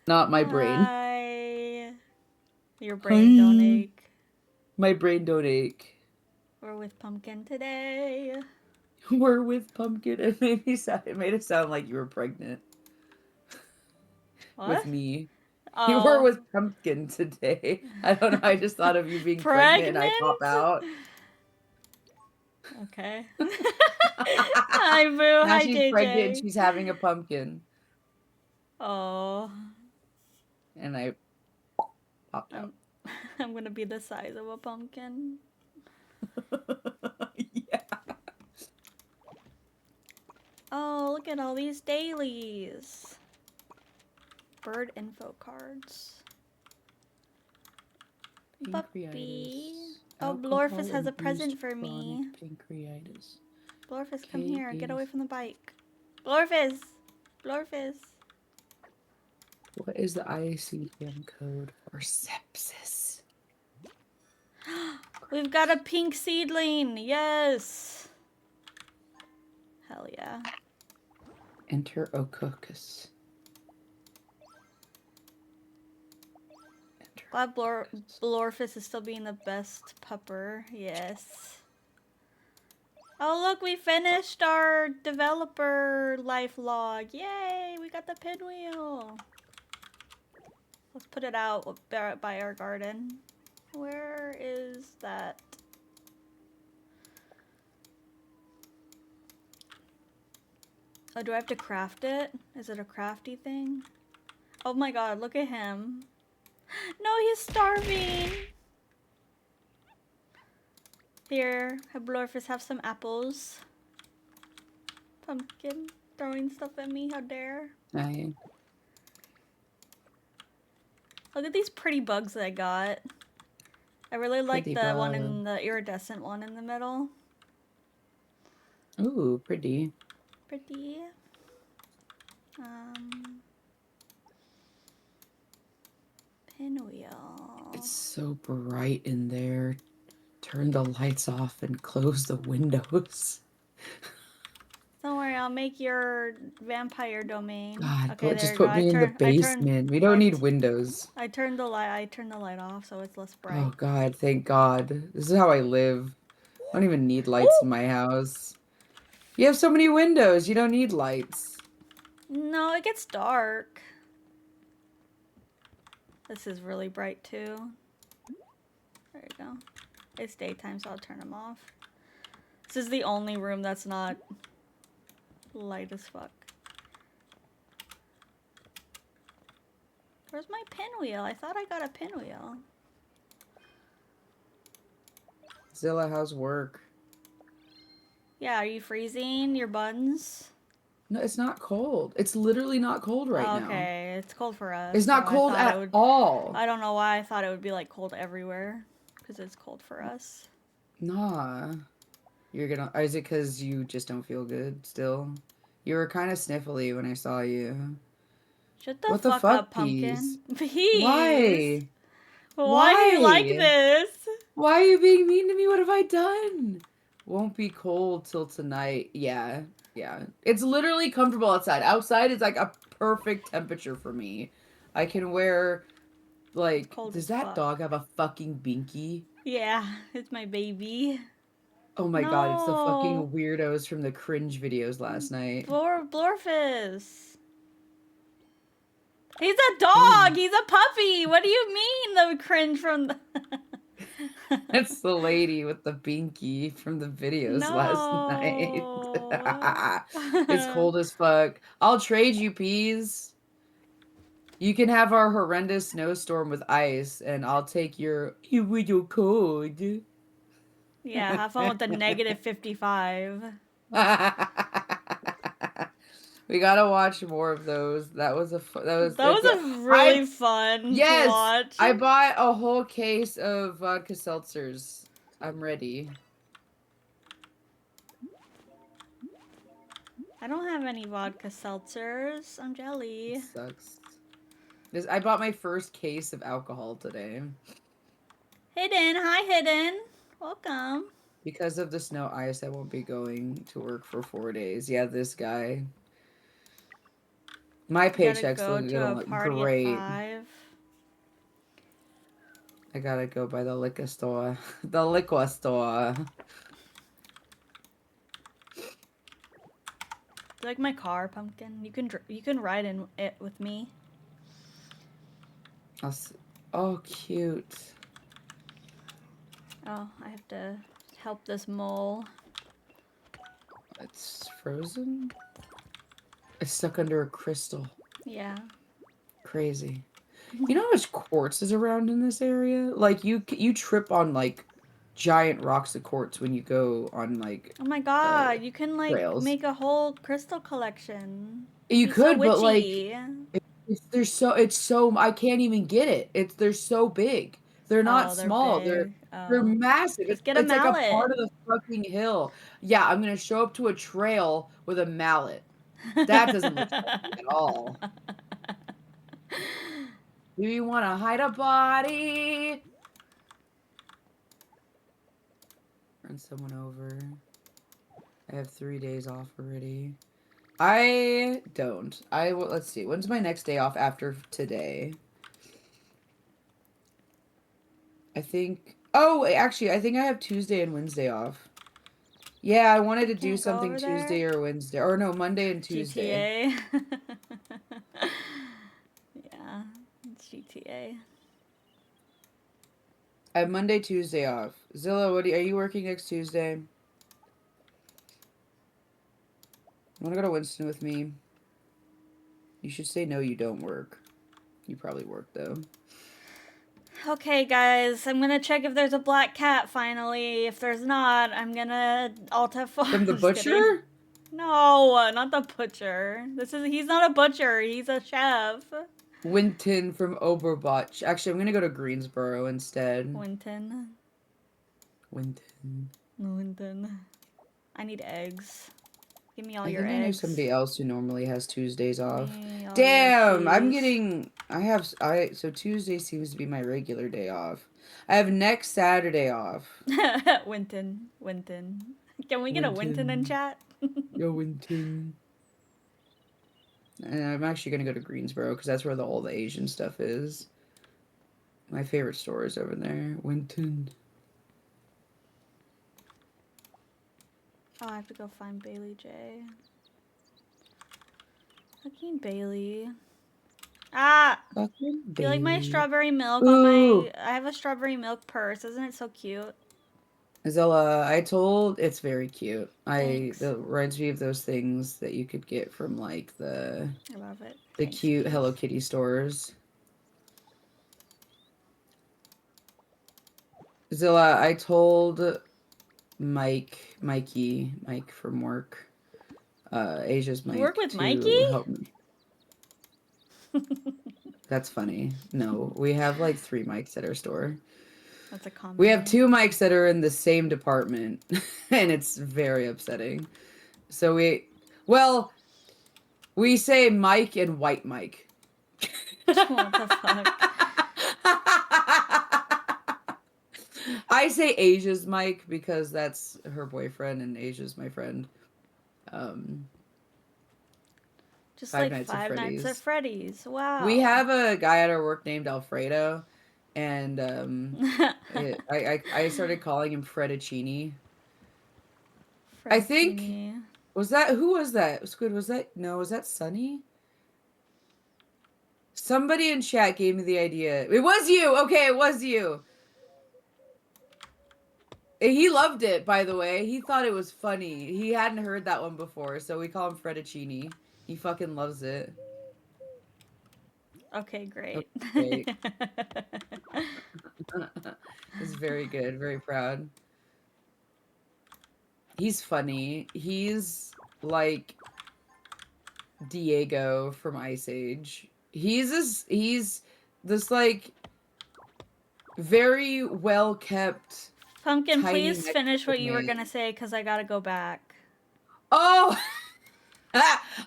Not my brain. Hi. Your brain don't Hi. ache. My brain don't ache. We're with Pumpkin today. We're with Pumpkin. It made it sound like you were pregnant with What? me. You were Oh. with Pumpkin today. I don't know. I just thought of you being pregnant and I pop Pregnant? out. Okay. Hi, Boo. Now Hi, she's pregnant and JJ. she's having a pumpkin. Oh. And I popped out. I'm, I'm gonna be the size of a pumpkin. Yeah. Oh, look at all these dailies. Bird info cards. Puppy. Pancreatitis. Oh, Blorfus has a Alcohol-induced present for chronic me. pancreatitis. Blorfus, come K here. Get away is... from the bike. Blorfus! Blorfus! What is the ICD-10 code for sepsis? We've got a pink seedling! Yes! Hell yeah. Enterococcus. Glad Blorfus is still being the best pupper. Yes. Oh, look, we finished our developer life log. Yay! We got the pinwheel. Let's put it out by our garden. Where is that? Oh, do I have to craft it? Is it a crafty thing? Oh my god, look at him. No, he's starving! Here, Blorfus, have some apples. Pumpkin, throwing stuff at me, how dare. I... Look at these pretty bugs that I got. I really like Pretty the one bug. in the iridescent one in the middle. Ooh, pretty. Pretty. Pinwheel. It's so bright in there. Turn the lights off and close the windows. Don't worry, I'll make your vampire domain. God, Okay, there just you go. put me in the basement. We don't need windows. I turned the light off so it's less bright. Oh God, thank God. This is how I live. I don't even need lights in my house. You have so many windows. You don't need lights. No, it gets dark. This is really bright too. There you go. It's daytime, so I'll turn them off. This is the only room that's not light as fuck. Where's my pinwheel? I thought I got a pinwheel. Zilla, how's work? Yeah, are you freezing your buns? No, it's not cold. It's literally not cold right now. Okay, it's cold for us. It's not so cold at all. I don't know why I thought it would be like cold everywhere. Because it's cold for us. Nah. You're gonna... Is it because you just don't feel good still? You were kind of sniffly when I saw you. Shut the What the fuck fuck, up, Peas? Pumpkin. Peas? Why? Why do you like Why? this? Why are you being mean to me? What have I done? Won't be cold till tonight. Yeah, yeah. It's literally comfortable outside. Outside is like a perfect temperature for me. I can wear, like, Cold does as that fuck. dog have a fucking binky? Yeah, it's my baby. Oh my god, it's the No. fucking weirdos from the cringe videos last night. Blorfus. He's a dog. He's a puppy. What do you mean the cringe from the... It's the lady with the binky from the videos last night. No. It's cold as fuck. I'll trade you, Peas. You can have our horrendous snowstorm with ice, and I'll take your little cold. Yeah, have fun with the negative 55. We gotta watch more of those. That was That was a really fun to yes, watch. I bought a whole case of vodka seltzers. I'm ready. I don't have any vodka seltzers. I'm jelly. It sucks. I bought my first case of alcohol today. Hidden. Hi, Hidden. Welcome. Because of the snow ice, I won't be going to work for 4 days. Yeah, this guy. My I gotta paycheck's go to gonna a look party at great. 5. I gotta go by the liquor store. The liquor store. Do you like my car, Pumpkin? You can ride in it with me. Oh, cute. Oh, I have to help this mole. It's frozen? It's stuck under a crystal. Yeah. Crazy. You know how much quartz is around in this area? Like, you trip on, like, giant rocks of quartz when you go on, like, Oh my god, you can like trails. make a whole crystal collection. You Be so could, but, like, witchy. it's so, I can't even get it. They're so big. They're not Oh, they're small. They're big. they're Oh. massive. Just get a It's like a mallet. part of the fucking hill. Yeah, I'm gonna show up to a trail with a mallet. That doesn't look sexy at all. Do you want to hide a body? Run someone over. I have 3 days off already. I don't. Let's see. When's my next day off after today? I think. Oh, actually, I think I have Tuesday and Wednesday off. Yeah, I wanted to do Can't go something over there. Tuesday or Wednesday. Or no, Monday and Tuesday. GTA. Yeah, it's GTA. I have Monday, Tuesday off. Zilla, are you working next Tuesday? Want to go to Winston with me? You should say no, you don't work. You probably work though. Okay, guys, I'm gonna check if there's a black cat finally. If there's not, I'm gonna alt F4. From the Just kidding. butcher? No, not the butcher. He's not a butcher, he's a chef. Winton from Oberbach. Actually, I'm gonna go to Greensboro instead. Winton. Winton. Winton. I need eggs. Give me all I your think I know eggs. somebody else who normally has Tuesdays off. Me all Damn, your I'm cheese. getting. So Tuesday seems to be my regular day off. I have next Saturday off. Winton. Can we get a Winton in chat? Yo, Winton. And I'm actually gonna go to Greensboro because that's where all the Asian stuff is. My favorite store is over there. Winton. Oh, I have to go find Bailey J. Fucking Bailey. Ah! Fucking Do you like my Bailey. strawberry milk on Ooh. my... I have a strawberry milk purse. Isn't it so cute? Zilla, it's very cute. Thanks. It reminds me of those things that you could get from like I love it. the Thanks, cute Keith. Hello Kitty stores. Zilla, I told Mike from work, Asia's Mike, You work with to Mikey? help me. That's funny. No, we have like 3 mics at our store. That's a common We have name. 2 mics that are in the same department, and it's very upsetting. So we say Mike and White Mike. What the fuck? I say Asia's Mike because that's her boyfriend and Asia's my friend. Just Five like Nights at Five Nights at Freddy's. Freddy's. Wow. We have a guy at our work named Alfredo, and I started calling him Fredicini. I think who was that? Squid, was that Sunny? Somebody in chat gave me the idea. It was you. Okay, it was you. He loved it, by the way. He thought it was funny. He hadn't heard that one before, so we call him Fredicini. He fucking loves it. Okay, great. Okay. It's very good. Very proud. He's funny. He's like Diego from Ice Age. He's this like very well kept. Pumpkin, tiny please finish what you were man. gonna say because I gotta go back. Oh!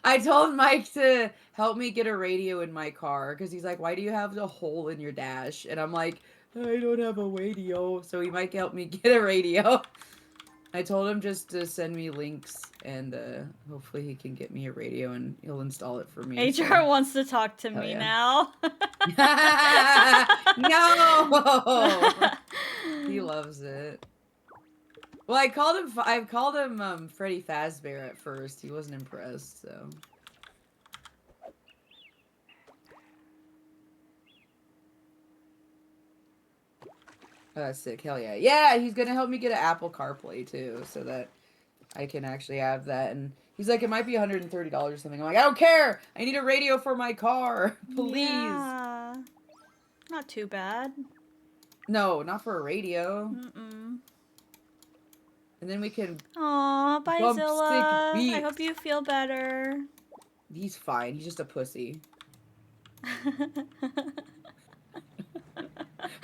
I told Mike to help me get a radio in my car because he's like, why do you have a hole in your dash? And I'm like, I don't have a radio. So he might help me get a radio. I told him just to send me links, and hopefully he can get me a radio, and he'll install it for me. HR So. wants to talk to me yeah. now. No! He loves it. Well, I called him Freddy Fazbear at first. He wasn't impressed, so. Oh, that's sick. Hell yeah. Yeah, he's gonna help me get an Apple CarPlay too, so that I can actually have that. And he's like, it might be $130 or something. I'm like, I don't care. I need a radio for my car. Please. Yeah. Not too bad. No, not for a radio. Mm-mm. And then we can Aw, bye bump Zilla. sick beats. I hope you feel better. He's fine. He's just a pussy.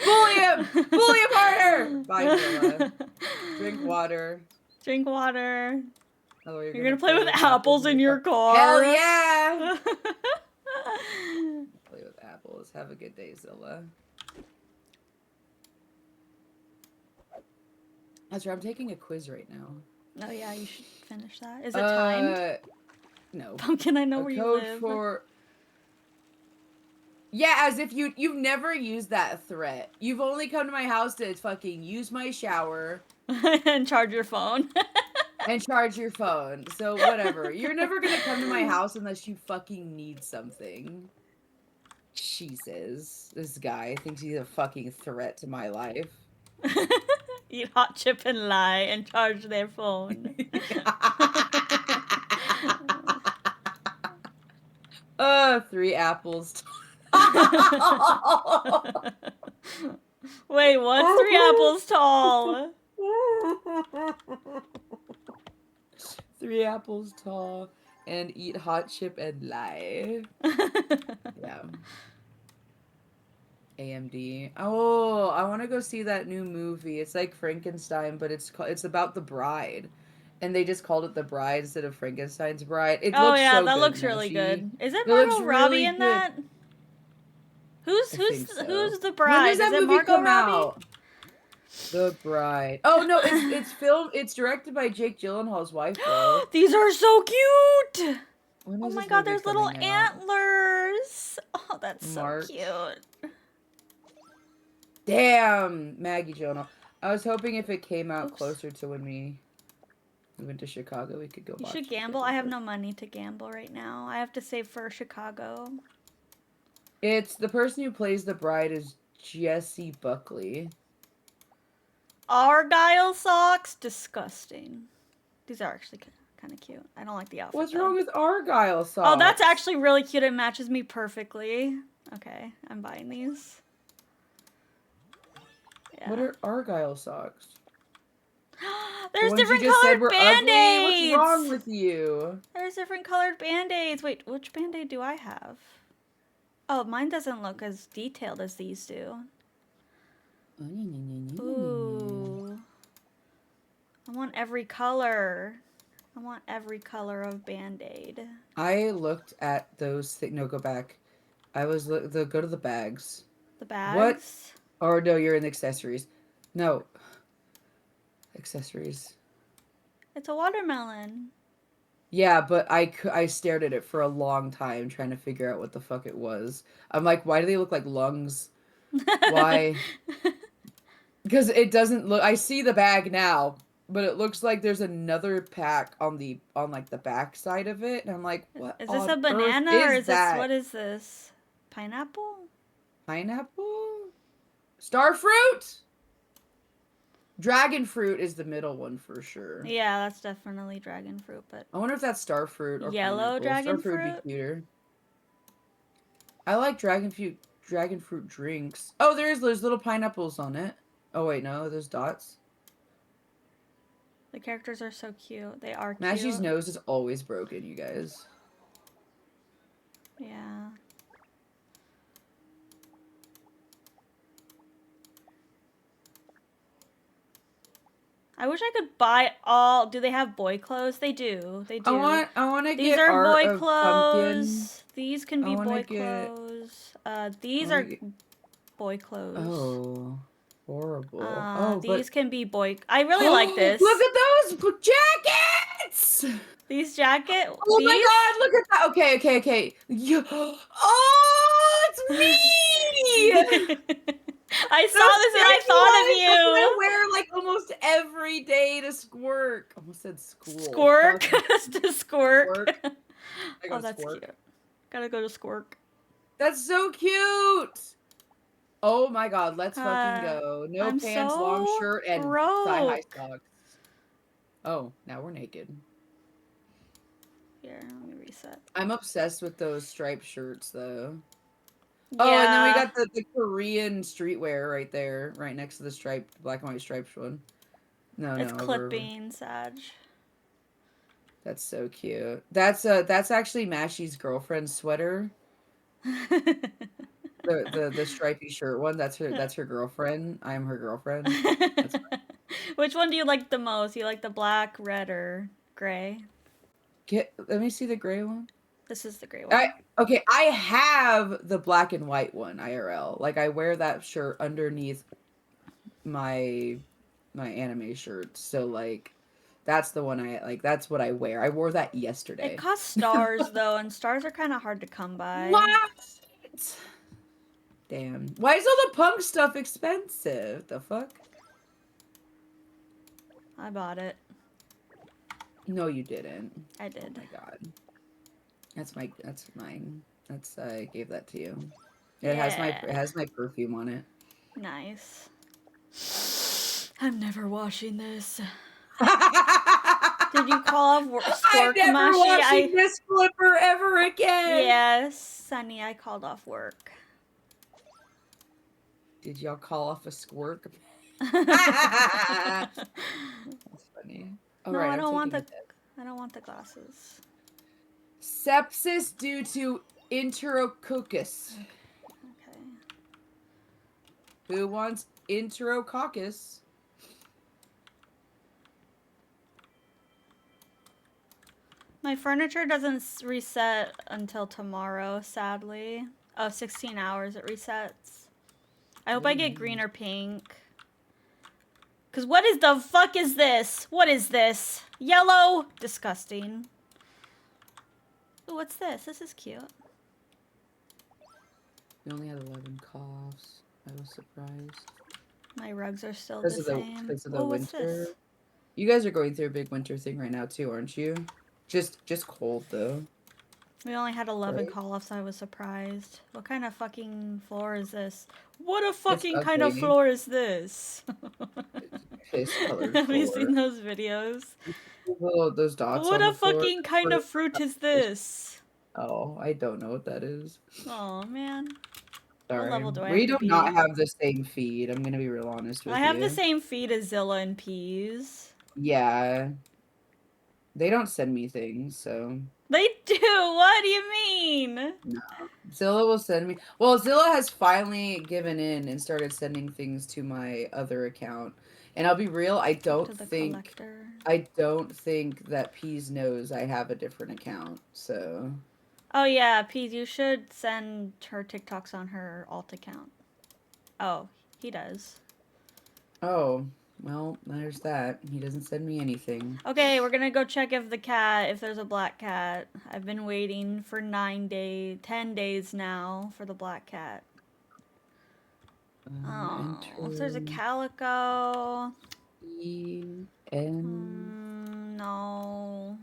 Bully him! Bully him harder! Bye, Zilla. Drink water. Drink water. Oh, you're gonna play with apples in your car. Hell yeah! Play with apples. Have a good day, Zilla. That's right. I'm taking a quiz right now. Oh yeah, you should finish that. Is it timed? No. Pumpkin, I know where you live. For... Yeah, as if you've never used that threat. You've only come to my house to fucking use my shower. And charge your phone. And charge your phone. So whatever. You're never gonna come to my house unless you fucking need something. Jesus. This guy thinks he's a fucking threat to my life. Eat hot chip and lie and charge their phone. 3 apples. Wait, what's 3 apples tall? 3 apples tall and eat hot chip and lie. Yeah. AMD. Oh, I want to go see that new movie. It's like Frankenstein, but it's about the bride. And they just called it The Bride instead of Frankenstein's Bride. It looks yeah, so that good, looks really good. Is it looks Margot Robbie really in good. that? Who's the bride? When does that movie Margot come Robbie? out? The Bride. Oh no, it's directed by Jake Gyllenhaal's wife though. These are so cute! When Oh is my this god, movie there's little coming out? antlers! Oh, that's March. so cute. Damn, Maggie Gyllenhaal. I was hoping if it came out Oops. closer to when we went to Chicago, we could go You watch should it. gamble. I have no money to gamble right now. I have to save for Chicago. It's the person who plays the bride is Jessie Buckley. Argyle socks? Disgusting. These are actually kind of cute. I don't like the outfit. What's though. wrong with Argyle socks? Oh, that's actually really cute. It matches me perfectly. Okay, I'm buying these. Yeah. What are Argyle socks? There's The ones different you just said colored were band-aids! ugly? What's wrong with you? There's different colored band-aids. Wait, which band-aid do I have? Oh, mine doesn't look as detailed as these do. Ooh. I want every color. I want every color of band-aid. I looked at those things. No, go back. I was go to the bags. The bags? What? Or no, you're in the accessories. No. Accessories. It's a watermelon. Yeah, but I stared at it for a long time trying to figure out what the fuck it was. I'm like, why do they look like lungs? Why? Because it doesn't look. I see the bag now, but it looks like there's another pack on like the back side of it, and I'm like, what? Is this on a banana earth or is that? this, what is this? Pineapple? Pineapple? Starfruit? Dragon fruit is the middle one for sure. Yeah, that's definitely dragon fruit, but I wonder if that's starfruit or yellow pineapple. dragon Starfruit fruit? would be cuter. I like dragon fruit drinks. Oh, there's little pineapples on it. Oh wait, no, there's dots. The characters are so cute. They are cute. Mashy's nose is always broken, you guys. Yeah. I wish I could buy all. Do they have boy clothes? They do. They do. I want to get These are art boy of Pumpkin. clothes. These can be boy clothes. These are boy clothes. Oh. horrible. Oh, These but can be boy. I really like this. look at those jackets! These jacket. Oh These. my god, look at that. Okay. Oh, it's me! I saw Those this and I stripy thought ones, of that's what I you. wear like almost every day to squirk. Almost said school. Squirk Fuck. to squirk. Squirk. I go Oh, to that's squirk. cute. Gotta go to squirk. That's so cute. Oh my god, let's fucking go. No I'm pants, long so shirt, and thigh-high broke. socks. Oh, now we're naked. Here, let me reset. I'm obsessed with those striped shirts, though. Yeah. Oh, and then we got the Korean streetwear right there, right next to the striped, black and white striped one. No, It's over. clipping, Sag. That's so cute. That's actually Mashy's girlfriend's sweater. The stripy shirt one. That's her girlfriend. I'm her girlfriend. That's Which one do you like the most? You like the black, red, or gray? Let me see the gray one. This is the gray one. I have the black and white one IRL. Like I wear that shirt underneath my anime shirts. So like that's the one I like. That's what I wear. I wore that yesterday. It costs stars though, and stars are kind of hard to come by. What? Damn. Why is all the punk stuff expensive? The fuck? I bought it. No, you didn't. I did. Oh my god. That's mine. I gave that to you. It has my perfume on it. Nice. I'm never washing this. Did you call off I'm work, never Mashi? washing this flipper ever again. Yes, Sunny, I called off work. Did y'all call off a squirt? That's funny. All No, right, I don't want the glasses. Sepsis due to enterococcus. Okay. Who wants enterococcus? My furniture doesn't reset until tomorrow, sadly. Oh, 16 hours it resets. I hope I get green or pink. Cause what is the fuck is this? What is this? Yellow? Disgusting. Ooh, what's this? This is cute. We only had 11 coughs. I was surprised. My rugs are still the same. Because of the Oh, winter. what's this? You guys are going through a big winter thing right now too, aren't you? Just cold though. We only had 11 Right? call-offs. I was surprised. What kind of fucking floor is this? What a fucking It's kind of ugly. floor is this? Piss colored Have you floor. seen those videos? Oh, those dots What on a the floor. fucking kind of fruit is this? Oh, I don't know what that is. Oh man. Sorry. What level do I We have to do be? not have the same feed. I'm gonna be real honest with you. I have the same feed as Zilla and Peas. Yeah. They don't send me things, so. They do. What do you mean? No. Zilla will send me. Well, Zilla has finally given in and started sending things to my other account. And I'll be real, I don't think that Peas knows I have a different account. So. Oh yeah, Peas, you should send her TikToks on her alt account. Oh, he does. Oh, well, there's that. He doesn't send me anything. Okay, we're gonna go check if there's a black cat. I've been waiting for 10 days now for the black cat. Oh, if there's a calico. No.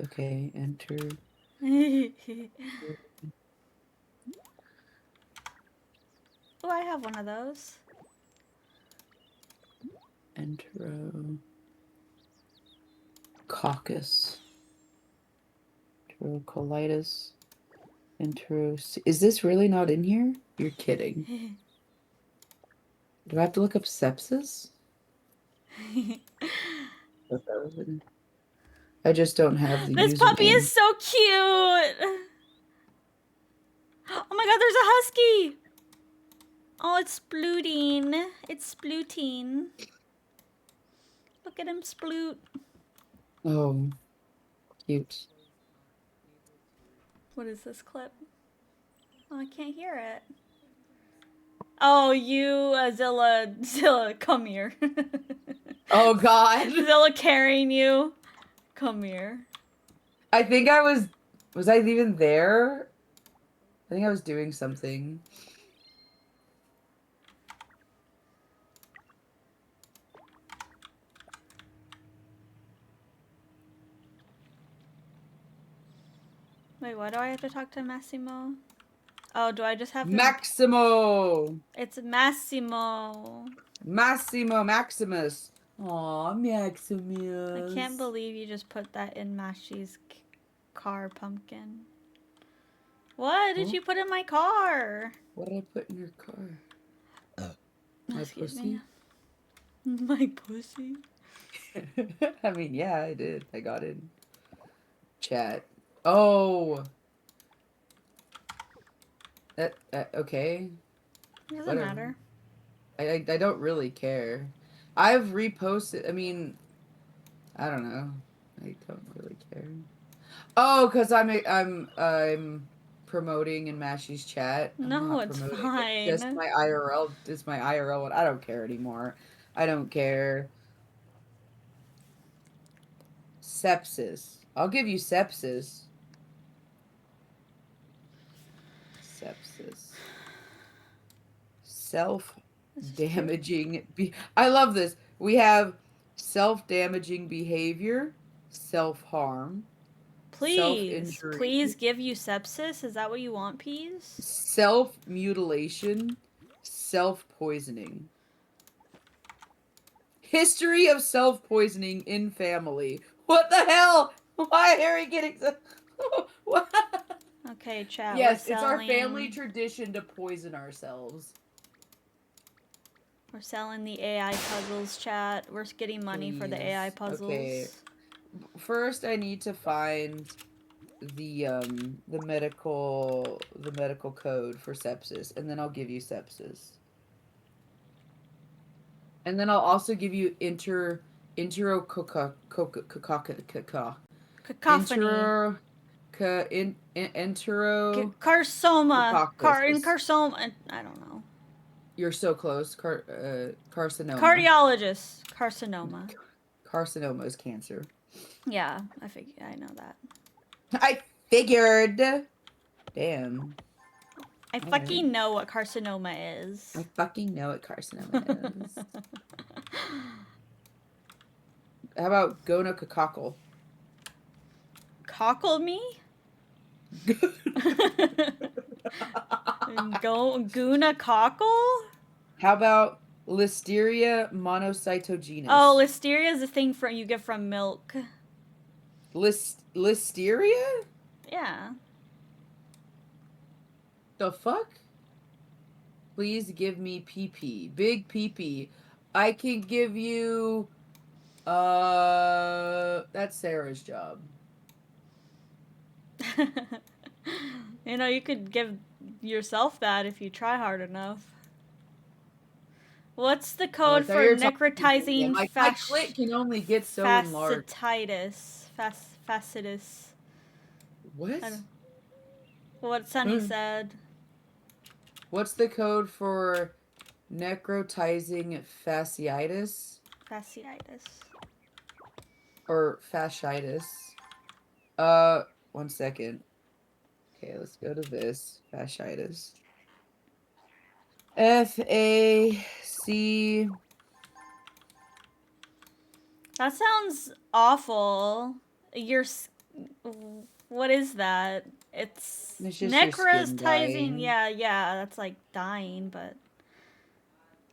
Okay, enter. Oh, I have one of those. Enterococcus. Enterocolitis. Is this really not in here? You're kidding. Do I have to look up sepsis? I just don't have the This username. puppy is so cute. Oh my god, there's a husky. Oh, it's splooting. It's splooting. Look at him sploot. Oh, cute. What is this clip? Oh, I can't hear it. Oh, you, Zilla, come here. Oh God. Zilla carrying you. Come here. I think I was I even there? I think I was doing something. Wait, why do I have to talk to Massimo? Oh, do I just have to? Maximo! It's Massimo. Massimo Maximus. Aw, Maximus. I can't believe you just put that in Mashi's car, Pumpkin. What did you put in my car? What did I put in your car? My Excuse pussy? me. My pussy? I mean, yeah, I did. I got in. Chat. Oh! Okay. Doesn't Whatever. matter. I don't really care. I've reposted. I mean, I don't know. I don't really care. Oh, because I'm promoting in Mashy's chat. I'm No, not it's promoting. fine. It's just my IRL. It's my IRL one. I don't care anymore. I don't care. Sepsis. I'll give you sepsis. Sepsis. Self-damaging. I love this. We have self-damaging behavior, self-harm, self-injury, Please give you sepsis? Is that what you want, Peas? self-mutilation, self-poisoning. History of self-poisoning in family. What the hell? Why are we getting what? Okay, chat. Yes, we're it's our selling... family tradition to poison ourselves. We're selling the AI puzzles, chat. We're getting money for the AI puzzles. Okay. First, I need to find the medical code for sepsis, and then I'll give you sepsis. And then I'll also give you Carsoma. Carsoma. I don't know. You're so close. Carcinoma. Cardiologist. Carcinoma. Carcinoma is cancer. Yeah, I know that. I figured. Damn. I fucking know what carcinoma is. I fucking know what carcinoma is. How about gonococcale? Cockle me? Guna cockle? How about Listeria monocytogenes? Oh, listeria is a thing you get from milk. Listeria? Yeah. The fuck? Please give me PP. Big PP. I can give you that's Sarah's job. You know, you could give yourself that if you try hard enough. What's the code for necrotizing my clit can only get so enlarged. Facitis. What? What Sunny said. What's the code for necrotizing fasciitis? Fasciitis. Or fasciitis. 1 second. Okay, let's go to this. Fasciitis. FAC. That sounds awful. What is that? It's necrotizing. Yeah, that's like dying, but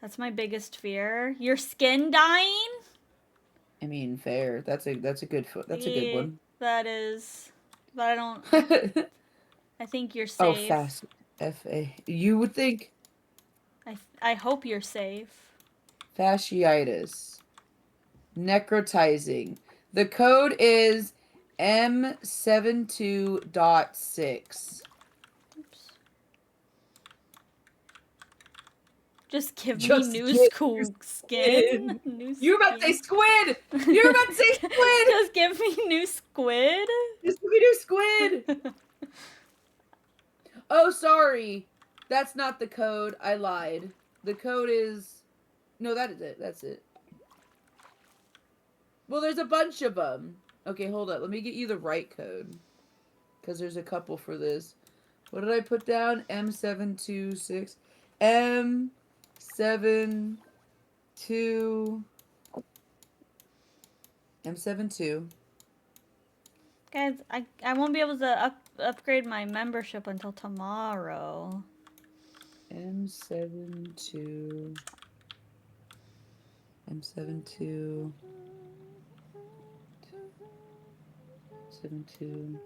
that's my biggest fear. Your skin dying? I mean, fair. That's a good one. That is. But I don't. I think you're safe. Oh, fast. FA. You would think. I hope you're safe. Fasciitis. Necrotizing. The code is M72.6. Oops. Just give me new skin. You're about to say squid! You're about to say squid! Just give me new squid? Just give me new squid! Oh, sorry. That's not the code. I lied. The code is... No, that is it. That's it. Well, there's a bunch of them. Okay, hold up. Let me get you the right code. Because there's a couple for this. What did I put down? M726. M72. M72. Guys, I won't be able to upgrade my membership until tomorrow. M72. M72. 72.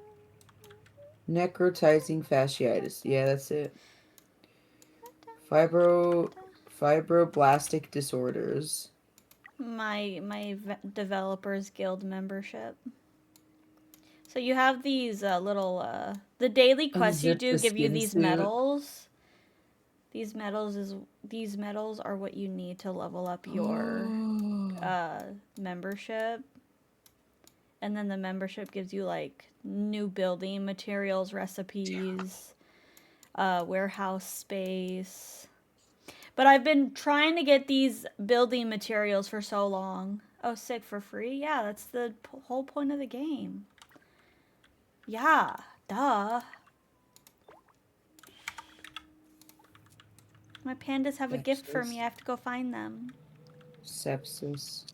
Necrotizing fasciitis. Yeah, that's it. Fibroblastic disorders. My developers guild membership. So you have these little the daily quests you Unzip do the give you skin these suit. medals. These medals are what you need to level up your membership. And then the membership gives you like new building materials, recipes, warehouse space. But I've been trying to get these building materials for so long. Oh, sick for free? Yeah, that's the whole point of the game. Yeah, duh. My pandas have a gift for me. I have to go find them. Sepsis.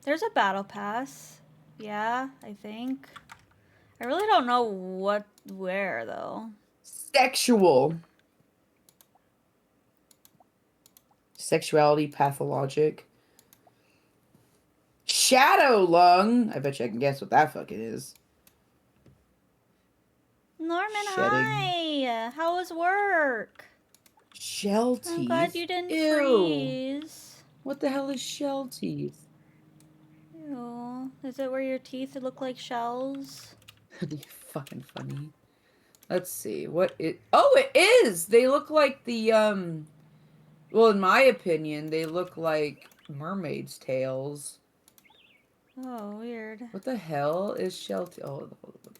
There's a battle pass. Yeah, I think. I really don't know where though. Sexual. Sexuality pathologic. Shadow lung. I bet you I can guess what that fucking is. Norman, Shedding. hi. How was work? Shell teeth. I'm glad you didn't Ew. freeze. What the hell is shell teeth? Ew. Is it where your teeth look like shells? That'd be fucking funny. Let's see. What it... Oh, it is! They look like the, Well, in my opinion, they look like mermaids' tails. Oh, weird. What the hell is shell teeth? Oh, hold on.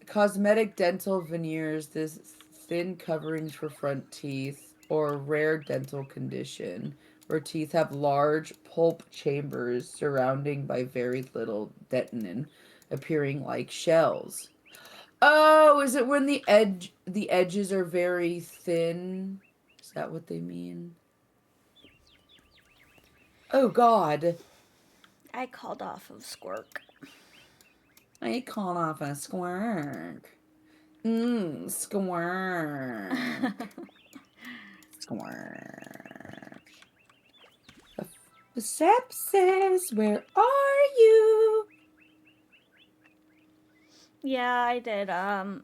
Cosmetic dental veneers. This thin coverings for front teeth, or a rare dental condition where teeth have large pulp chambers surrounding by very little dentin, appearing like shells. Oh, is it when the edges are very thin? Is that what they mean? Oh God. I called off of Squirk. I called off a squirk. Squirk. Squirk. The sepsis, where are you? Yeah, I did.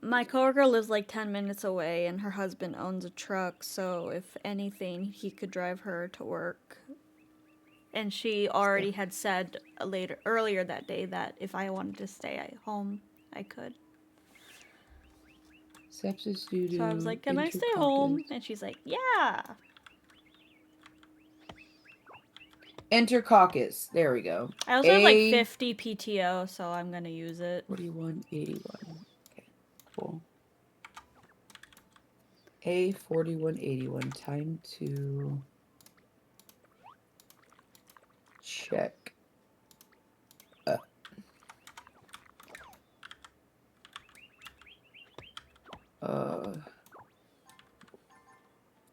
My coworker lives like 10 minutes away and her husband owns a truck, so if anything, he could drive her to work. And she already had said earlier that day that if I wanted to stay at home, I could. Sepsis due to So I was like, "Can I stay home?" And she's like, "Yeah." Enterococcus. There we go. I also have like 50 PTO, so I'm gonna use it. 4181. Okay, cool. A4181. Time to check.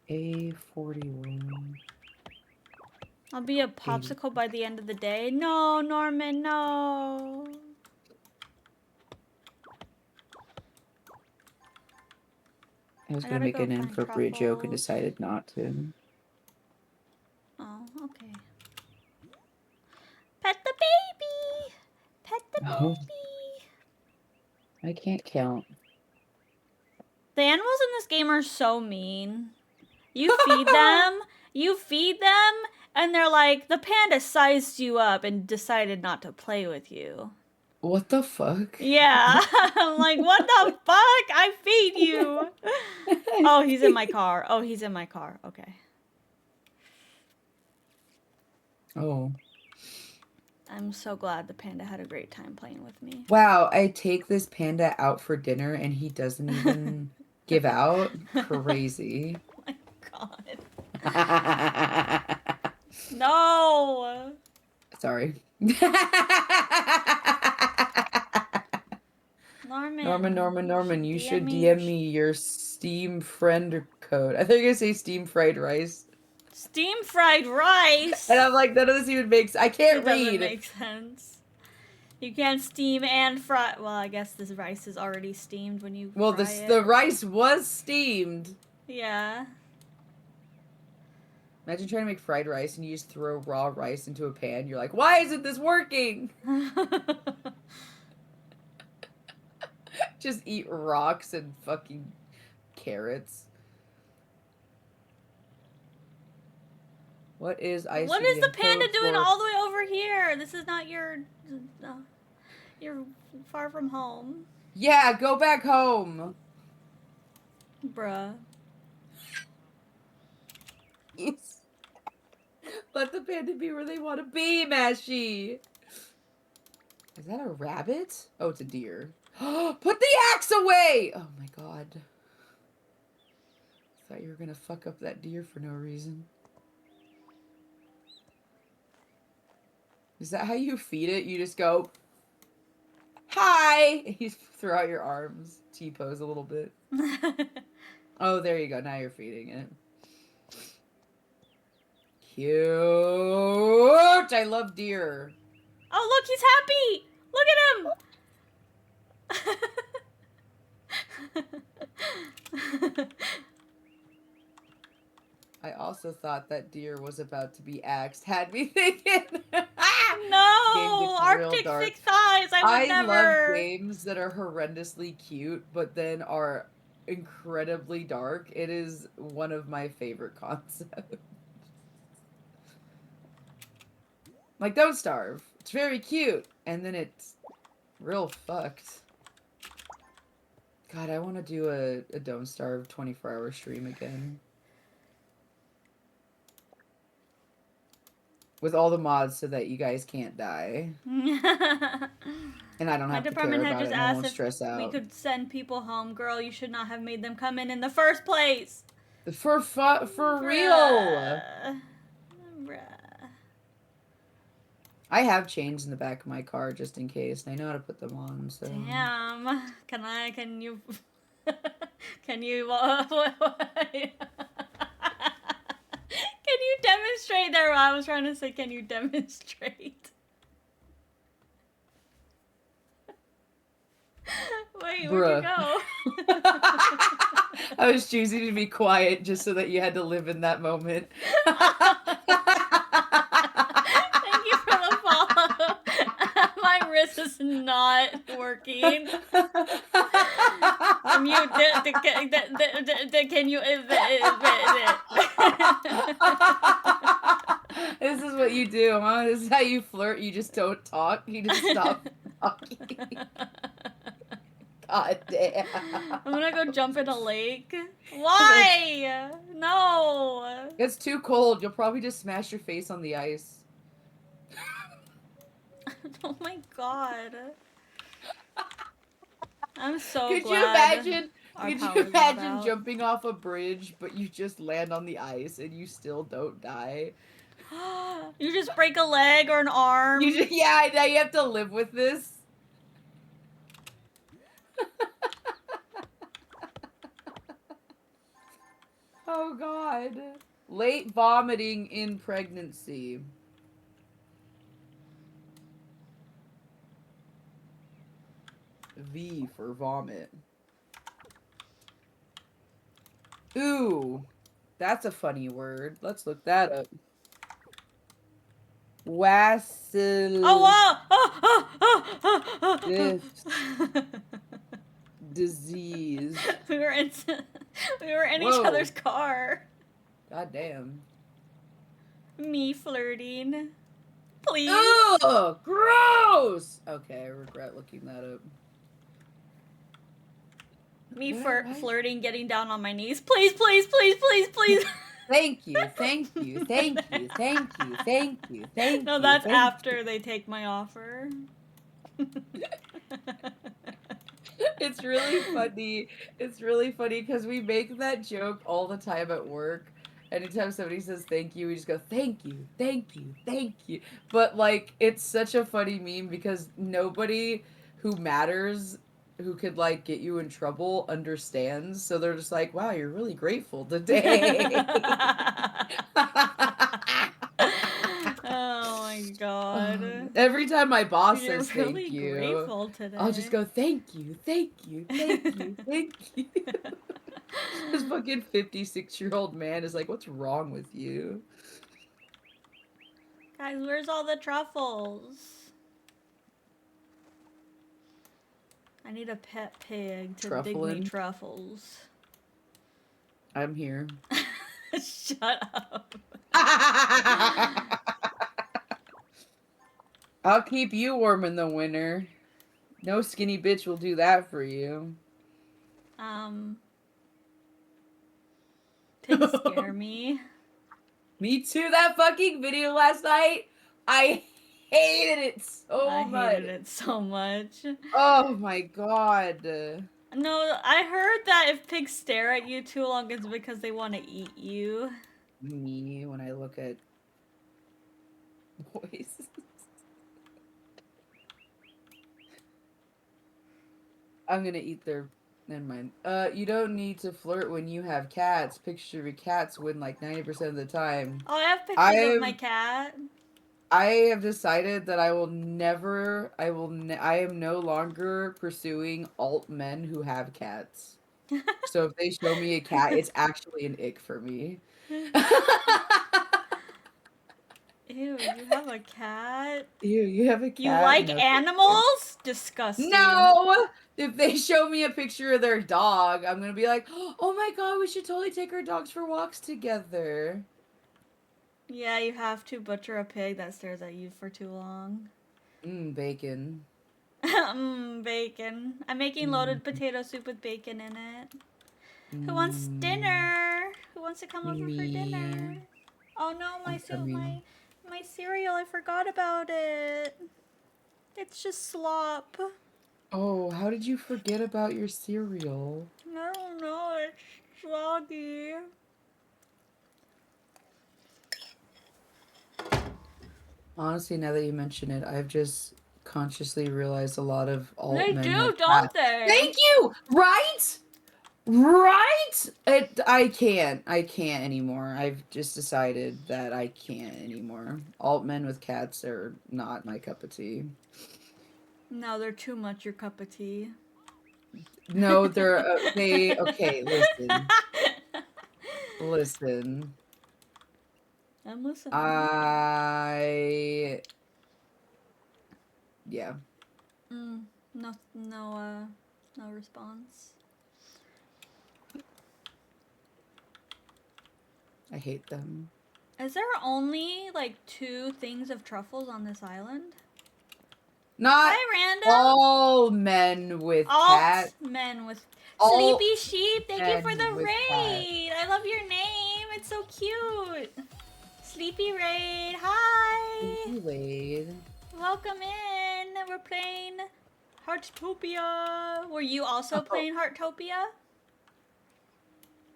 A41. I'll be a popsicle by the end of the day. No, Norman, no. I was going to make an inappropriate joke and decided not to. Oh, okay. Pet the baby! Pet the baby! I can't count. The animals in this game are so mean. You feed them, and they're like, the panda sized you up and decided not to play with you. What the fuck? Yeah. I'm like, what the fuck? I feed you. Oh, he's in my car. Oh, he's in my car. Okay. Oh. I'm so glad the panda had a great time playing with me. Wow, I take this panda out for dinner and he doesn't even give out? Crazy. Oh my god. No! Sorry. Norman, you should DM me your Steam friend code. I thought you were gonna say Steam fried rice. Steam fried rice? And I'm like, none of this even makes, I can't It read. doesn't make sense. You can't steam and fry. Well, I guess this rice is already steamed when you fry it. The rice was steamed. Yeah. Imagine trying to make fried rice and you just throw raw rice into a pan. You're like, why isn't this working? Just eat rocks and fucking carrots. What is ice? What is the panda doing all the way over here? This is not your... You're far from home. Yeah, go back home. Bruh. Let the panda be where they want to be, Mashy. Is that a rabbit? Oh, it's a deer. Put the axe away! Oh my god. I thought you were gonna fuck up that deer for no reason. Is that how you feed it? You just go, hi! And you throw out your arms, T-pose a little bit. Oh, there you go. Now you're feeding it. Cute! I love deer. Oh, look, he's happy! Look at him! I also thought that deer was about to be axed. Had me thinking. No! Arctic 6 eyes! I would never! I love games that are horrendously cute, but then are incredibly dark. It is one of my favorite concepts. Like, Don't Starve. It's very cute. And then it's real fucked. God, I want to do a Don't Starve 24-hour stream again. With all the mods so that you guys can't die. And I don't have to care about it and I won't stress out. We could send people home. Girl, you should not have made them come in the first place. For real. Bruh. I have chains in the back of my car just in case, and I know how to put them on, so... Damn. Can you... Can you demonstrate there? I was trying to say, can you demonstrate? Wait, where'd you go? I was choosing to be quiet just so that you had to live in that moment. Thank you for the follow. My wrist is not working. Can you... This is what you do, huh? This is how you flirt. You just don't talk. You just stop talking. God damn. I'm gonna go jump in a lake. Why? No. It's too cold. You'll probably just smash your face on the ice. Oh my god. I'm so Could glad. Could you imagine jumping off a bridge, but you just land on the ice and you still don't die? You just break a leg or an arm. Yeah, now you have to live with this. Oh god. Late vomiting in pregnancy. V for vomit. Ooh. That's a funny word. Let's look that up. Wassil. Disease. We were in each other's car. God damn. Me flirting. Please. Ugh, gross. Okay, I regret looking that up. Me flirting, getting down on my knees. Please, please, please, please, please. Thank you, thank you, thank you, thank you, thank you, thank No, you, that's thank you. after they take my offer. It's really funny. It's really funny because we make that joke all the time at work. Anytime somebody says thank you, we just go, thank you, thank you, thank you. But like, it's such a funny meme because nobody who matters, who could like get you in trouble, understands. So they're just like, wow, you're really grateful today. Oh my god. Every time my boss You're says thank really you, grateful I'll just today. go, thank you, thank you, thank you, thank you. This fucking 56-year-old man is like, what's wrong with you? Guys, where's all the truffles? I need a pet pig to dig me Trufflin', truffles. I'm here. Shut up. I'll keep you warm in the winter. No skinny bitch will do that for you. Pigs scare me. Me too, that fucking video last night. I hated it I so much. hated it so much. Oh my god. No, I heard that if pigs stare at you too long, it's because they want to eat you. Me, when I look at boys. I'm gonna eat their. Never mind. You don't need to flirt when you have cats. Picture your cats win like 90% of the time. Oh, I have I pictures of my have cat. I have decided that I will never. I am no longer pursuing alt men who have cats. So if they show me a cat, it's actually an ick for me. Ew, you have a cat? You have a You cat? like No, thank you. animals? Disgusting. No! If they show me a picture of their dog, I'm gonna be like, oh my god, we should totally take our dogs for walks together. Yeah, you have to butcher a pig that stares at you for too long. Bacon. Bacon. I'm making Mm, loaded potato soup with bacon in it. Who wants mm, dinner? Who wants to come over for dinner? me. Oh no, my I'm soup, coming. my cereal, I forgot about it. It's just slop. Oh, how did you forget about your cereal? I don't know, it's soggy. Honestly, now that you mention it, I've just consciously realized a lot of alt They men have do, don't cats. they? Thank you! Right? Right? I can't. I can't anymore. I've just decided that I can't anymore. Alt men with cats are not my cup of tea. No, they're too much your cup of tea. No, okay, listen. Listen. I'm listening. I yeah. No, no response. I hate them. Is there only like 2 things of truffles on this island? Not Hi, random. all men with Alt cats. men with Alt sleepy sheep. Thank you for men the with cats. raid. I love your name. It's so cute. Sleepy raid. Hi. Wade. Welcome in. We're playing Heartopia. Were you also Oh, playing Heartopia?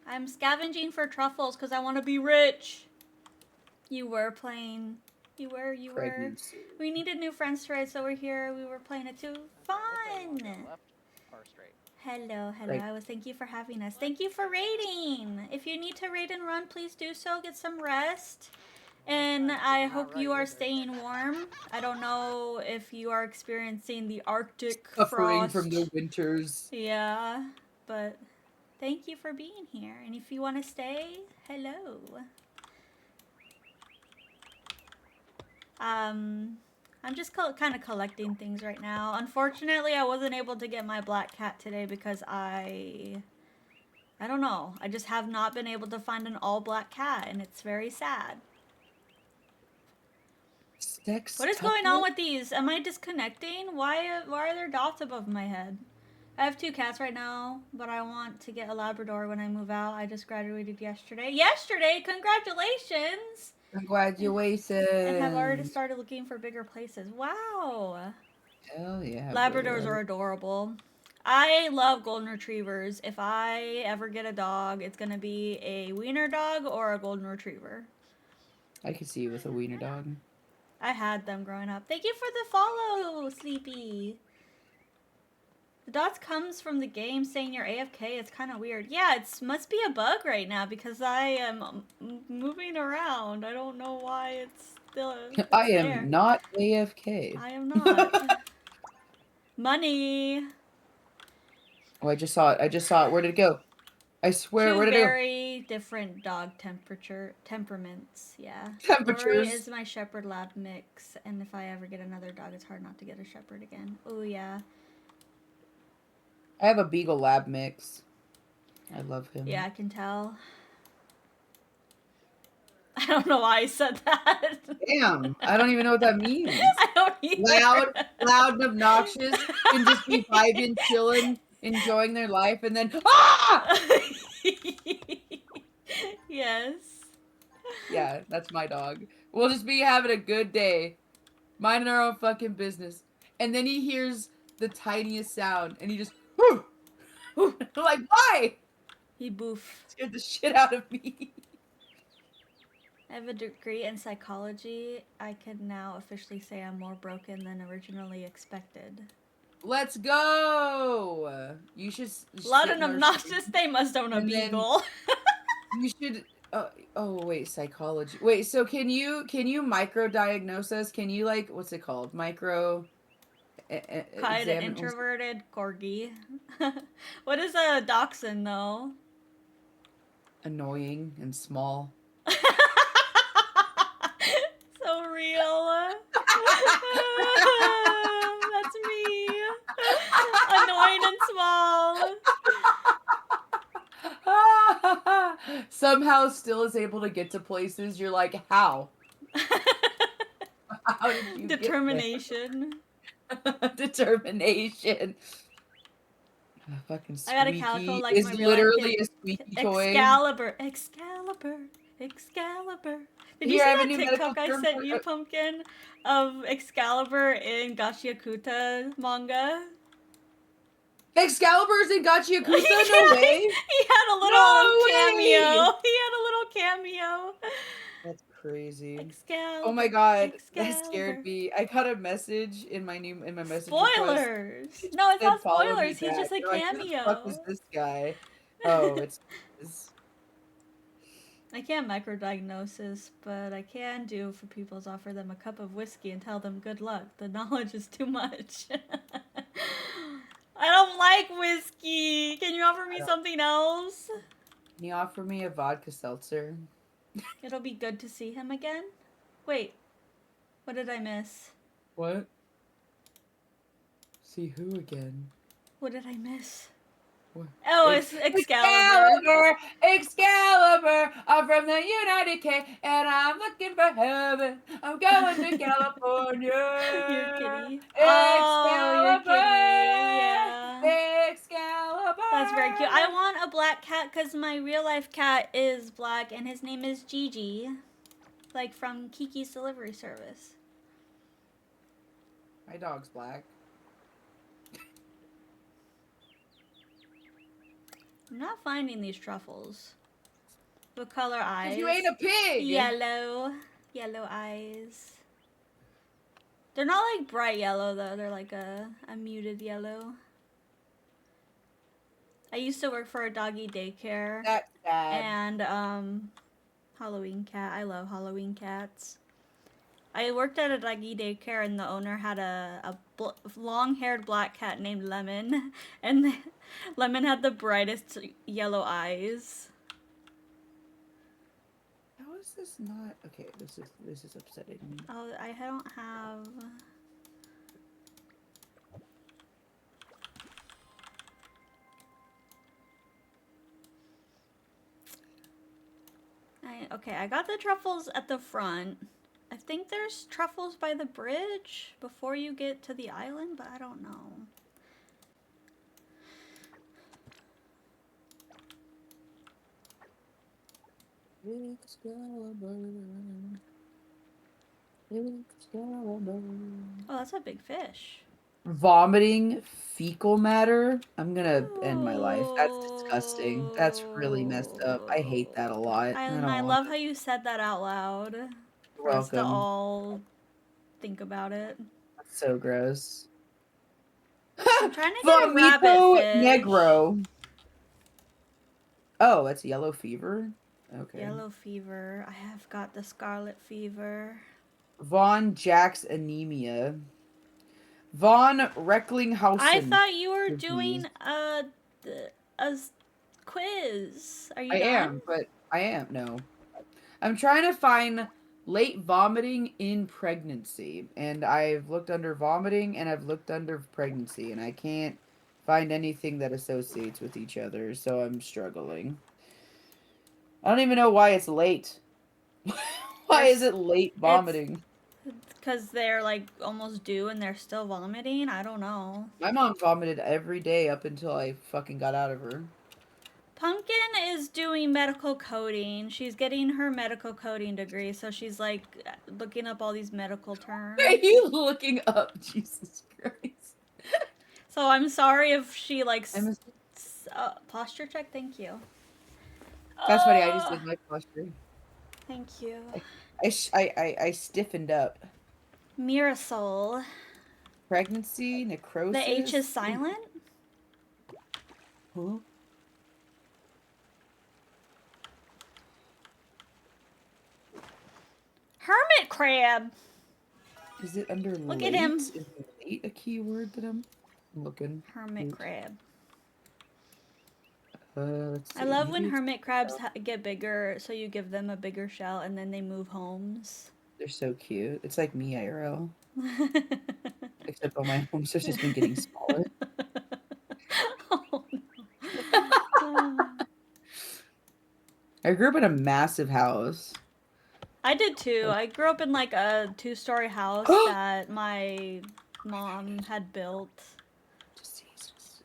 I'm scavenging for truffles because I want to be rich. You were playing. You were. pregnancy. We needed new friends to raid, so we're here. We were playing it too. Fun. Hello, hello. Like I was thank you for having us. Thank you for raiding. If you need to raid and run, please do so. Get some rest. And I hope you are staying warm. I don't know if you are experiencing the Arctic suffering from the frost. winters. Yeah, but thank you for being here. And if you want to stay, hello. I'm just kind of collecting things right now. Unfortunately, I wasn't able to get my black cat today because I don't know. I just have not been able to find an all black cat, and it's very sad. What is going on with these? Am I disconnecting? Why are there dots above my head? I have 2 cats right now, but I want to get a Labrador when I move out. I just graduated yesterday. Yesterday! Congratulations! And have already Congratulations. started looking for bigger places. Wow! Hell yeah, Labradors brother. are adorable. I love golden retrievers. If I ever get a dog, it's gonna be a wiener dog or a golden retriever. I could see you with a wiener dog. I had them growing up. Thank you for the follow, Sleepy. The dots comes from the game saying you're AFK. It's kind of weird. Yeah, it must be a bug right now because I am moving around. I don't know why it's still I there. am not AFK. I am not. Money. Oh, I just saw it. I just saw it. Where did it go? I swear, 2 where did it go? very different dog temperaments. Yeah. Lori Temperatures. is my shepherd lab mix, and if I ever get another dog, it's hard not to get a shepherd again. Oh yeah. I have a Beagle Lab mix. I love him. Yeah, I can tell. I don't know why I said that. Damn, I don't even know what that means. I don't either. Loud and obnoxious, can just be vibing, chilling, enjoying their life, and then ah! Yes. Yeah, that's my dog. We'll just be having a good day, minding our own fucking business, and then he hears the tiniest sound, and he just whoo, whoo. I'm like, why? He boof. Scared the shit out of me. I have a degree in psychology. I can now officially say I'm more broken than originally expected. Let's go. You should. Loud and obnoxious. They must own a beagle. You should. Oh wait, psychology. Wait, so can you micro-diagnose us? Can you like what's it called? Micro. Kind of introverted corgi. What is a dachshund though? Annoying and small. So real. That's me. Annoying and small. Somehow still is able to get to places. You're like, how? How did you Determination. Get there? Determination. Fucking Squeaky I got a calico like is my literally a squeaky toy. Excalibur. Excalibur. Excalibur. Did you see that TikTok I sent you, Pumpkin, of Excalibur in Gachiakuta manga? Excalibur's in Gachiakuta? Yeah, No way! He had a little No cameo. way! He had a little cameo. That's crazy. Excalibur. Oh my god, Excalibur. that scared me. I got a message in my message Spoilers! request. No, it's not Follow me spoilers. He's back. just a You're like, who the fuck is cameo. this guy? Oh, it's I can't microdiagnosis, but I can do for people is offer them a cup of whiskey and tell them good luck. The knowledge is too much. I don't like whiskey. Can you offer me something else? Can you offer me a vodka seltzer? It'll be good to see him again. Wait, what did I miss? What? See who again? What did I miss? What? Oh, it's Excalibur. Excalibur, I'm from the United K, and I'm looking for heaven. I'm going to California. Your kitty. Excalibur. Oh, your kitty. Yeah. Excalibur. That's very cute. I want a black cat because my real life cat is black and his name is Gigi. Like from Kiki's Delivery Service. My dog's black. I'm not finding these truffles. What color eyes? You ain't a pig! Yellow. Yellow eyes. They're not like bright yellow though. They're like a muted yellow. I used to work for a doggy daycare. That's sad. And Halloween cat. I love Halloween cats. I worked at a doggy daycare and the owner had a long-haired black cat named Lemon. And Lemon had the brightest yellow eyes. How is this not... Okay, this is upsetting me. Oh, I don't have... Okay, I got the truffles at the front. I think there's truffles by the bridge before you get to the island, but I don't know. Oh, that's a big fish. Vomiting fecal matter. I'm gonna end my life. That's disgusting. That's really messed up. I hate Ooh. that a lot. I And don't I want love to. how you said that out loud You're for us to welcome. all think about it. That's so gross. I'm trying to get rabbit Vomito fish. negro. Oh, that's yellow fever. Okay. Yellow fever. I have got the scarlet fever. Von Jack's anemia. Von I Recklinghausen thought you were disease. doing a quiz. Are you I done? am, but I am. No. I'm trying to find late vomiting in pregnancy. And I've looked under vomiting and I've looked under pregnancy. And I can't find anything that associates with each other. So I'm struggling. I don't even know why it's late. Why is There's it late it's vomiting? because they're like almost due and they're still vomiting. I don't know. My mom vomited every day up until I fucking got out of her. Pumpkin is doing medical coding. She's getting her medical coding degree, so she's like looking up all these medical Why are terms. you looking up? Jesus Christ. So I'm sorry if she like I'm a, posture check. Thank you. that's funny. I just Oh, did my posture. thank you. I stiffened up. Mirasol. Pregnancy, The H is necrosis. silent. Huh? Hermit crab. Is it under Look at late? him. Is late a keyword that I'm looking? Hermit crab. Let's I see. love when Maybe it's hermit crabs get bigger, so you give them a bigger shell and then they move homes. they're so cute. It's like me IRL, except all my homes have just been getting smaller. Oh, no. I grew up in a massive house. I did too. I grew up in like a 2-story house that my mom had built Diseases.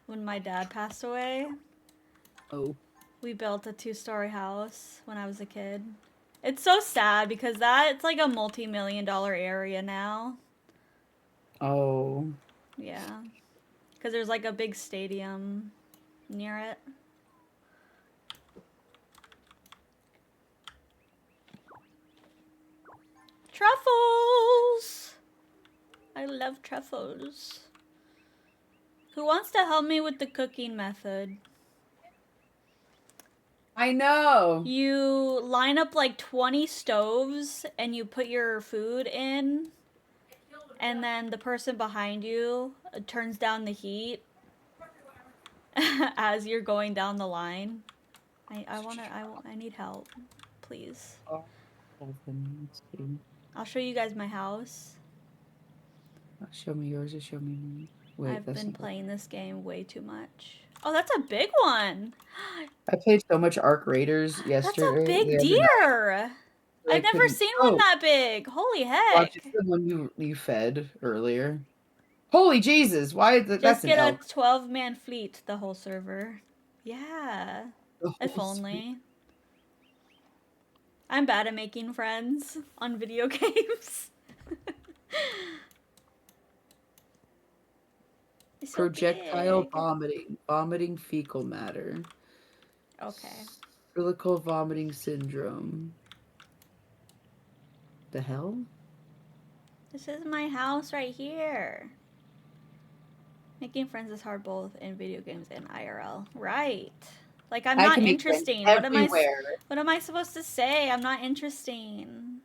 when my dad passed away. Oh. We built a 2-story house when I was a kid. It's so sad because it's like a multi-million-dollar area now. Oh. Yeah. Because there's like a big stadium near it. Truffles! I love truffles. Who wants to help me with the cooking method? I know. You line up like 20 stoves and you put your food in, and then the person behind you turns down the heat as you're going down the line. I need help, please. Oh, let's see. I'll show you guys my house. Show me yours or show me mine. Wait, I've that's been not. playing this game way too much. Oh, that's a big one. I played so much Arc Raiders That's a yesterday, big the other night, deer. that I I've never couldn't. seen one Oh, that big. Holy watch, it's heck. the one you fed earlier. Holy Jesus! Why? That's Just an get a elk. 12-man fleet, the whole server. Yeah. The If whole street. only. I'm bad at making friends on video games. It's so Projectile big. vomiting, vomiting fecal matter, Okay. silical vomiting syndrome. The hell? This is my house right here. Making friends is hard both in video games and IRL. Right. Like I'm I not can make friends interesting. everywhere. What am I supposed to say? I'm not interesting.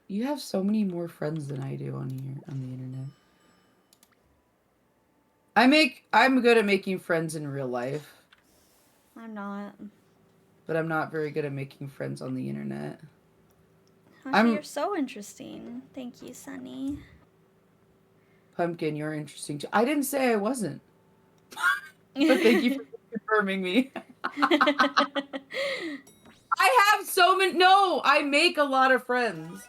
You have so many more friends than I do on here on the internet. I'm good at making friends in real life, I'm not. but I'm not very good at making friends on the internet. Actually, you're I'm so interesting. Thank you, Sunny. Pumpkin, you're interesting too. I didn't say I wasn't, but thank you for confirming me. I have so many. No, I make a lot of friends.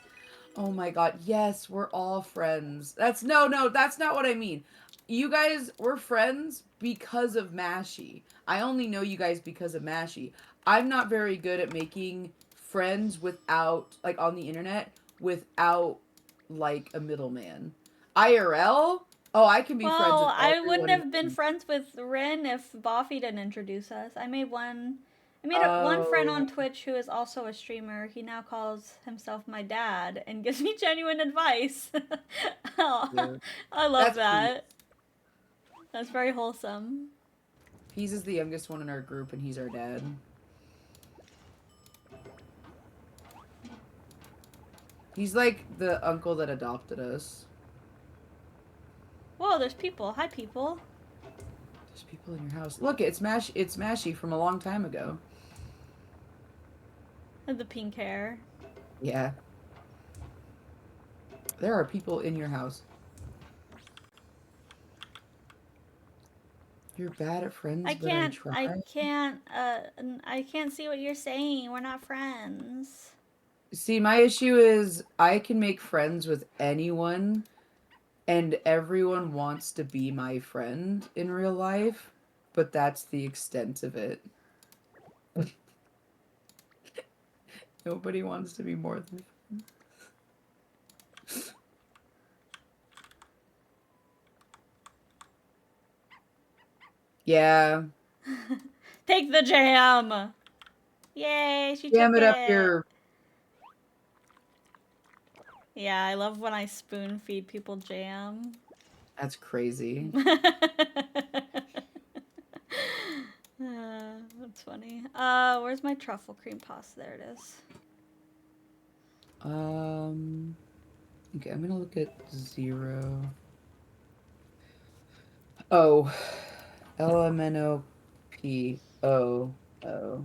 Oh my God. Yes, we're all friends. No, that's not what I mean. You guys, we're friends because of Mashy. I only know you guys because of Mashy. I'm not very good at making friends without, like, on the internet without, like, a middleman. IRL? Oh, I can be friends Well, with I wouldn't everyone have been in. friends with Rin if Boffy didn't introduce us. I made one friend Oh, on Twitch who is also a streamer. He now calls himself my dad and gives me genuine advice. Oh, yeah. I love That's Pete. that. That's very wholesome. Pease is the youngest one in our group, and he's our dad. He's like the uncle that adopted us. Whoa, there's people. Hi, people. There's people in your house. Look, it's Mash. It's Mashy from a long time ago. And the pink hair. Yeah, there are people in your house. You're bad at friends, but I try. I can't see what you're saying. We're not friends. See, my issue is I can make friends with anyone, and everyone wants to be my friend in real life, but that's the extent of it. Nobody wants to be more than. Yeah, Take the jam! Yay, she jam took it up it. your. Yeah, I love when I spoon feed people jam. That's crazy. That's funny. Where's my truffle cream pasta? There it is. Okay, I'm gonna look at 0. Oh, LMNOP. O, O,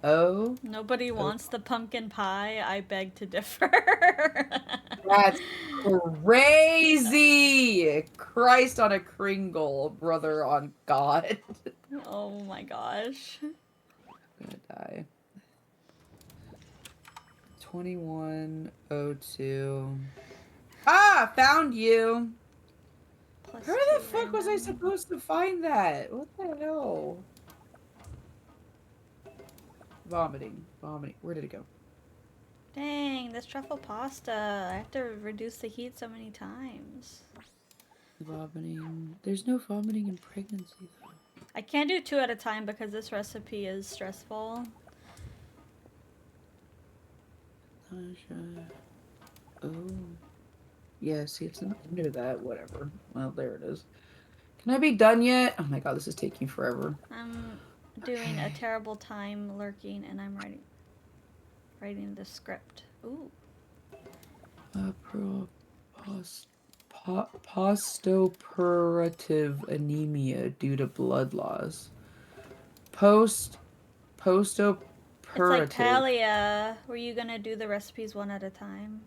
O. Nobody O. wants the pumpkin pie. I beg to differ. That's crazy! Christ on a Kringle, brother on God. Oh my gosh. I'm gonna die. 2102. Ah, found you. Plus Where the 2 fuck was I random. supposed to find that? What the hell? Vomiting. Vomiting. Where did it go? Dang, this truffle pasta. I have to reduce the heat so many times. Vomiting. There's no vomiting in pregnancy, though. I can't do 2 at a time because this recipe is stressful. Oh. Yeah, see, it's not under that. Whatever. Well, there it is. Can I be done yet? Oh my god, this is taking forever. I'm doing a terrible time lurking and I'm writing the script. Ooh. Postoperative anemia due to blood loss. It's like Postoperative. palea. Were you gonna do the recipes one at a time?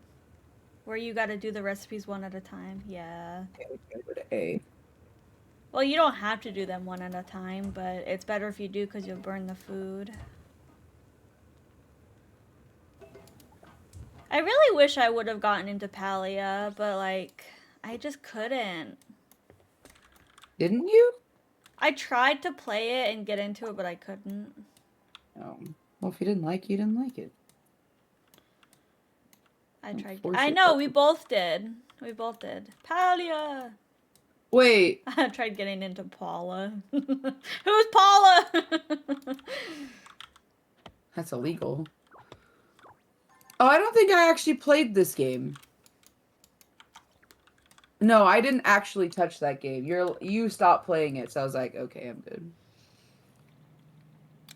Where you gotta do the recipes one at a time? Yeah. Okay, go to A. Well, you don't have to do them one at a time, but it's better if you do because you'll burn the food. I really wish I would have gotten into palea, but like, I just couldn't. Didn't you? I tried to play it and get into it, but I couldn't. Oh. Well, if you didn't like it, you didn't like it. I Don't tried. force I it. know, we both did. We both did. Palea! Wait. I tried getting into Paula. Who's Paula? That's illegal. Oh, I don't think I actually played this game. No, I didn't actually touch that game. You stopped playing it, so I was like, okay, I'm good.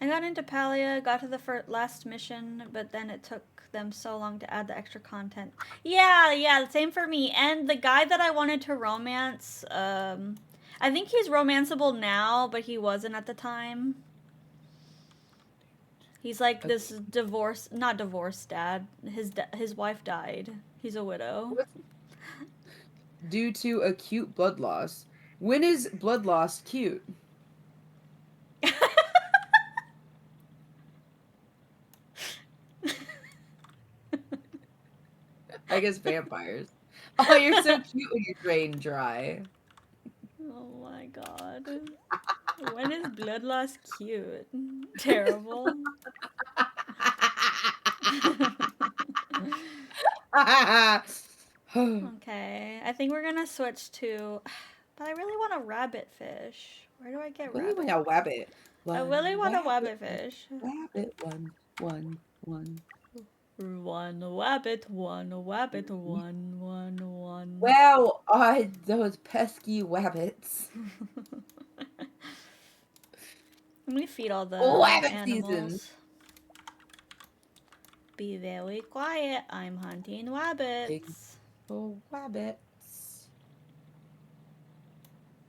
I got into Palea, got to the last mission, but then it took them so long to add the extra content. Yeah, same for me. And the guy that I wanted to romance, I think he's romanceable now, but he wasn't at the time. He's like this not divorced dad. His wife died. He's a widow. Due to acute blood loss. When is blood loss cute? I guess vampires. Oh, you're so cute when you're drained dry. Oh my god. When is blood loss cute? Terrible. Okay, I think we're gonna switch to. But I really want a rabbit fish. Where do I get Really want rabbit? a wabbit. I really want a Wabbit, rabbit fish. wabbit, one. One wabbit, one wabbit, one. Wow, those pesky wabbits. Let me feed all the Wabbit season. animals. Be very quiet. I'm hunting Big wabbits. wabbits.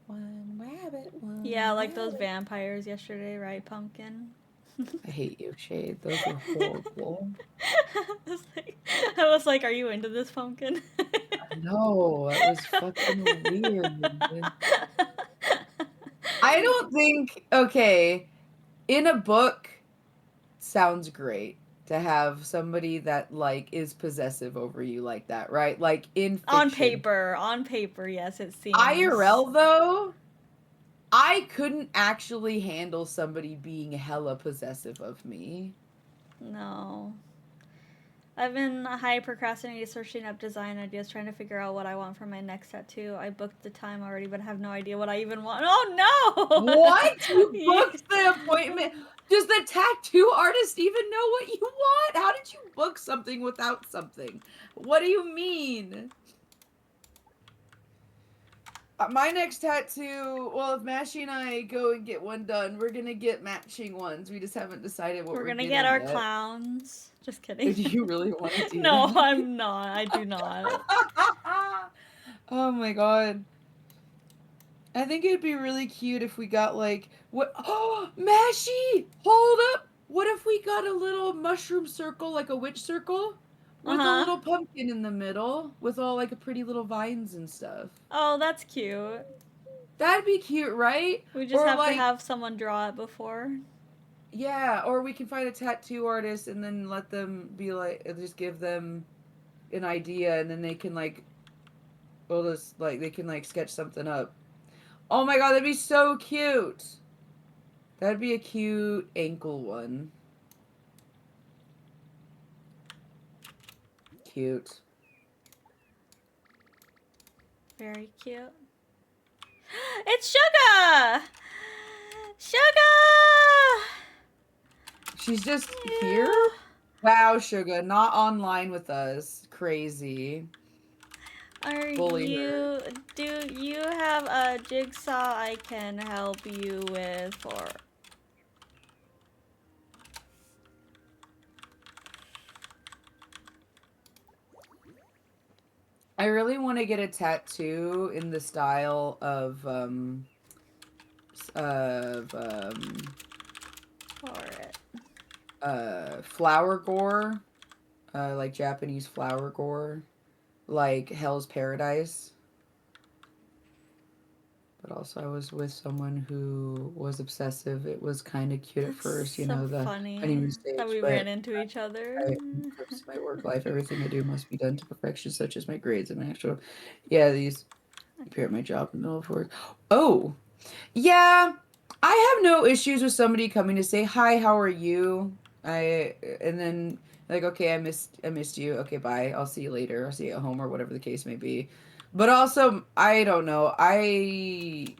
One rabbit, one Yeah, like those rabbit. vampires yesterday, right, Pumpkin? I hate you, Shade. Those were horrible. I was like, are you into this, Pumpkin? No, that was fucking weird. I don't think, okay, in a book, sounds great to have somebody that, like, is possessive over you like that, right? Like, in fiction. On paper, yes, it seems. IRL, though, I couldn't actually handle somebody being hella possessive of me. No. I've been high procrastinating, searching up design ideas, trying to figure out what I want for my next tattoo. I booked the time already, but have no idea what I even want. Oh no! What? You booked the appointment? Does the tattoo artist even know what you want? How did you book something without something? What do you mean? My next tattoo, well, if Mashy and I go and get one done, we're gonna get matching ones. We just haven't decided what We're we're gonna getting get our yet. clowns. Just kidding. Do you really want to do No, that? I'm not. I do not. Oh my god. I think it'd be really cute if we got like what oh Mashy! Hold up! What if we got a little mushroom circle, like a witch circle? With a Uh-huh. little pumpkin in the middle, with all like a pretty little vines and stuff. Oh, that's cute. That'd be cute, right? We just Or have to like have someone draw it before. yeah, or we can find a tattoo artist and then let them be like just give them an idea and then they can like well just like they can like sketch something up. Oh my god, that'd be so cute. That'd be a cute ankle one. Cute. Very cute. It's Sugar! Sugar! She's just Yeah. here? Wow, Sugar, not online with us. Crazy. Bully her. Do you have a jigsaw I can help you with, or I really want to get a tattoo in the style of of for it? flower gore, like Japanese flower gore, like Hell's Paradise. But also, I was with someone who was obsessive. It was kind of cute at That's first, you so know, the funny honeymoon that stage. we ran But into each other. in terms of my work life, everything I do must be done to perfection, such as my grades and my actual. Yeah, these appear at my job in the middle of work. Oh, yeah. I have no issues with somebody coming to say hi. How are you? And then like okay, I missed you. Okay, bye. I'll see you later. I'll see you at home or whatever the case may be. But also, I don't know. I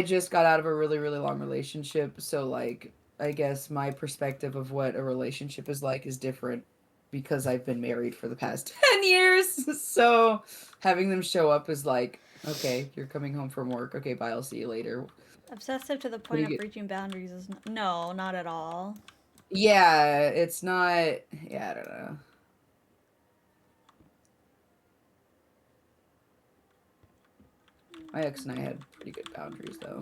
just got out of a really, really long relationship, so like I guess my perspective of what a relationship is like is different because I've been married for the past 10 years. So having them show up is like, okay, you're coming home from work. Okay, bye, I'll see you later. Obsessive to the What do point you of get? breaching boundaries is no, not at all. Yeah, it's not, yeah, I don't know. My ex and I had pretty good boundaries though.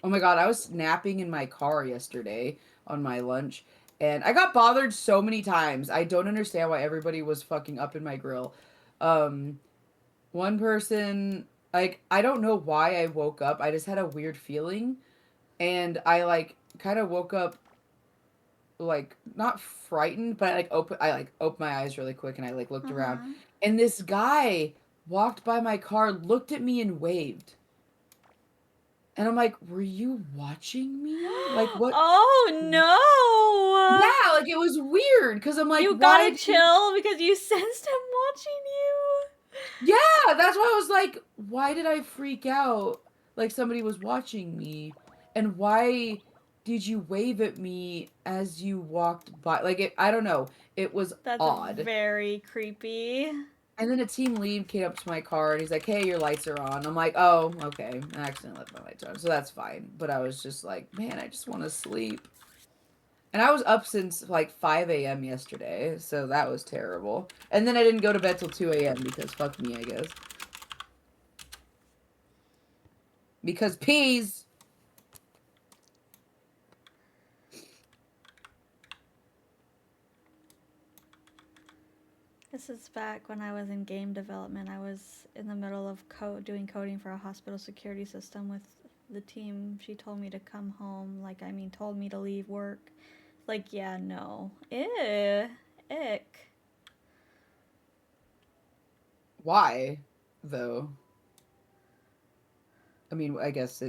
Oh my god, I was napping in my car yesterday on my lunch, and I got bothered so many times. I don't understand why everybody was fucking up in my grill. Um, one person, like, I don't know why I woke up. I just had a weird feeling, and I like kind of woke up like not frightened, but I opened my eyes really quick and I like looked around, Uh-huh. and this guy walked by my car, looked at me and waved. And I'm like, "Were you watching me? Like what?" Oh no! Yeah, like it was weird because I'm like, You "Why gotta did you?" chill because you sensed him watching you. Yeah, that's why I was like, "Why did I freak out? Like somebody was watching me, and why did you wave at me as you walked by?" Like I don't know. It was That's odd. very creepy. And then a team lead came up to my car and he's like, "Hey, your lights are on." I'm like, "Oh, okay. I accidentally left my lights on, so that's fine." But I was just like, "Man, I just want to sleep." And I was up since like 5 a.m. yesterday, so that was terrible. And then I didn't go to bed till 2 a.m. because fuck me, I guess. Because peas. This is back when I was in game development. I was in the middle of doing coding for a hospital security system with the team. She told me to come home. Like, I mean, told me to leave work. Like, yeah, no. Ew. Ick. Why, though? I mean, I guess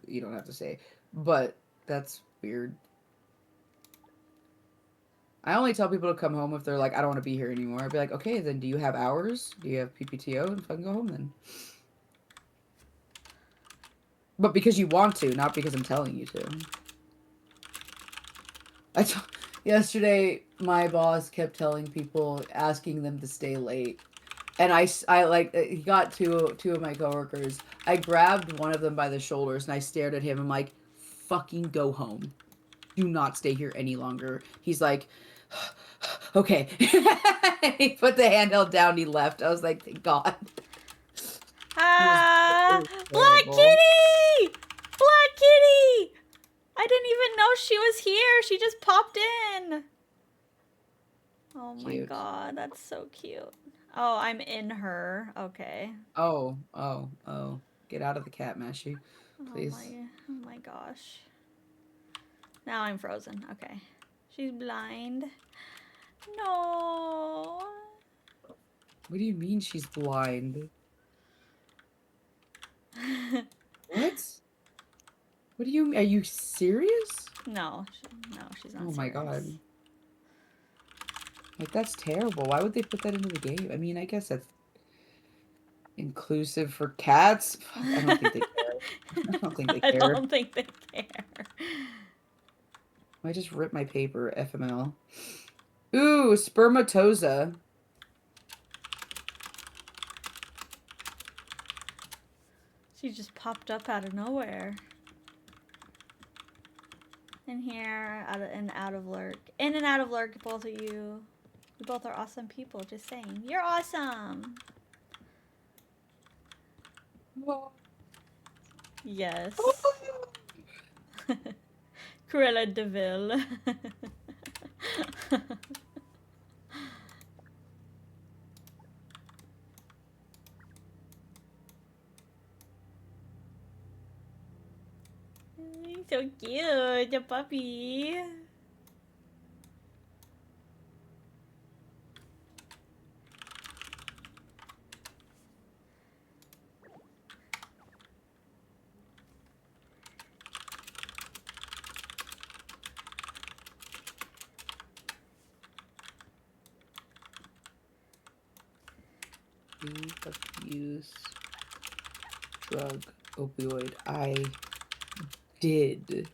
you don't have to say, but that's weird. I only tell people to come home if they're like, "I don't want to be here anymore." I'd be like, "Okay, then do you have hours? Do you have PPTO? And fucking go home then." But because you want to, not because I'm telling you to. I t- Yesterday, my boss kept telling people, asking them to stay late. And I like, he got two of my coworkers. I grabbed one of them by the shoulders and I stared at him. I'm like, fucking go home. Do not stay here any longer. He's like, okay. He put the handheld down. He left. I was like, thank God. It Ah! was Black terrible. Kitty! Black Kitty! I didn't even know she was here. She just popped in. Oh my Cute. god, that's so cute. Oh, I'm in her. Okay. Oh. Get out of the cat mashie, please. Oh my gosh. Now I'm frozen. Okay. She's blind. No. What do you mean she's blind? What? What do you mean? Are you serious? no, no, she's not Oh my serious. God. Like, that's terrible. Why would they put that into the game? I mean, I guess that's inclusive for cats. Fuck, I don't think they care. I don't think they I care. don't think they care. I just ripped my paper, FML. Ooh, spermatosa. She just popped up out of nowhere. In here, out of lurk. In and out of lurk, both of you. You both are awesome people, just saying. You're awesome! Yes. Cruella de Vil. So cute, the puppy. Use drug opioid. I did.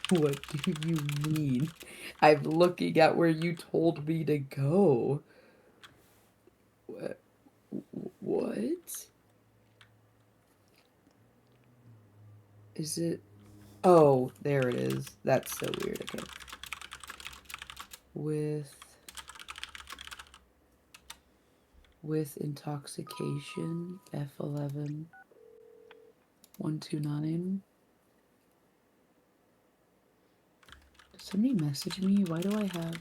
What do you mean? I'm looking at where you told me to go. What? Is it? Oh, there it is. That's so weird. Okay. With intoxication, F11 129. Did somebody message me? Why do I have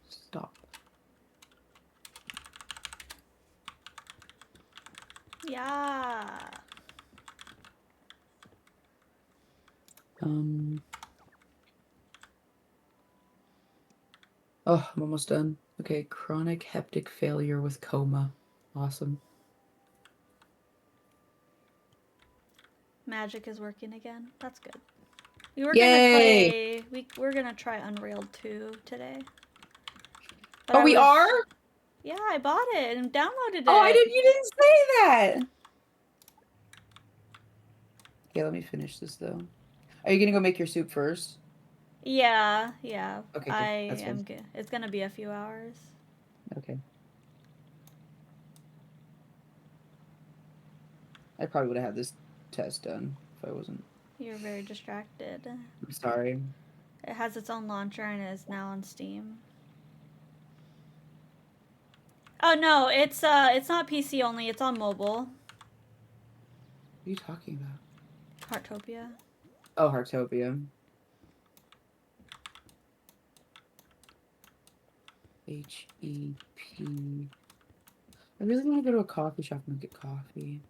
stop? Yeah. Um Oh, I'm almost done. Okay, chronic heptic failure with coma. Awesome. Magic is working again. That's good. We were gonna Yay! play. We're gonna try Unreal 2 today. But Oh, we are? Yeah, I bought it and downloaded Oh, it. you didn't say that. Okay, let me finish this though. Are you gonna go make your soup first? Yeah. Okay, I good. That's am fine. good. It's gonna be a few hours. Okay. I probably would have had this test done if I wasn't. You're very distracted. I'm sorry. It has its own launcher and it is now on Steam. Oh no, it's not PC only. It's on mobile. What are you talking about? Heartopia. Oh, Heartopia. HEP. I really want to go to a coffee shop and get coffee.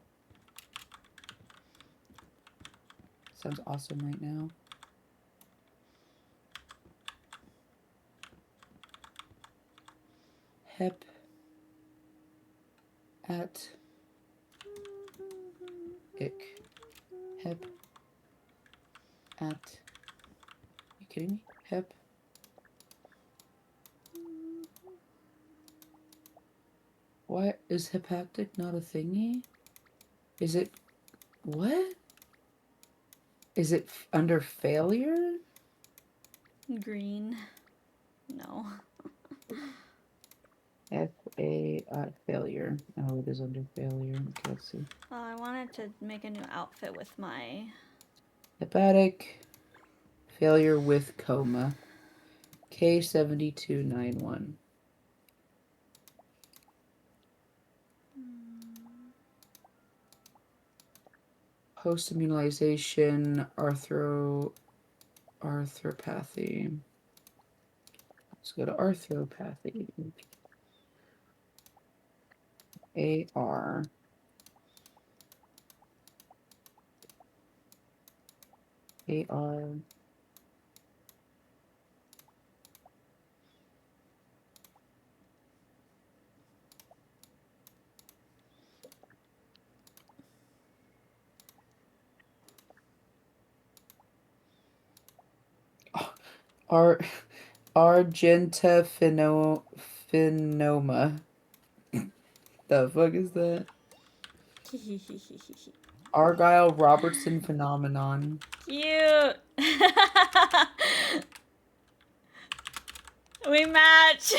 Sounds awesome right now. Hep at ick. Hep at. You kidding me? Hep. What is hepatic not a thingy? Is it what? Is it under failure? Green. No. Failure. Oh, it is under failure. Okay, let's see. I wanted to make a new outfit with my Hepatic failure with coma. K7291. Post immunization arthropathy. Let's go to arthropathy. AR. AR. Ar Argentophenoma. The fuck is that? Argyle Robertson phenomenon. Cute. We match.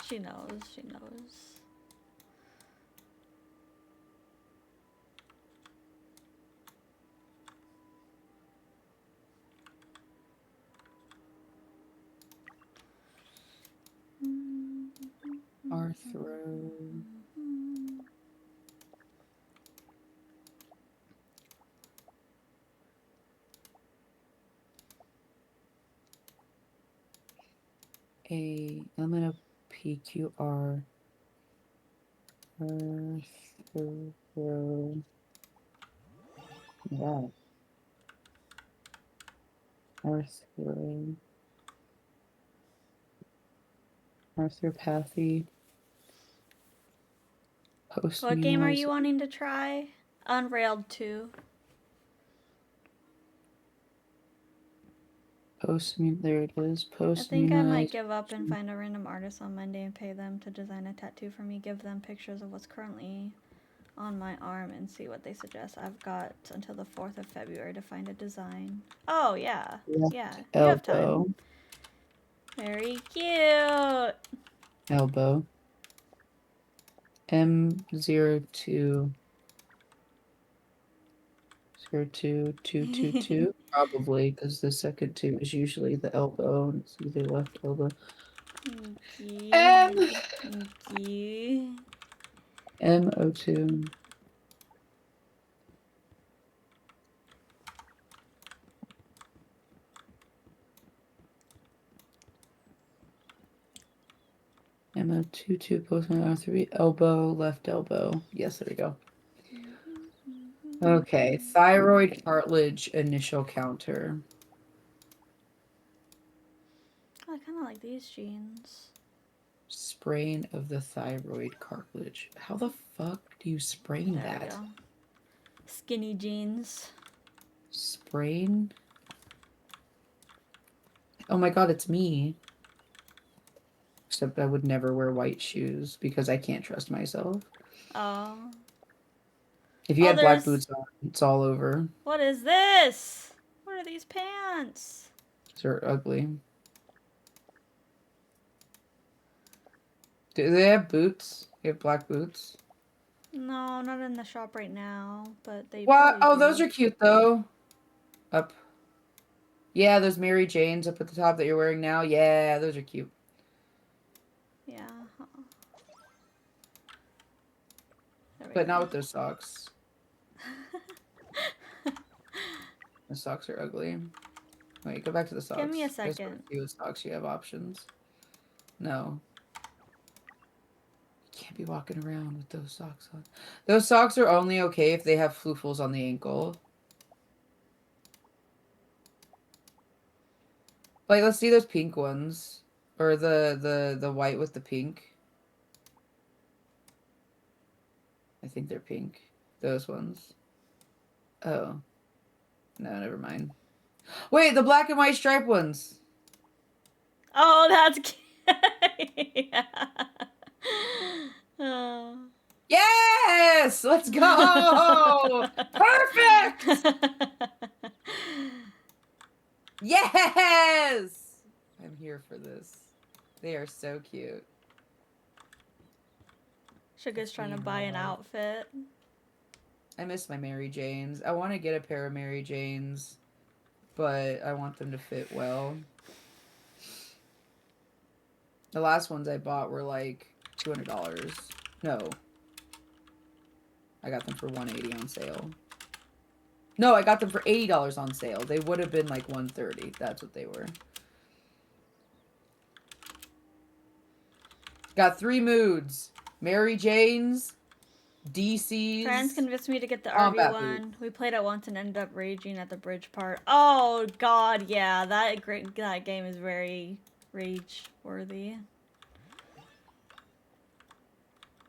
She knows, she knows. Arthro. I'm gonna PQR. Arthro. Wow. Arthro. Arthropathy. Post What game are you immunization. wanting to try? Unrailed 2. There it is. I Post think I might immunization. give up and find a random artist on Monday and pay them to design a tattoo for me. Give them pictures of what's currently on my arm and see what they suggest. I've got until the 4th of February to find a design. Oh, yeah. Yeah, you have time. Elbow. Very cute. Elbow. M02. 02222. Probably, because the second two is usually the elbow, and it's either left elbow. M M02. ammo, 2, postman, R3, elbow, left elbow. Yes, there we go. Okay, thyroid cartilage initial counter. I kind of like these jeans. Sprain of the thyroid cartilage. How the fuck do you sprain There that? we go. Skinny jeans. Sprain? Oh my god, it's me. Except I would never wear white shoes because I can't trust myself. Oh. If you Oh, had black there's... boots on, it's all over. What is this? What are these pants? They're ugly. Do they have boots? They have black boots? No, not in the shop right now, but they What? probably Oh, do. those are cute though. Up. Yeah, those Mary Janes up at the top that you're wearing now. Yeah, those are cute. Yeah. But not with those socks. The socks are ugly. Wait, go back to the socks. Give me a I just want second. to see what socks you have options. No. You can't be walking around with those socks on. Those socks are only okay if they have floofles on the ankle. Like, let's see those pink ones. Or the white with the pink. I think they're pink. Those ones. Oh. No, never mind. Wait, the black and white striped ones. Oh, that's cute. Yeah. Oh. Yes! Let's go! Perfect! Yes! I'm here for this. They are so cute. Sugar's trying to buy an outfit. I miss my Mary Janes. I want to get a pair of Mary Janes, but I want them to fit well. The last ones I bought were like $200. No. I got them for $180 on sale. No, I got them for $80 on sale. They would have been like $130. That's what they were. Got 3 moods. Mary Jane's, DC's. Friends convinced me to get the combat RV one. boots. We played it once and ended up raging at the bridge part. Oh god, yeah, that game is very rage worthy.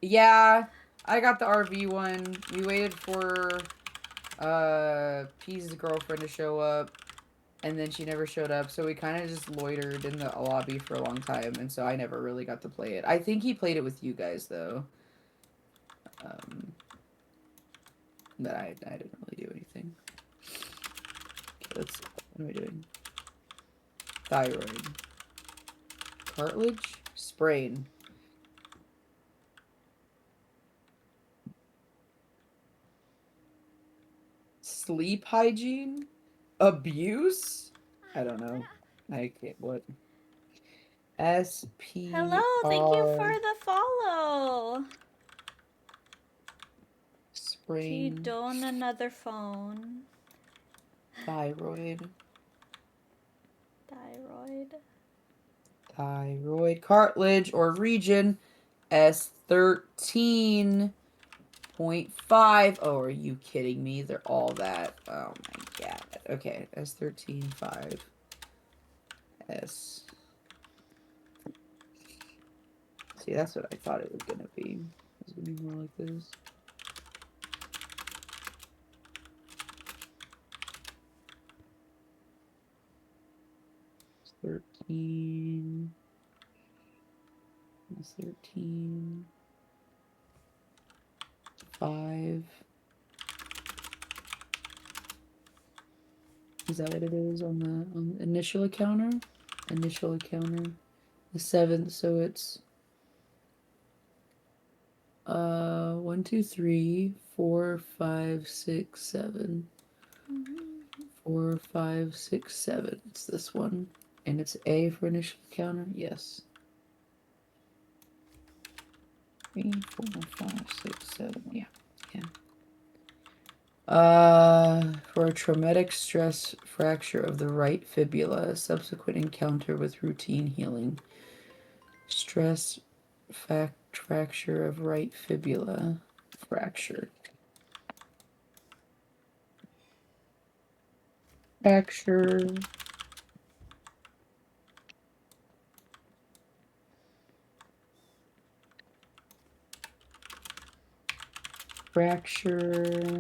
Yeah, I got the RV one. We waited for P's girlfriend to show up, and then she never showed up, so we kind of just loitered in the lobby for a long time, and so I never really got to play it. I think he played it with you guys, though. But I didn't really do anything. Okay, let's see. What am I doing? Thyroid. Cartilage? Sprain. Sleep hygiene? Abuse? I don't know. I can't, what? SP. Hello, thank you for the follow. Sprain. She on another phone. Thyroid. Thyroid. Cartilage or region. S13.5. Oh, are you kidding me? They're all that. Oh my god. Okay, S13.5. S. See, that's what I thought it was gonna be. It's gonna be more like this. It's 13. It's 13. 5. Is that what it is on the initial encounter? Initial encounter. The 7th, so it's 1, 2, 3, 4, 5, 6, 7. 4, 5, 6, 7. It's this one. And it's A for initial encounter? Yes. 3, 4, 5, 6, 7. Yeah. Yeah. For a traumatic stress fracture of the right fibula, subsequent encounter with routine healing. Stress Fracture of right fibula. Fracture. Fracture. Fracture.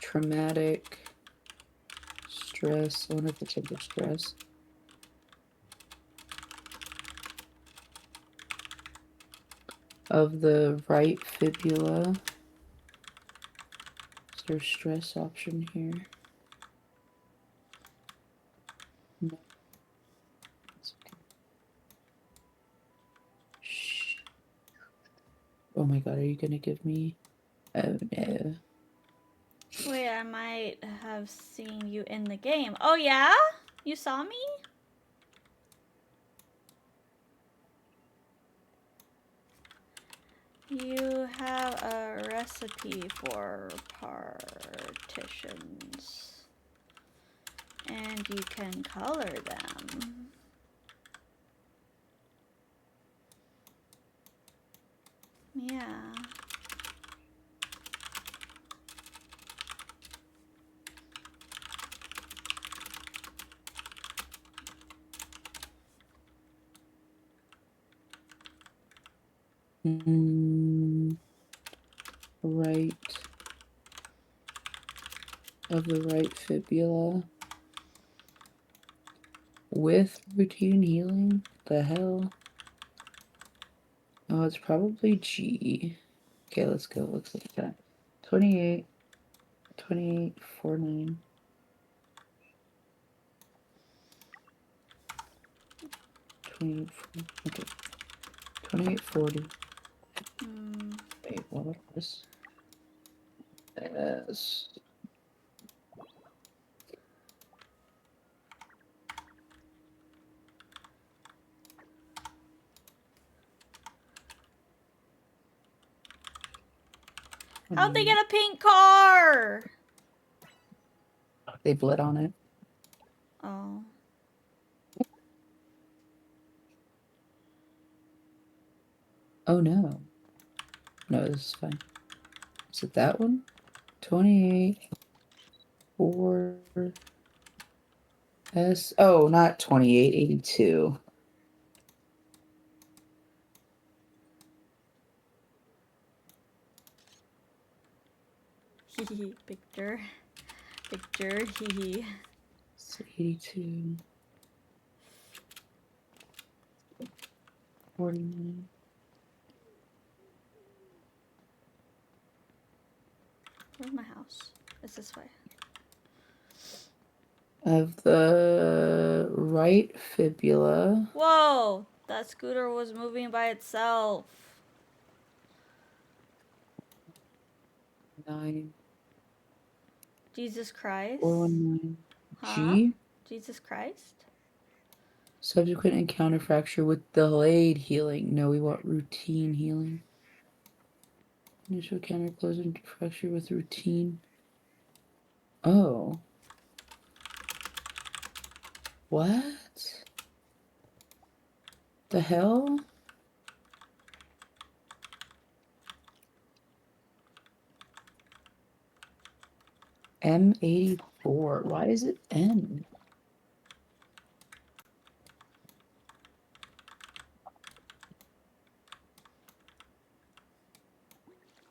Traumatic. Stress. I wonder if it's under stress. Of the right fibula. Is there a stress option here? No. It's okay. Shh. Oh my god, are you gonna give me? Oh no. Wait, I might have seen you in the game. Oh yeah? You saw me? You have a recipe for partitions. And you can color them. Yeah. Right of the right fibula with routine healing? The hell? Oh, it's probably G. Okay, let's go. Looks like that. 28, 28, 49. 28, okay. 28, 40. Wait, what was this? Yes. How'd they get a pink car? They bled on it. Oh. Oh no. No, this is fine. Is it that one? 28, 4, S. Oh, not 28, 82. Hehe. Picture. Picture. Hehe. So 82. 49. Where's my house? It's this way. Of the right fibula. Whoa! That scooter was moving by itself. 9. Jesus Christ. 419. Huh? G. Jesus Christ? Subsequent encounter fracture with delayed healing. No, we want routine healing. Initial encounter closing fracture with routine. Oh. What? The hell? M84. Why is it M?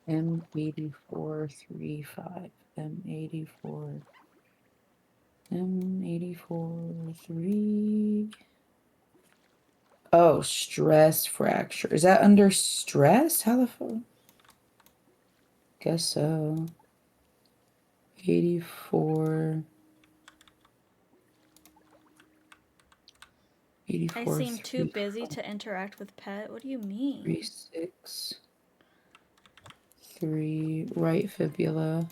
M8435. M84. M84 Oh, stress fracture. Is that under stress? How the fuck? Guess so. 84. 84. I seem too busy to interact with pet. What do you mean? 36. 3. Right fibula.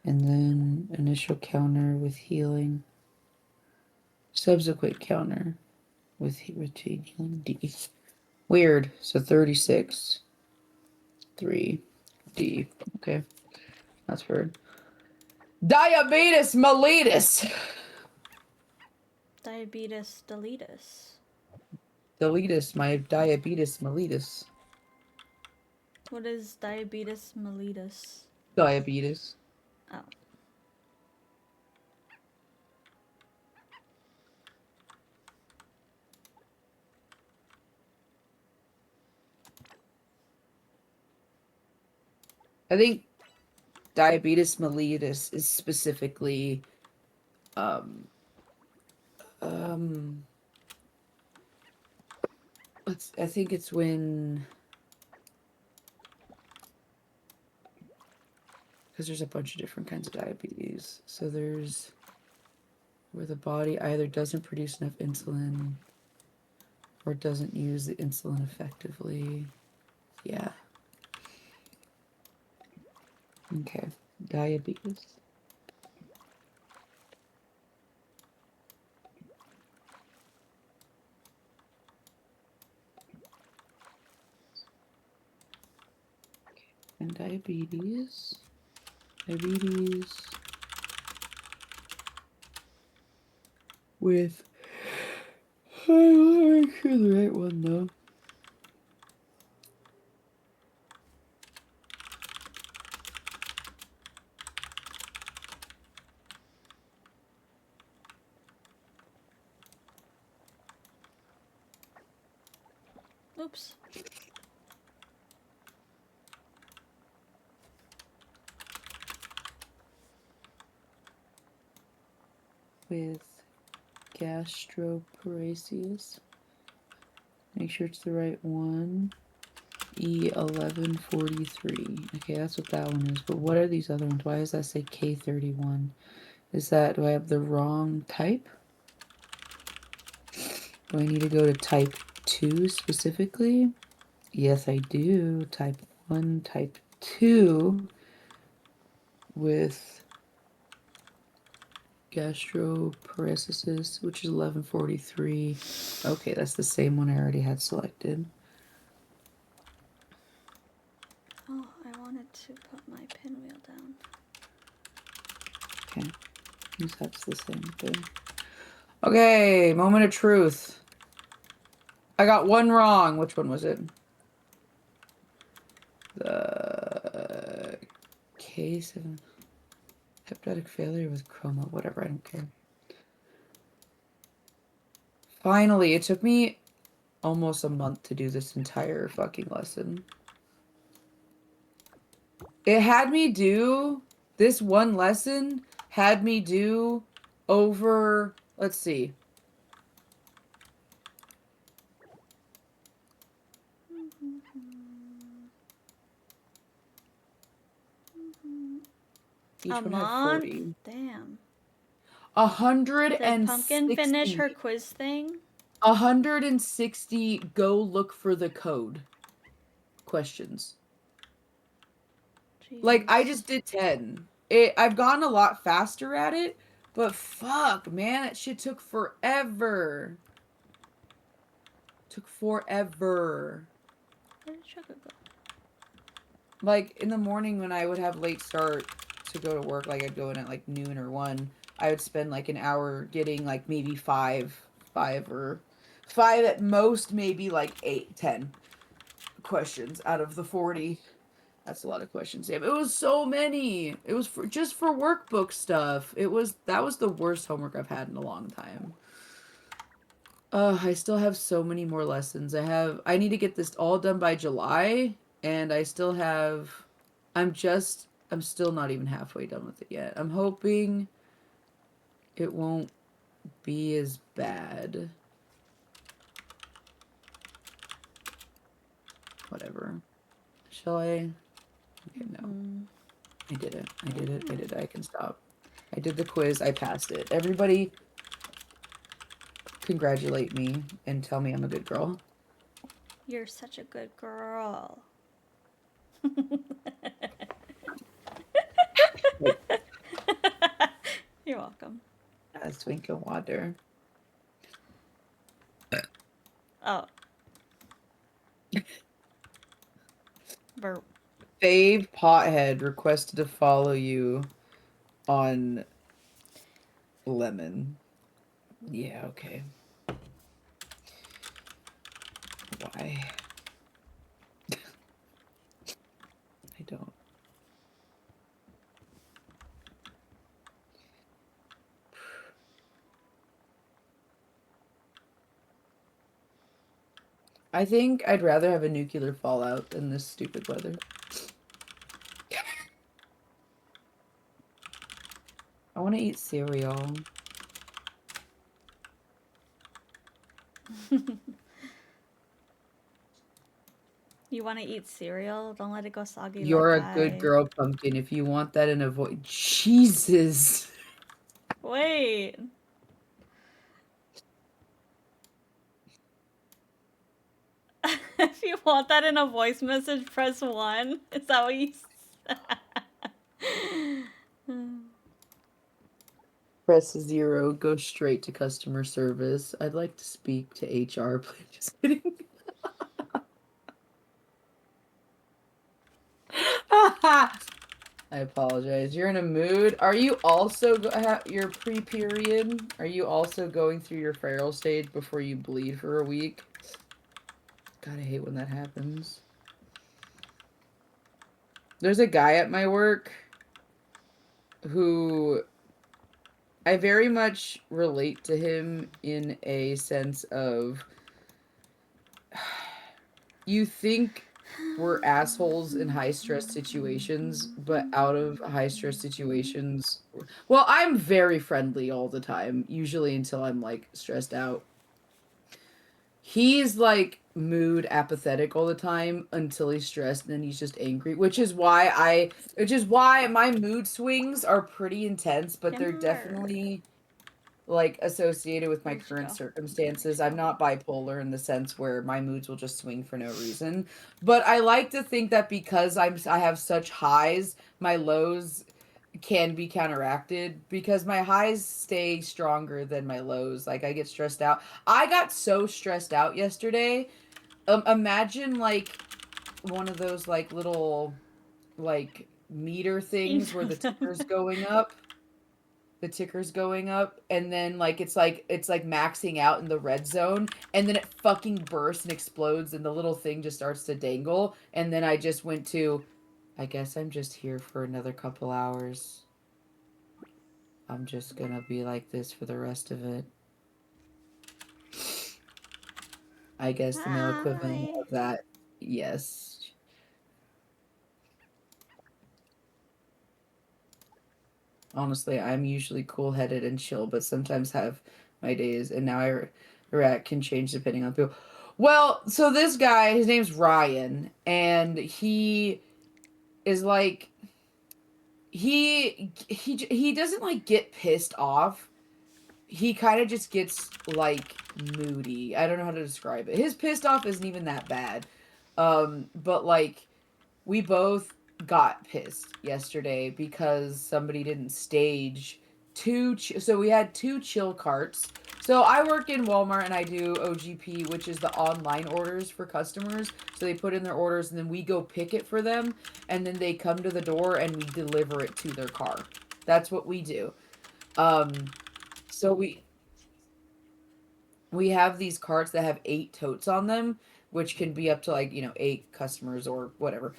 And then initial counter with healing. Subsequent counter with routine healing D. Weird. So 36. 3. D. Okay. That's weird. Diabetes mellitus. Diabetes deletus. Deletus, my diabetes mellitus. What is diabetes mellitus? Diabetes. Oh. I think diabetes mellitus is specifically I think it's when, because there's a bunch of different kinds of diabetes. So there's where the body either doesn't produce enough insulin or doesn't use the insulin effectively. Yeah. Okay. Diabetes. And diabetes. Diabetes. With. I want to make sure the right one though. Oops. With gastroparesis. Make sure it's the right one. E1143. Okay, that's what that one is. But what are these other ones? Why does that say K31? Is that, do I have the wrong type? Do I need to go to type 2 specifically? Yes, I do. Type 1, type 2 with gastroparesis, which is 1143. Okay, that's the same one I already had selected. Oh, I wanted to put my pinwheel down. Okay, that's the same thing. Okay, moment of truth. I got one wrong. Which one was it? The K7. Hepatic failure with chroma. Whatever, I don't care. Finally, it took me almost a month to do this entire fucking lesson. It had me do, this one lesson had me do over, let's see. Each A one had month? 40. Damn. 160. Did Pumpkin finish her quiz thing? 160 go look for the code questions. Jeez. Like, I just did 10. I've gotten a lot faster at it, but fuck, man, that shit took forever. Took forever. Where did Sugar go? Like, in the morning when I would have late start to go to work, like, I'd go in at, like, noon or 1, I would spend, like, an hour getting, like, maybe 5 at most, maybe, like, 8, 10 questions out of the 40. That's a lot of questions. It was so many. It was just for workbook stuff. That was the worst homework I've had in a long time. I still have so many more lessons. I need to get this all done by July, and I still have, I'm still not even halfway done with it yet. I'm hoping it won't be as bad. Whatever. Shall I? Okay, no. I did it. I did it. I did it. I can stop. I did the quiz. I passed it. Everybody congratulate me and tell me I'm a good girl. You're such a good girl. You're welcome. Twinkle water. Oh. Burp. Fave Pothead requested to follow you on Lemon. Yeah, okay. Why? I don't. I think I'd rather have a nuclear fallout than this stupid weather. I want to eat cereal. You want to eat cereal? Don't let it go soggy You're like a good I. girl, Pumpkin. If you want that in a voice. Jesus. Wait. If you want that in a voice message, press 1. Is that what you said? Press 0, go straight to customer service. I'd like to speak to HR, please. Just kidding. I apologize. You're in a mood. Are you also your pre-period? Are you also going through your feral stage before you bleed for a week? God, I hate when that happens. There's a guy at my work who I very much relate to him in a sense of you think we're assholes in high stress situations, but out of high stress situations, well, I'm very friendly all the time, usually until I'm like stressed out. He's like mood apathetic all the time until he's stressed and then he's just angry, which is why my mood swings are pretty intense, but they're Timber. definitely like associated with my Where'd you current go? circumstances. Where'd you I'm go? not bipolar in the sense where my moods will just swing for no reason. But I like to think that because I have such highs, my lows can be counteracted because my highs stay stronger than my lows. Like I get stressed out. I got so stressed out yesterday. Imagine like one of those like little like meter things where the ticker's going up and then like it's like maxing out in the red zone and then it fucking bursts and explodes and the little thing just starts to dangle and then I just went to I guess I'm just here for another couple hours. I'm just gonna be like this for the rest of it. I guess the male equivalent Hi. of that. Yes. Honestly, I'm usually cool-headed and chill, but sometimes have my days, and now I react can change depending on people. Well, so this guy, his name's Ryan, and he is like he doesn't like get pissed off. He kind of just gets like moody. I don't know how to describe it. His pissed off isn't even that bad. But like we both got pissed yesterday because somebody didn't stage so we had two chill carts. So I work in Walmart and I do OGP, which is the online orders for customers. So they put in their orders and then we go pick it for them and then they come to the door and we deliver it to their car. That's what we do. Um so we have these carts that have 8 totes on them, which can be up to like, 8 customers or whatever.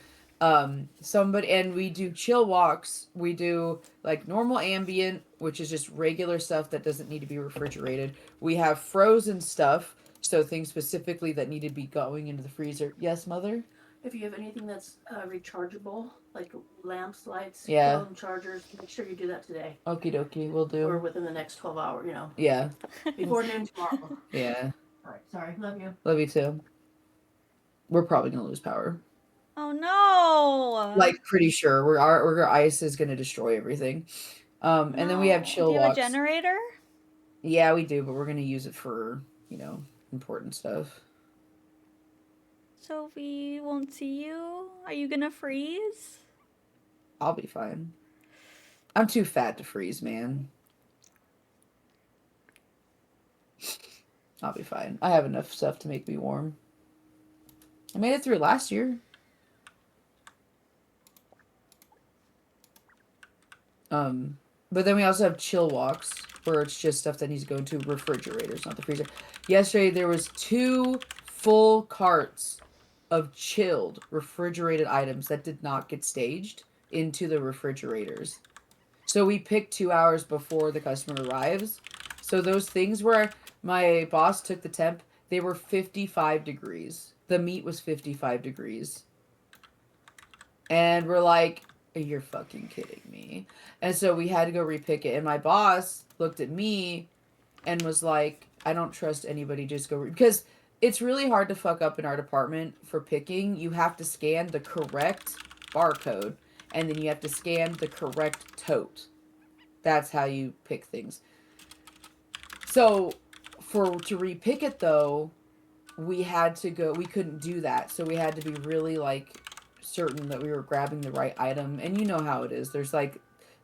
Somebody and we do chill walks. We do like normal ambient, which is just regular stuff that doesn't need to be refrigerated. We have frozen stuff, so things specifically that need to be going into the freezer. Yes, mother? If you have anything that's rechargeable, like lamps, lights, Yeah. phone chargers, make sure you do that today Okie dokie, we'll do. or within the next 12 hours, Yeah. before noon tomorrow. Yeah. All right, sorry, love you. Love you too. We're probably gonna lose power. Oh no. Like pretty sure our ice is gonna destroy everything. And then we have No. Do chill you have a walks. generator? Yeah, we do, but we're gonna use it for, important stuff. So we won't see you? Are you gonna freeze? I'll be fine. I'm too fat to freeze, man. I'll be fine. I have enough stuff to make me warm. I made it through last year. Um, But then we also have chill walks, where it's just stuff that needs to go into refrigerators, not the freezer. Yesterday, there was 2 full carts of chilled, refrigerated items that did not get staged into the refrigerators. So we pick 2 hours before the customer arrives. So those things where my boss took the temp, they were 55 degrees. The meat was 55 degrees. And we're like, you're fucking kidding me. And so we had to go repick it. And my boss looked at me and was like, I don't trust anybody, just go. Because it's really hard to fuck up in our department for picking. You have to scan the correct barcode and then you have to scan the correct tote. That's how you pick things. So to repick it though, we couldn't do that. So we had to be really like certain that we were grabbing the right item. And you know how it is. There's like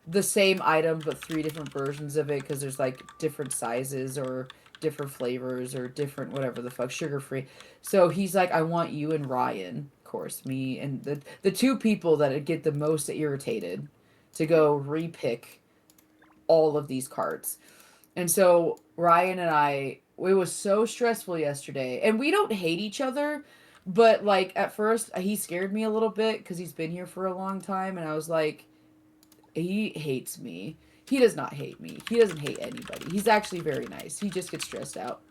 the same item but 3 different versions of it because there's like different sizes or different flavors or different whatever the fuck, sugar free. So he's like, I want you and Ryan, of course, me and the 2 people that get the most irritated to go repick all of these carts. And so Ryan and I, it was so stressful yesterday. And we don't hate each other, but like at first he scared me a little bit because he's been here for a long time. And I was like, he hates me. He does not hate me. He doesn't hate anybody. He's actually very nice. He just gets stressed out.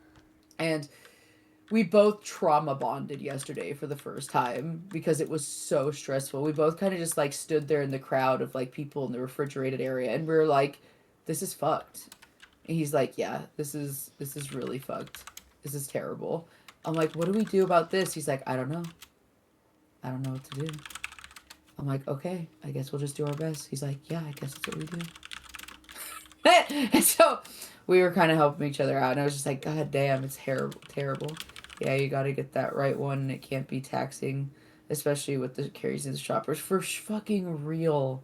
And we both trauma bonded yesterday for the first time because it was so stressful. We both kind of just like stood there in the crowd of like people in the refrigerated area and we were like, this is fucked. And he's like, yeah, this is really fucked. This is terrible. I'm like, what do we do about this? He's like, I don't know. I don't know what to do. I'm like, okay, I guess we'll just do our best. He's like, yeah, I guess that's what we do. And so we were kind of helping each other out. And I was just like, God damn, it's terrible. Yeah, you got to get that right one. And it can't be taxing, especially with the carries and the shoppers. For fucking real.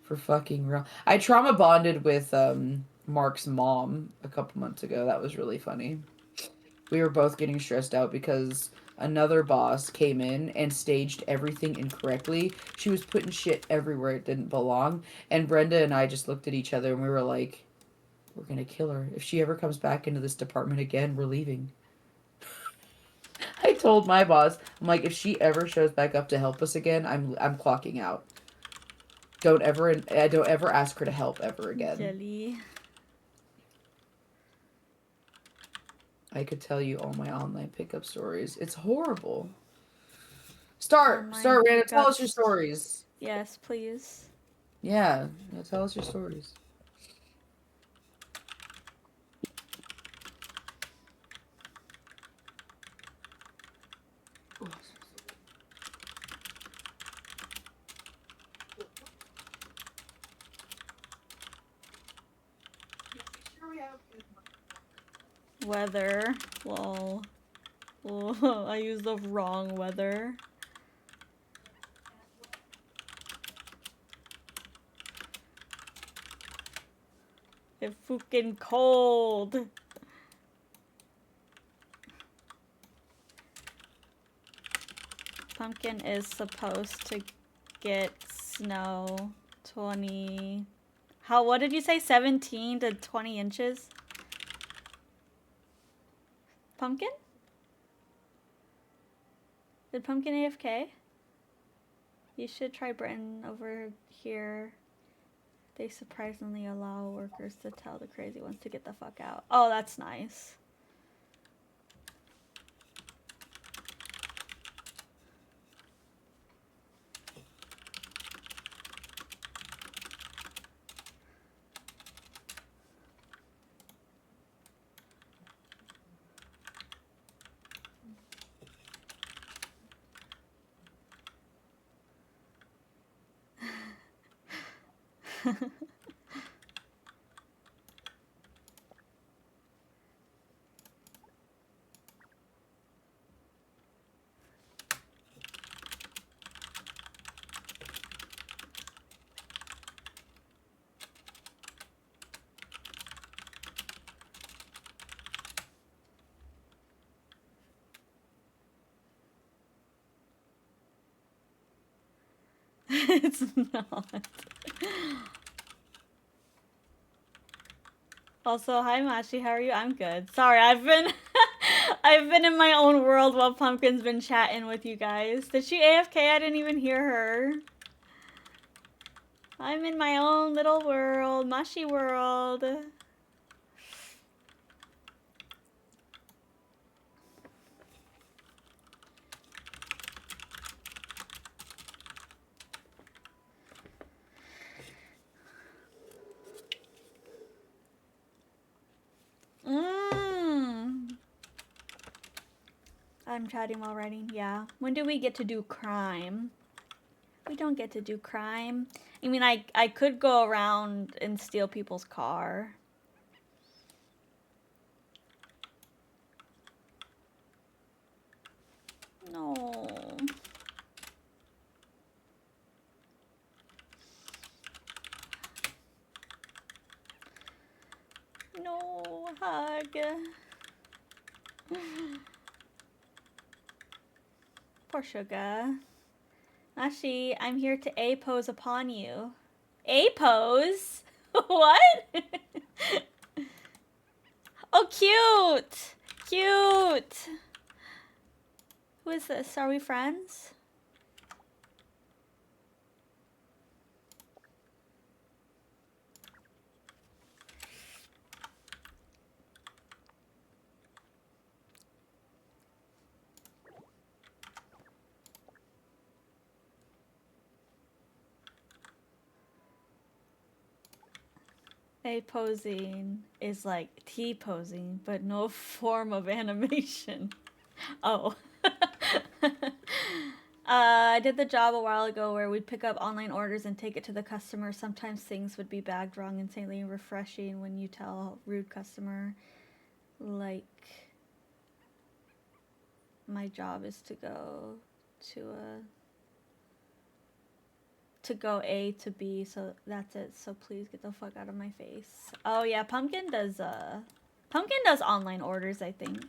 For fucking real. I trauma bonded with Mark's mom a couple months ago. That was really funny. We were both getting stressed out because another boss came in and staged everything incorrectly. She was putting shit everywhere it didn't belong. And Brenda and I just looked at each other and we were like, we're gonna kill her. If she ever comes back into this department again, we're leaving. I told my boss, I'm like, if she ever shows back up to help us again, I'm clocking out. Don't ever ask her to help ever again. Jelly. I could tell you all my online pickup stories. It's horrible. Start, Random. Tell us your stories. Yes, please. Yeah, tell us your stories. Weather. Lol. I used the wrong weather. It's fucking cold. Pumpkin is supposed to get snow 20. What did you say? 17 to 20 inches? Pumpkin? Did Pumpkin AFK? You should try Britain over here. They surprisingly allow workers to tell the crazy ones to get the fuck out. Oh, that's nice. It's not. Also, hi Mashi, how are you? I'm good. Sorry, I've been I've been in my own world while Pumpkin's been chatting with you guys. Did she AFK? I didn't even hear her. I'm in my own little world, Mashi world. I'm chatting while writing. Yeah. When do we get to do crime? We don't get to do crime. I mean, I could go around and steal people's car. No. No, hug. Poor sugar. Nashi, I'm here to A-pose upon you. A-pose? What? Oh, cute! Cute! Who is this? Are we friends? A-posing is like T-posing, but no form of animation. Oh. I did the job a while ago where we'd pick up online orders and take it to the customer. Sometimes things would be bagged wrong, insanely refreshing when you tell a rude customer, like, my job is to go A to B, so that's it. So please get the fuck out of my face. Oh yeah, Pumpkin does online orders, I think.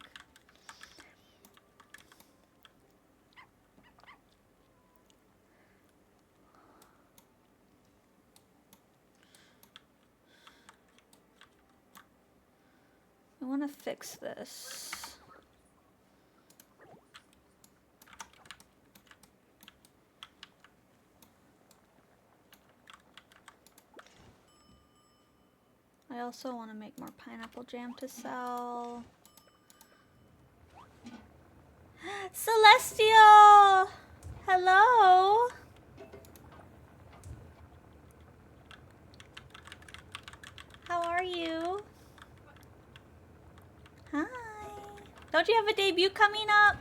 I want to fix this. I also want to make more pineapple jam to sell. Celestial! Hello! How are you? Hi. Don't you have a debut coming up?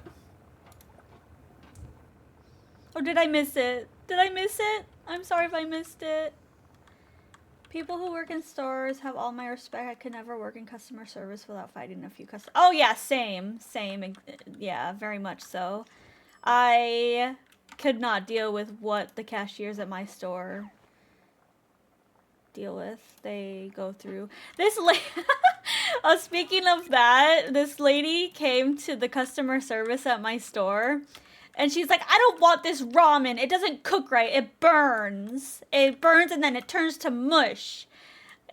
Or did I miss it? Did I miss it? I'm sorry if I missed it. People who work in stores have all my respect. I could never work in customer service without fighting a few customers. Oh yeah, same. Yeah, very much so. I could not deal with what the cashiers at my store deal with. They go through. This lady, speaking of that, this lady came to the customer service at my store. And she's like, I don't want this ramen. It doesn't cook right. It burns. It burns and then it turns to mush.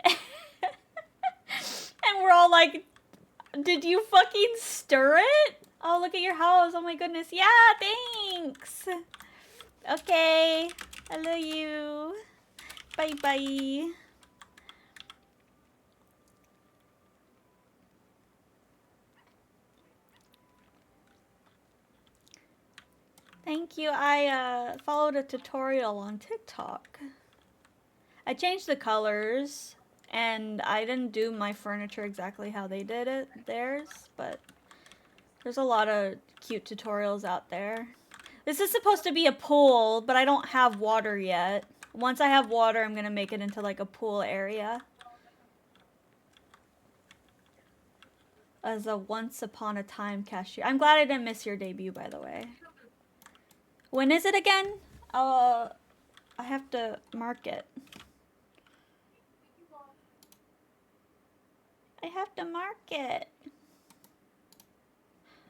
And we're all like, did you fucking stir it? Oh, look at your house. Oh my goodness. Yeah, thanks. Okay. I love you. Bye-bye. Thank you. I followed a tutorial on TikTok. I changed the colors, and I didn't do my furniture exactly how they did it, theirs, but there's a lot of cute tutorials out there. This is supposed to be a pool, but I don't have water yet. Once I have water, I'm gonna make it into like a pool area. As a once upon a time cashier. I'm glad I didn't miss your debut, by the way. When is it again? I have to mark it. I have to mark it.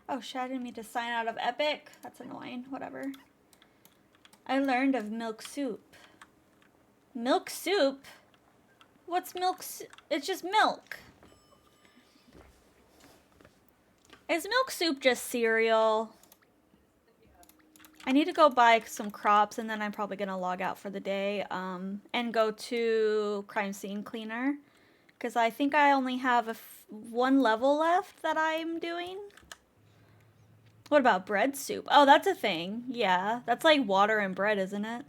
Oh shit, I didn't mean to sign out of Epic. That's annoying. Whatever. I learned of milk soup. Milk soup? What's milk soup? It's just milk. Is milk soup just cereal? I need to go buy some crops and then I'm probably gonna log out for the day and go to crime scene cleaner because I think I only have one level left that I'm doing. What about bread soup? Oh, that's a thing. Yeah, that's like water and bread, isn't it?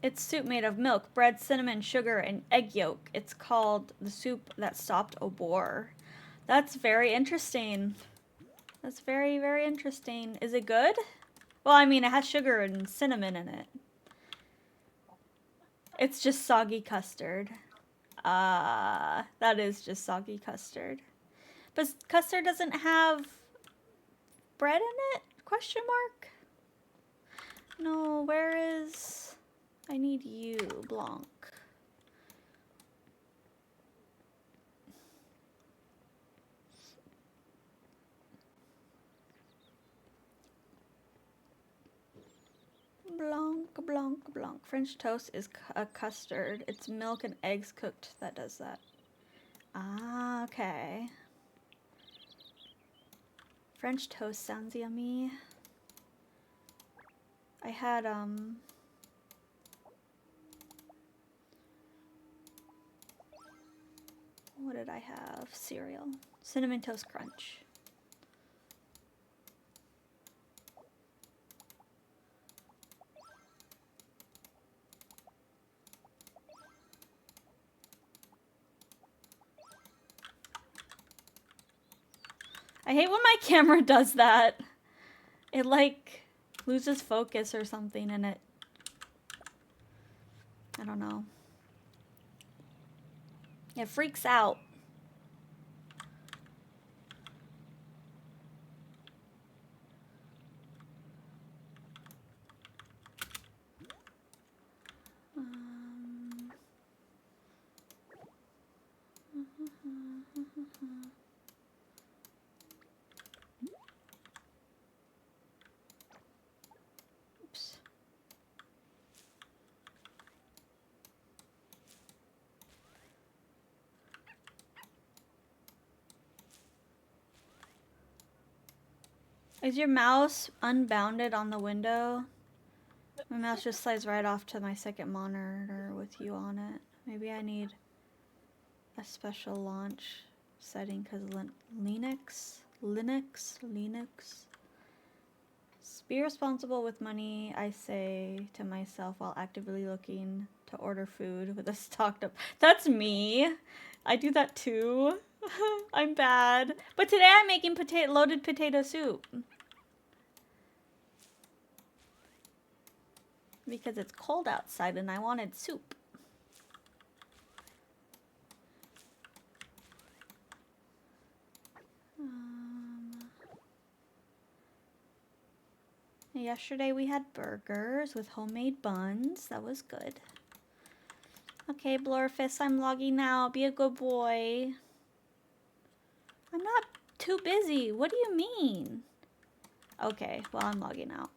It's soup made of milk, bread, cinnamon, sugar, and egg yolk. It's called the soup that stopped a war. That's very interesting. That's very, very interesting. Is it good? Well, I mean, it has sugar and cinnamon in it. It's just soggy custard. That is just soggy custard. But custard doesn't have bread in it? Question mark? No, where is... I need you, Blanc. Blanc, blanc, blanc. French toast is a custard. It's milk and eggs cooked that does that. Ah, okay. French toast sounds yummy. I had, what did I have? Cereal. Cinnamon Toast Crunch. I hate when my camera does that. It like loses focus or something in it. I don't know. It freaks out. Oops. Is your mouse unbounded on the window? My mouse just slides right off to my second monitor with you on it. Maybe I need a special launch setting because Linux. Be responsible with money, I say to myself while actively looking to order food with a stocked up. That's me. I do that too. I'm bad. But today I'm making loaded potato soup. Because it's cold outside and I wanted soup. Yesterday we had burgers with homemade buns. That was good. Okay, Blorfist, I'm logging out. Be a good boy. I'm not too busy. What do you mean? Okay, well, I'm logging out.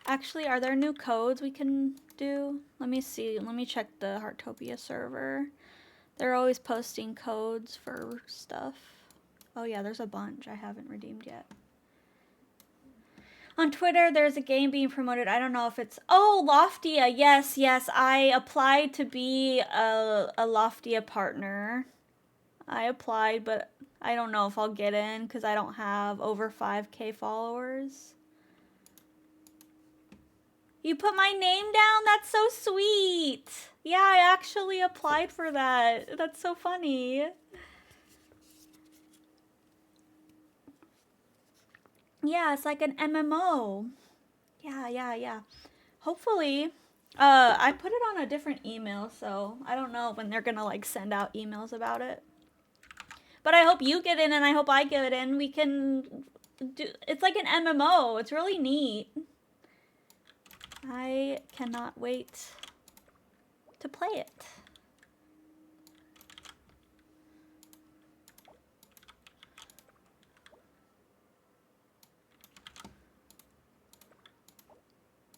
Actually, are there new codes we can do? Let me see. Let me check the Heartopia server. They're always posting codes for stuff. Oh yeah, there's a bunch I haven't redeemed yet. On Twitter, there's a game being promoted. I don't know if it's... Oh, Loftia. Yes, yes. I applied to be a Loftia partner. I applied, but I don't know if I'll get in because I don't have over 5K followers. You put my name down? That's so sweet. Yeah, I actually applied for that. That's so funny. Yeah, it's like an MMO. Yeah. Hopefully, I put it on a different email, so I don't know when they're gonna like send out emails about it. But I hope you get in and I hope I get in. We can do, it's like an MMO. It's really neat. I cannot wait to play it.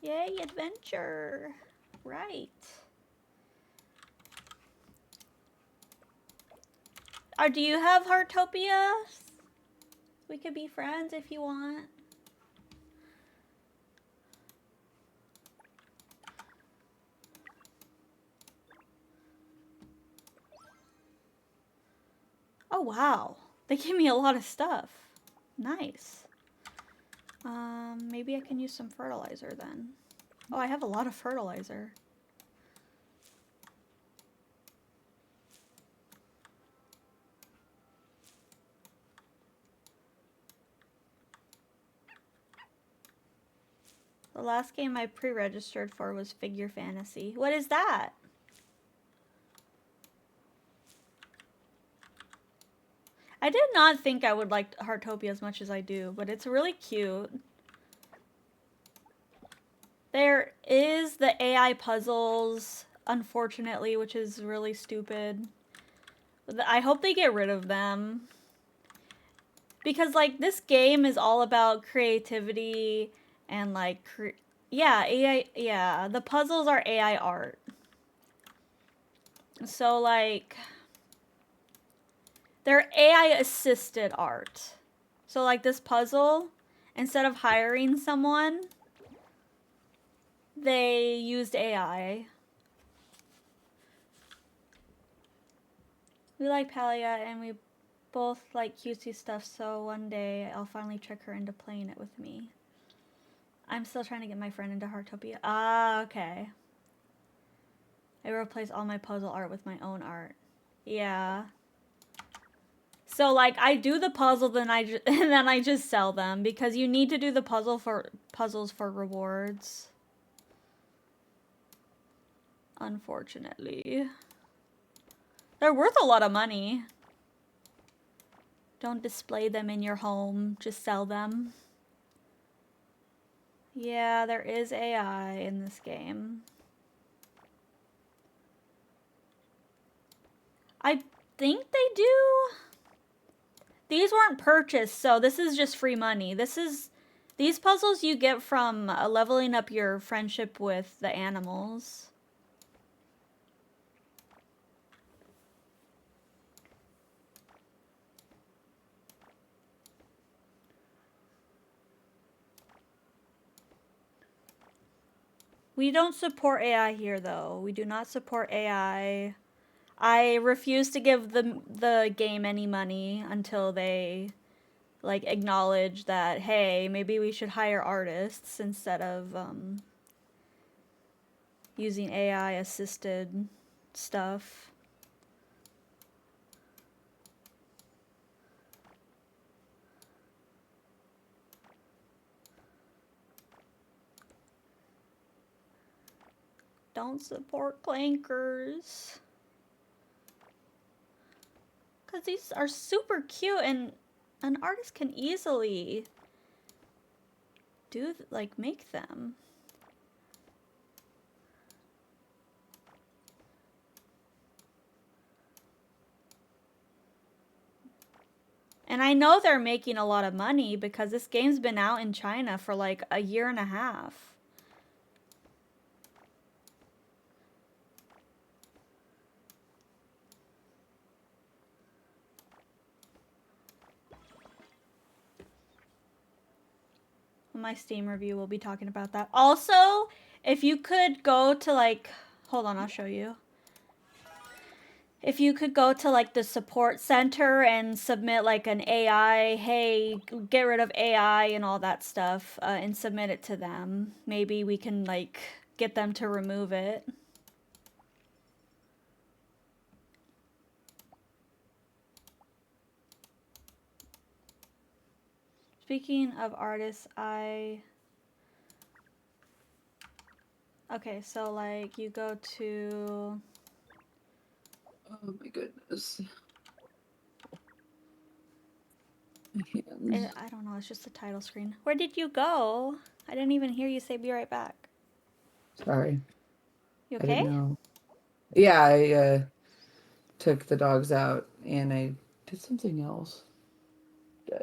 Yay, adventure. Right. Do you have Heartopia? We could be friends if you want. Oh, wow. They gave me a lot of stuff. Nice. Maybe I can use some fertilizer then. Oh, I have a lot of fertilizer. The last game I pre-registered for was Figure Fantasy. What is that? I did not think I would like Heartopia as much as I do, but it's really cute. There is the AI puzzles, unfortunately, which is really stupid. I hope they get rid of them. Because, like, this game is all about creativity and, like, yeah, AI, yeah, the puzzles are AI art. So, like, they're AI assisted art. So, like, this puzzle, instead of hiring someone, they used AI. We like Palia and we both like cutesy stuff, so one day I'll finally trick her into playing it with me. I'm still trying to get my friend into Heartopia. Ah, okay. I replace all my puzzle art with my own art. Yeah. So like I do the puzzle, then and then I just sell them because you need to do the puzzles for rewards. Unfortunately. They're worth a lot of money. Don't display them in your home, just sell them. Yeah, there is AI in this game. I think they do. These weren't purchased, so this is just free money. These puzzles you get from leveling up your friendship with the animals. We don't support AI here, though. We do not support AI. I refuse to give the game any money until they like acknowledge that, hey, maybe we should hire artists instead of using AI assisted stuff. Don't support clankers. Because these are super cute and an artist can easily make them. And I know they're making a lot of money because this game's been out in China for like a year and a half. My Steam review will be talking about that. Also, if you could go to like, hold on, I'll show you. If you could go to like the support center and submit like an AI, hey, get rid of AI and all that stuff, and submit it to them, maybe we can like get them to remove it. Speaking of artists, okay, so like you go to... Oh my goodness. I don't know, it's just the title screen. Where did you go? I didn't even hear you say be right back. Sorry. You I okay? didn't know. Yeah, I took the dogs out and I did something else.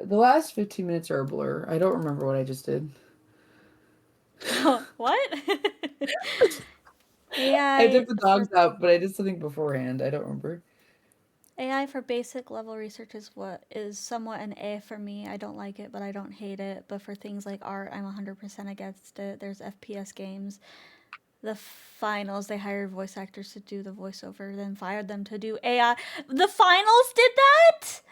The last 15 minutes are a blur. I don't remember what I just did. What? I AI took the for dogs out, but I did something beforehand. I don't remember. AI for basic level research is what is somewhat an A for me. I don't like it, but I don't hate it. But for things like art, I'm 100% against it. There's FPS games. The finals, they hired voice actors to do the voiceover, then fired them to do AI. The finals did that?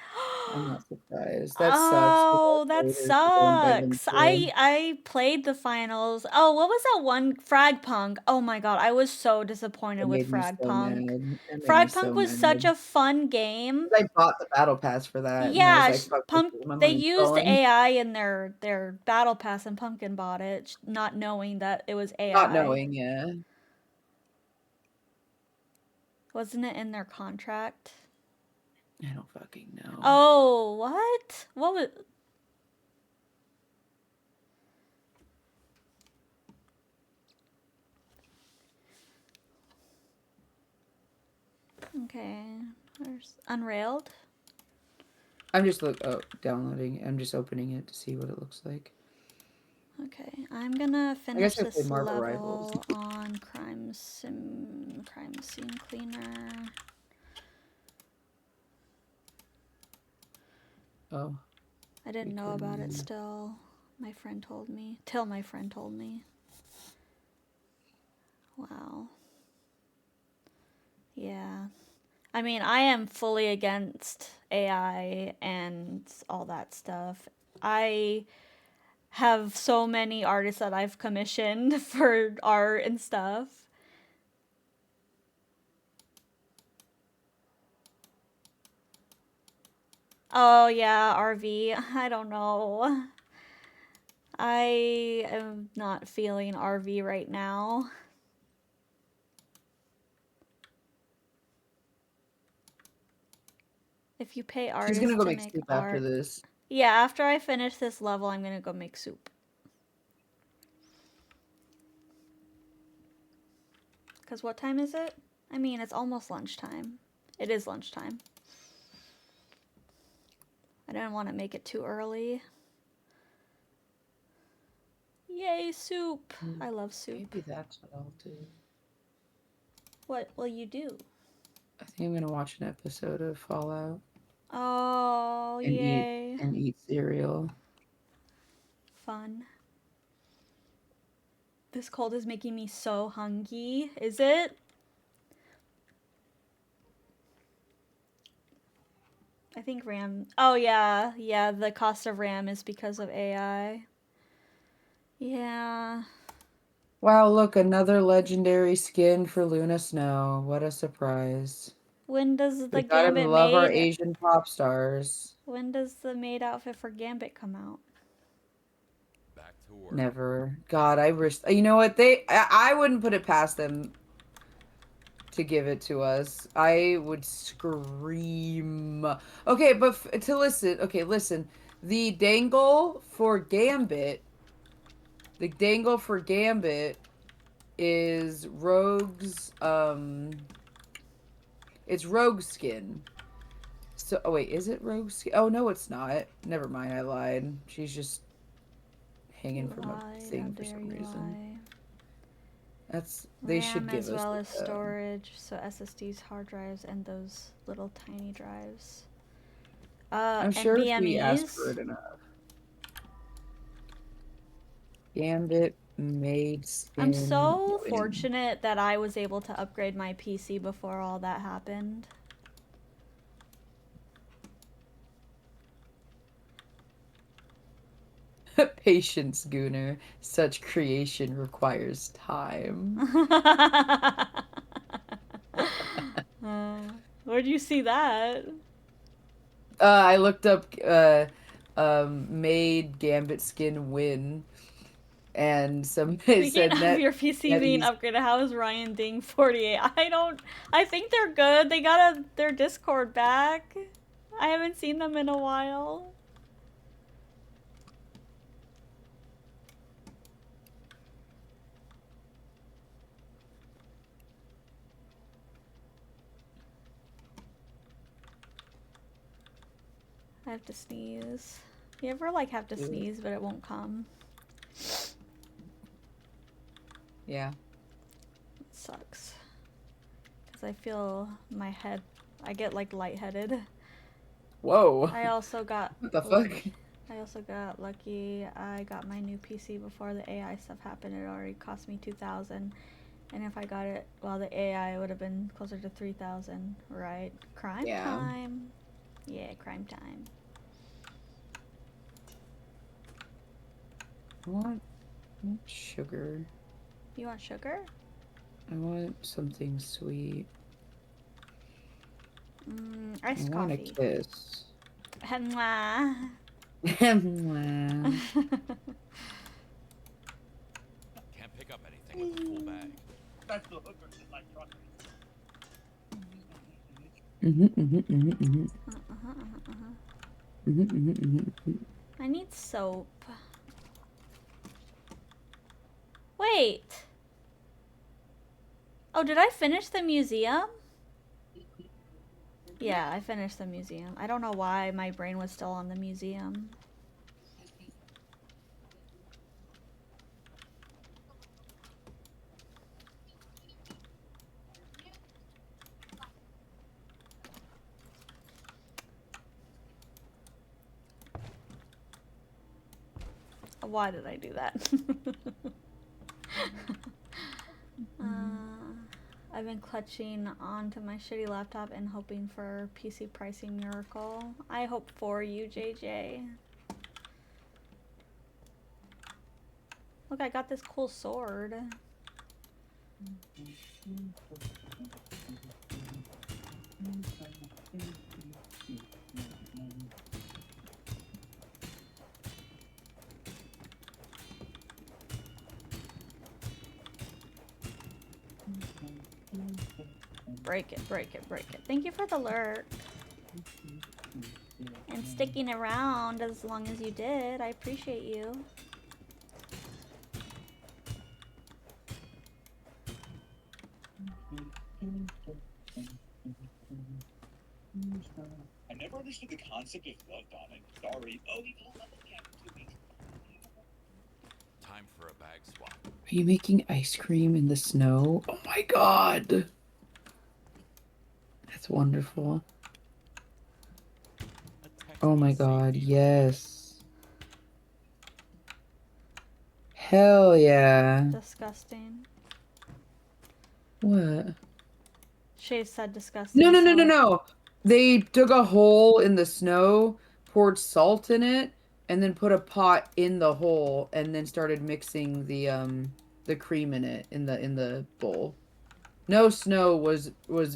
I'm not surprised. That sucks because Oh, all that creators are going by them sucks. too. I played the finals. Oh, what was that one? Fragpunk. Oh my god, I was so disappointed It with made me so Fragpunk. mad. It made me Fragpunk so was such mad. a fun game. I bought the battle pass for that, and I was Yeah, like, "Fuck this! Pump. My They money's used going." AI in their battle pass, and Pumpkin bought it, not knowing that it was Not AI. knowing, yeah. Wasn't it in their contract? I don't fucking know. Oh, what? What was? Okay, there's Unrailed. I'm just downloading. I'm just opening it to see what it looks like. Okay, I'm gonna I guess finish I played this Marvel Rivals. level on crime scene cleaner. Oh, I didn't we know about it can. still. My friend told me. Till my friend told me. Wow. Yeah. I mean, I am fully against AI and all that stuff. I have so many artists that I've commissioned for art and stuff. Oh yeah, RV. I don't know. I am not feeling RV right now. If you pay She's gonna artists go to make make soup after art. this. Yeah, after I finish this level, I'm gonna go make soup. Because what time is it? I mean, it's almost lunchtime. It is lunchtime. I didn't want to make it too early. Yay, soup! I love soup. Maybe that's what I'll do. What will you do? I think I'm gonna watch an episode of Fallout Oh, and yay. eat cereal. Fun. This cold is making me so hungry. Is it? I think RAM. Oh, yeah. Yeah, the cost of RAM is because of AI. Yeah. Wow, look, another legendary skin for Luna Snow. What a surprise. When does the We gotta Gambit love our maid. Asian pop stars. When does the maid outfit for Gambit come out? Back to work. Never. God, I wish. You know what? I wouldn't put it past them to give it to us. I would scream. Okay, but to listen. Okay, listen. The dangle for Gambit. The dangle for Gambit is Rogue's. It's Rogue skin. So, oh wait, is it Rogue skin? Oh no, it's not. Never mind, I lied. She's just hanging You from a lied. How thing for dare some you reason. lie? They RAM should give as us well like as storage, so SSDs, hard drives, and those little tiny drives. I'm sure if we ask for NVMEs. it enough. Gambit made I'm skin so win. fortunate that I was able to upgrade my PC before all that happened. Patience, Gooner. Such creation requires time. Where'd you see that? I looked up made Gambit skin win, and somebody Speaking said of net your PC being NetEase. upgraded, how is Ryan Ding 48? I think they're good. They got their Discord back. I haven't seen them in a while. I have to sneeze. You ever like have to sneeze but it won't come? Yeah. It sucks. Because I feel my head, I get like lightheaded. Whoa. I also got What the fuck? lucky. I got my new PC before the AI stuff happened. It already cost me 2,000. And if I got it while the AI, it would have been closer to 3,000, right? Crime Yeah. time. Yeah, crime time. I want sugar. You want sugar? I want something sweet. Iced I want a coffee. kiss. Mwah. Mwah. Can't pick up anything with a full bag. That's the hookers in my truck. I need soap. Wait. Oh, did I finish the museum? Yeah, I finished the museum. I don't know why my brain was still on the museum. Why did I do that? I've been clutching onto my shitty laptop and hoping for PC pricing miracle. I hope for you, JJ. Look, I got this cool sword. Break it, break it, break it. Thank you for the lurk. And sticking around as long as you did. I appreciate you. I never understood the concept of love bombing. Sorry. Oh, we all love Captain 2 weeks. Time for a bag swap. Are you making ice cream in the snow? Oh my god. That's wonderful. Oh my god, yes. Hell yeah. Disgusting. What? Shay said disgusting. No. They dug a hole in the snow, poured salt in it, and then put a pot in the hole and then started mixing the cream in it in the bowl. No snow was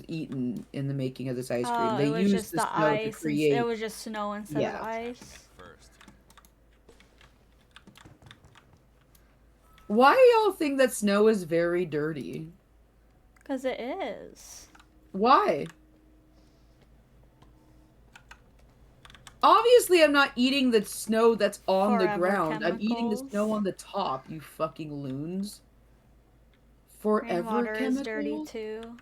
eaten in the making of this ice cream. Oh, They it was used just the the snow to ice. It create. was just snow instead of Yeah. ice. First. Why do y'all think that snow is very dirty? Because it is. Why? Obviously, I'm not eating the snow that's on the Forever ground. I'm eating the chemicals. snow on the top, you fucking loons. Forever Rainwater is dirty chemicals? too.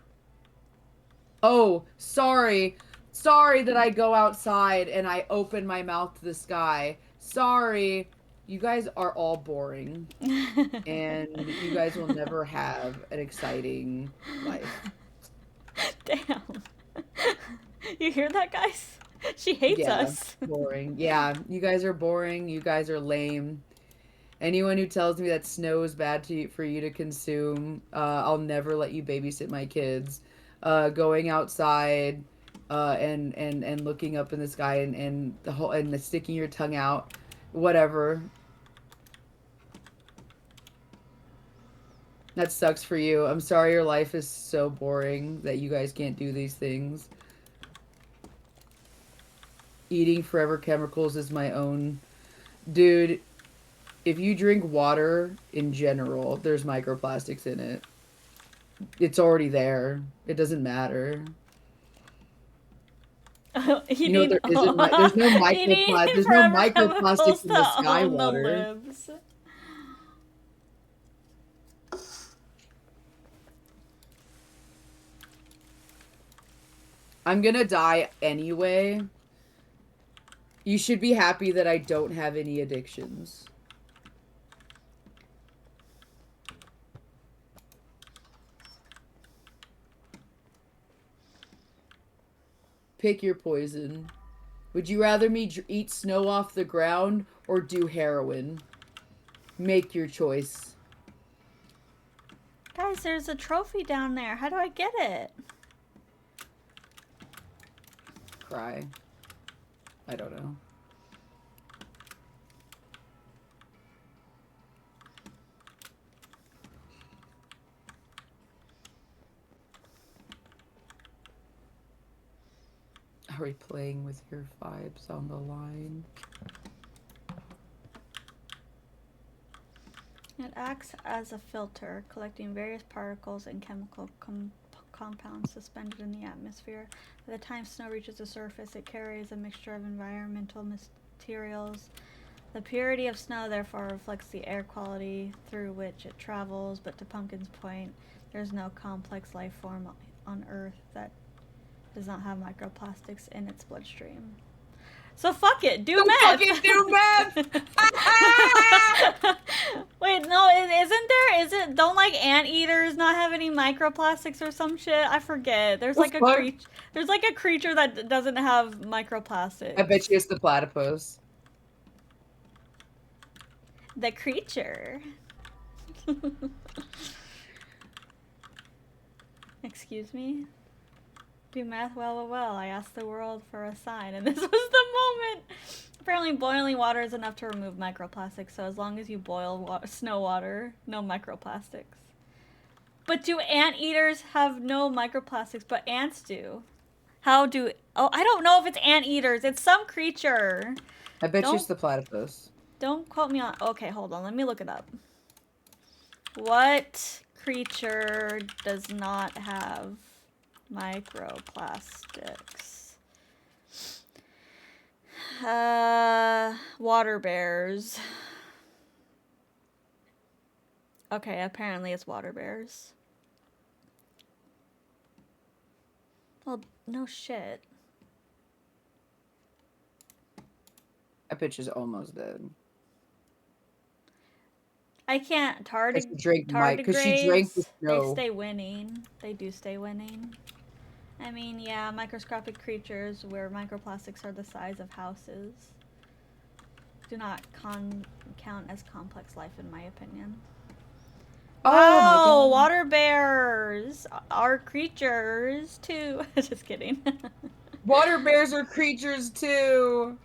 Oh, sorry. Sorry that I go outside and I open my mouth to the sky. Sorry. You guys are all boring. And you guys will never have an exciting life. Damn. You hear that, guys? She hates us. Boring. Yeah, you guys are boring. You guys are lame. Anyone who tells me that snow is bad for you to consume, I'll never let you babysit my kids. Going outside, and looking up in the sky and the whole and sticking your tongue out, whatever. That sucks for you. I'm sorry your life is so boring that you guys can't do these things. Eating forever chemicals is my own. Dude, if you drink water in general, there's microplastics in it. It's already there. It doesn't matter. You know, there's no there's no microplastics in the sky water. I'm gonna die anyway. You should be happy that I don't have any addictions. Pick your poison. Would you rather me eat snow off the ground or do heroin? Make your choice. Guys, there's a trophy down there. How do I get it? Cry. I don't know. Are we playing with your vibes on the line? It acts as a filter, collecting various particles and chemical compounds suspended in the atmosphere. By the time snow reaches the surface, it carries a mixture of environmental materials. The purity of snow therefore reflects the air quality through which it travels, but to Pumpkin's point, there's no complex life form on Earth that does not have microplastics in its bloodstream. So fuck it, do meth! Fucking do meth! Wait, no, isn't there? Don't like anteaters not have any microplastics or some shit? I forget. There's like a creature. There's like a creature that doesn't have microplastics. I bet you it's the platypus. The creature. Excuse me? Do math well. I asked the world for a sign, and this was the moment. Apparently boiling water is enough to remove microplastics, so as long as you boil snow water, no microplastics. But do anteaters have no microplastics, but ants do? How do... Oh, I don't know if it's anteaters. It's some creature. I bet you it's the platypus. Don't quote me on... Okay, hold on. Let me look it up. What creature does not have microplastics? Water bears. Okay, apparently it's water bears. Well, no shit. That bitch is almost dead. I can't. Because she drank the snow. They stay winning. They do stay winning. I mean, yeah, microscopic creatures where microplastics are the size of houses do not count as complex life, in my opinion. Oh, water bears are creatures too. Just kidding. Water bears are creatures too.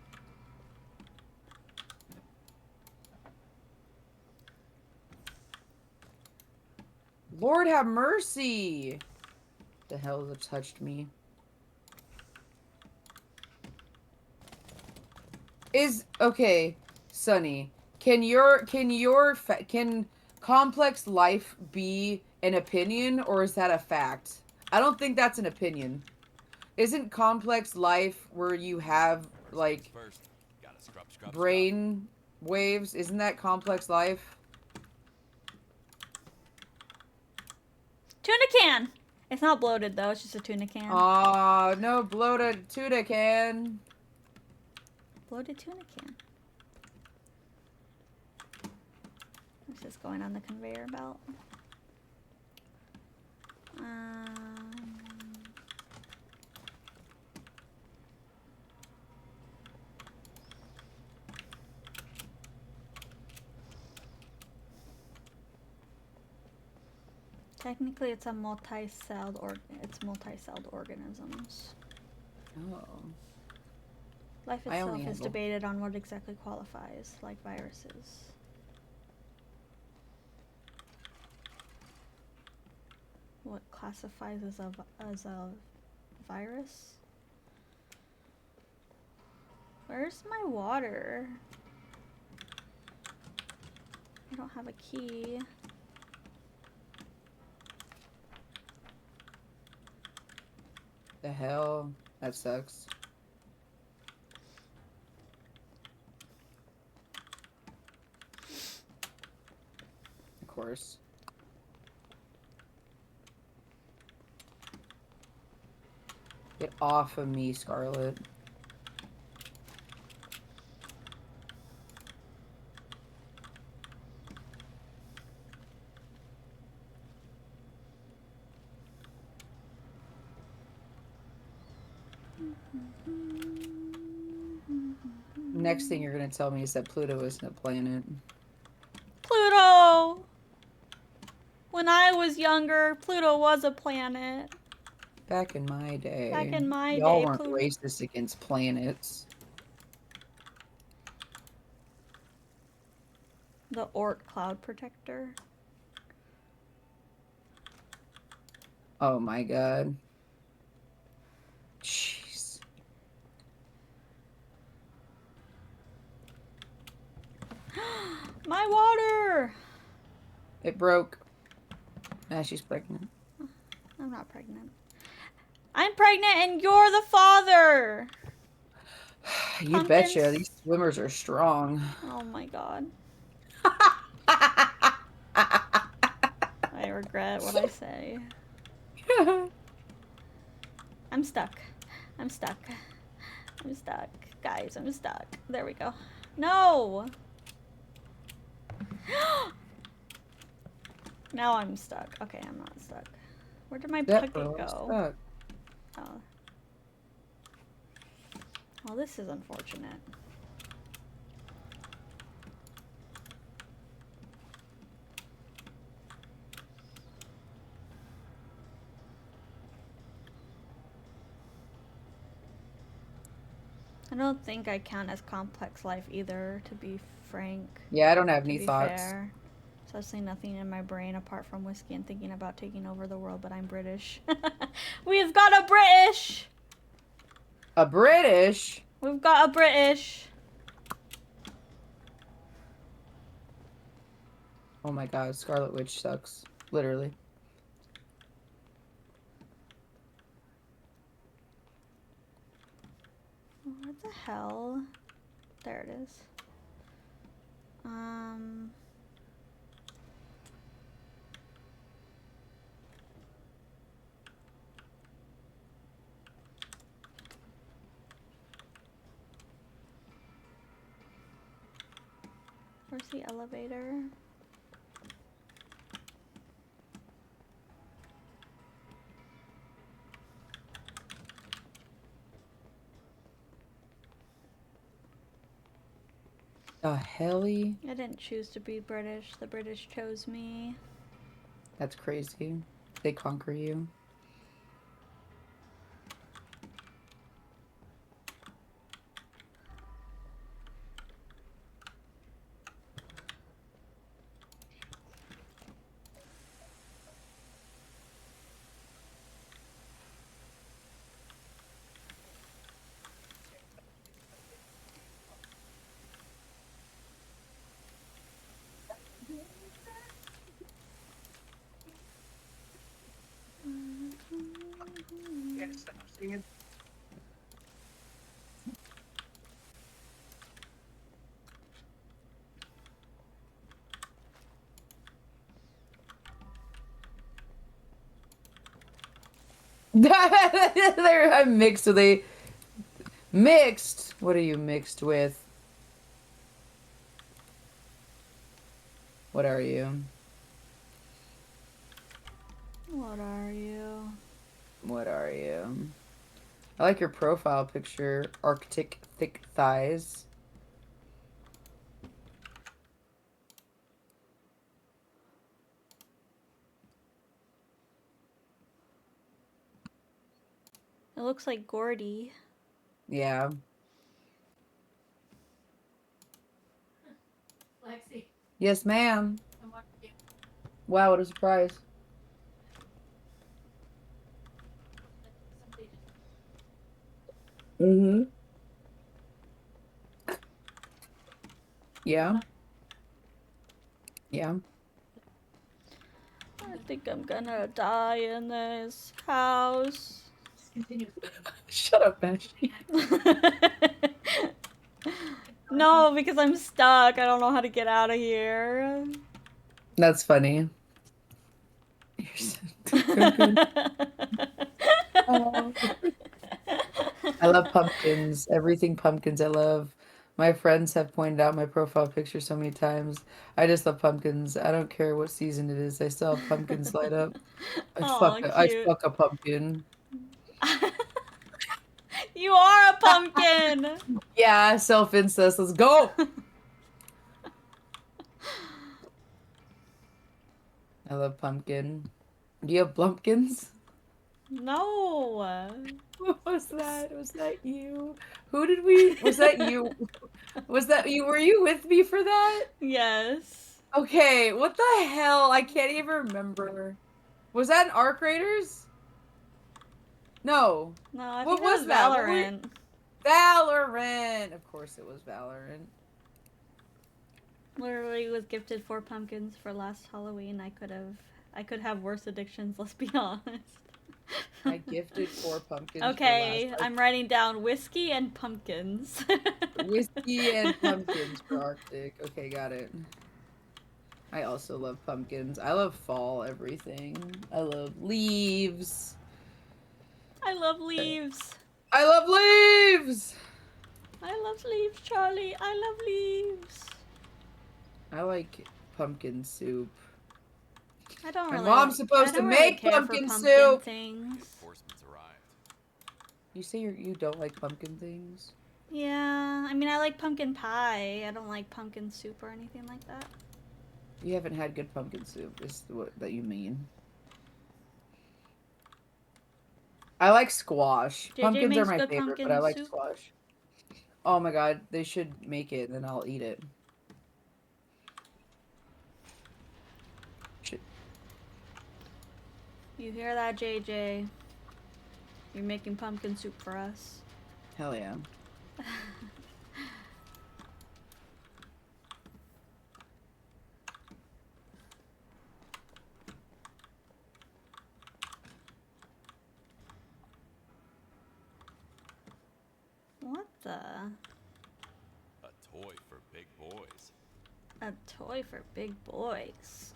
Lord have mercy. The hell that touched me? Okay, Sunny. Can complex life be an opinion, or is that a fact? I don't think that's an opinion. Isn't complex life where you have like brain waves? Isn't that complex life? Tuna can. It's not bloated though. It's just a tuna can. Aw, no bloated tuna can. Bloated tuna can. It's just going on the conveyor belt. Technically, it's a multi-celled organisms. Oh. Life itself is debated on what exactly qualifies, like viruses. What classifies as a virus? Where's my water? I don't have a key. The hell? That sucks. Of course. Get off of me, Scarlet. Next thing you're gonna tell me is that Pluto isn't a planet. Pluto! When I was younger, Pluto was a planet. Back in my day. Back in my y'all day, weren't Pluto. racist against planets. The Oort cloud protector. Oh my god. Jeez. My water! It broke. Now she's pregnant. I'm not pregnant. I'm pregnant and you're the father! You Pumpkins? betcha. These swimmers are strong. Oh my god. I regret what I say. I'm stuck. I'm stuck. I'm stuck. Guys, I'm stuck. There we go. No! Now I'm stuck. Okay, I'm not stuck. Where did my That bucket girl is go? stuck. Oh. Well, this is unfortunate. I don't think I count as complex life either, to be frank. Yeah, I don't have To any be thoughts. fair. There's absolutely nothing in my brain apart from whiskey and thinking about taking over the world, but I'm British. We've got a British! A British? We've got a British! Oh my god, Scarlet Witch sucks. Literally. What the hell? There it is. Where's the elevator? The helly? I didn't choose to be British. The British chose me. That's crazy. They conquer you. I'm mixed with a... Mixed? What are you mixed with? What are you? What are you? What are you? I like your profile picture. Arctic thick thighs. It looks like Gordy. Yeah. Lexi, Yes, ma'am. I'm watching you. Wow, what a surprise. Somebody just Mm-hmm. Yeah. Yeah. I think I'm gonna die in this house. continue. Shut up, Ashley. No, because I'm stuck. I don't know how to get out of here. That's funny. You're so Oh. I love pumpkins. Everything pumpkins I love. My friends have pointed out my profile picture so many times. I just love pumpkins. I don't care what season it is. I still have pumpkins light up. Aw, I cute. fuck a pumpkin. You are a pumpkin! Yeah, self-incest. Let's go. I love pumpkin. Do you have blumpkins? No. What was that? Was that you? Who did we? Was that you? Was that you? Were you with me for that? Yes. Okay, what the hell? I can't even remember. Was that an Arc Raiders? No. No, I What think that was was that? Valorant. Valorant. Of course it was Valorant. Literally was gifted 4 pumpkins for last Halloween. I could have worse addictions, let's be honest. I gifted 4 pumpkins Okay, for last I'm writing down whiskey and pumpkins. whiskey and pumpkins for Arctic. Okay, got it. I also love pumpkins. I love fall everything. I love leaves. I love leaves. I love leaves! I love leaves, Charlie. I love leaves. I like pumpkin soup. I don't My really mom's like, supposed I to don't really make care for pumpkin pumpkin soup. things. Reinforcements arrived. You say you don't like pumpkin things? Yeah, I mean I like pumpkin pie. I don't like pumpkin soup or anything like that. You haven't had good pumpkin soup, is what that you mean. I like squash. JJ Pumpkins are makes my good favorite, but pumpkin I like soup. squash. Oh my god, they should make it and then I'll eat it. Shit. You hear that, JJ? You're making pumpkin soup for us. Hell yeah. What the? A toy for big boys. A toy for big boys.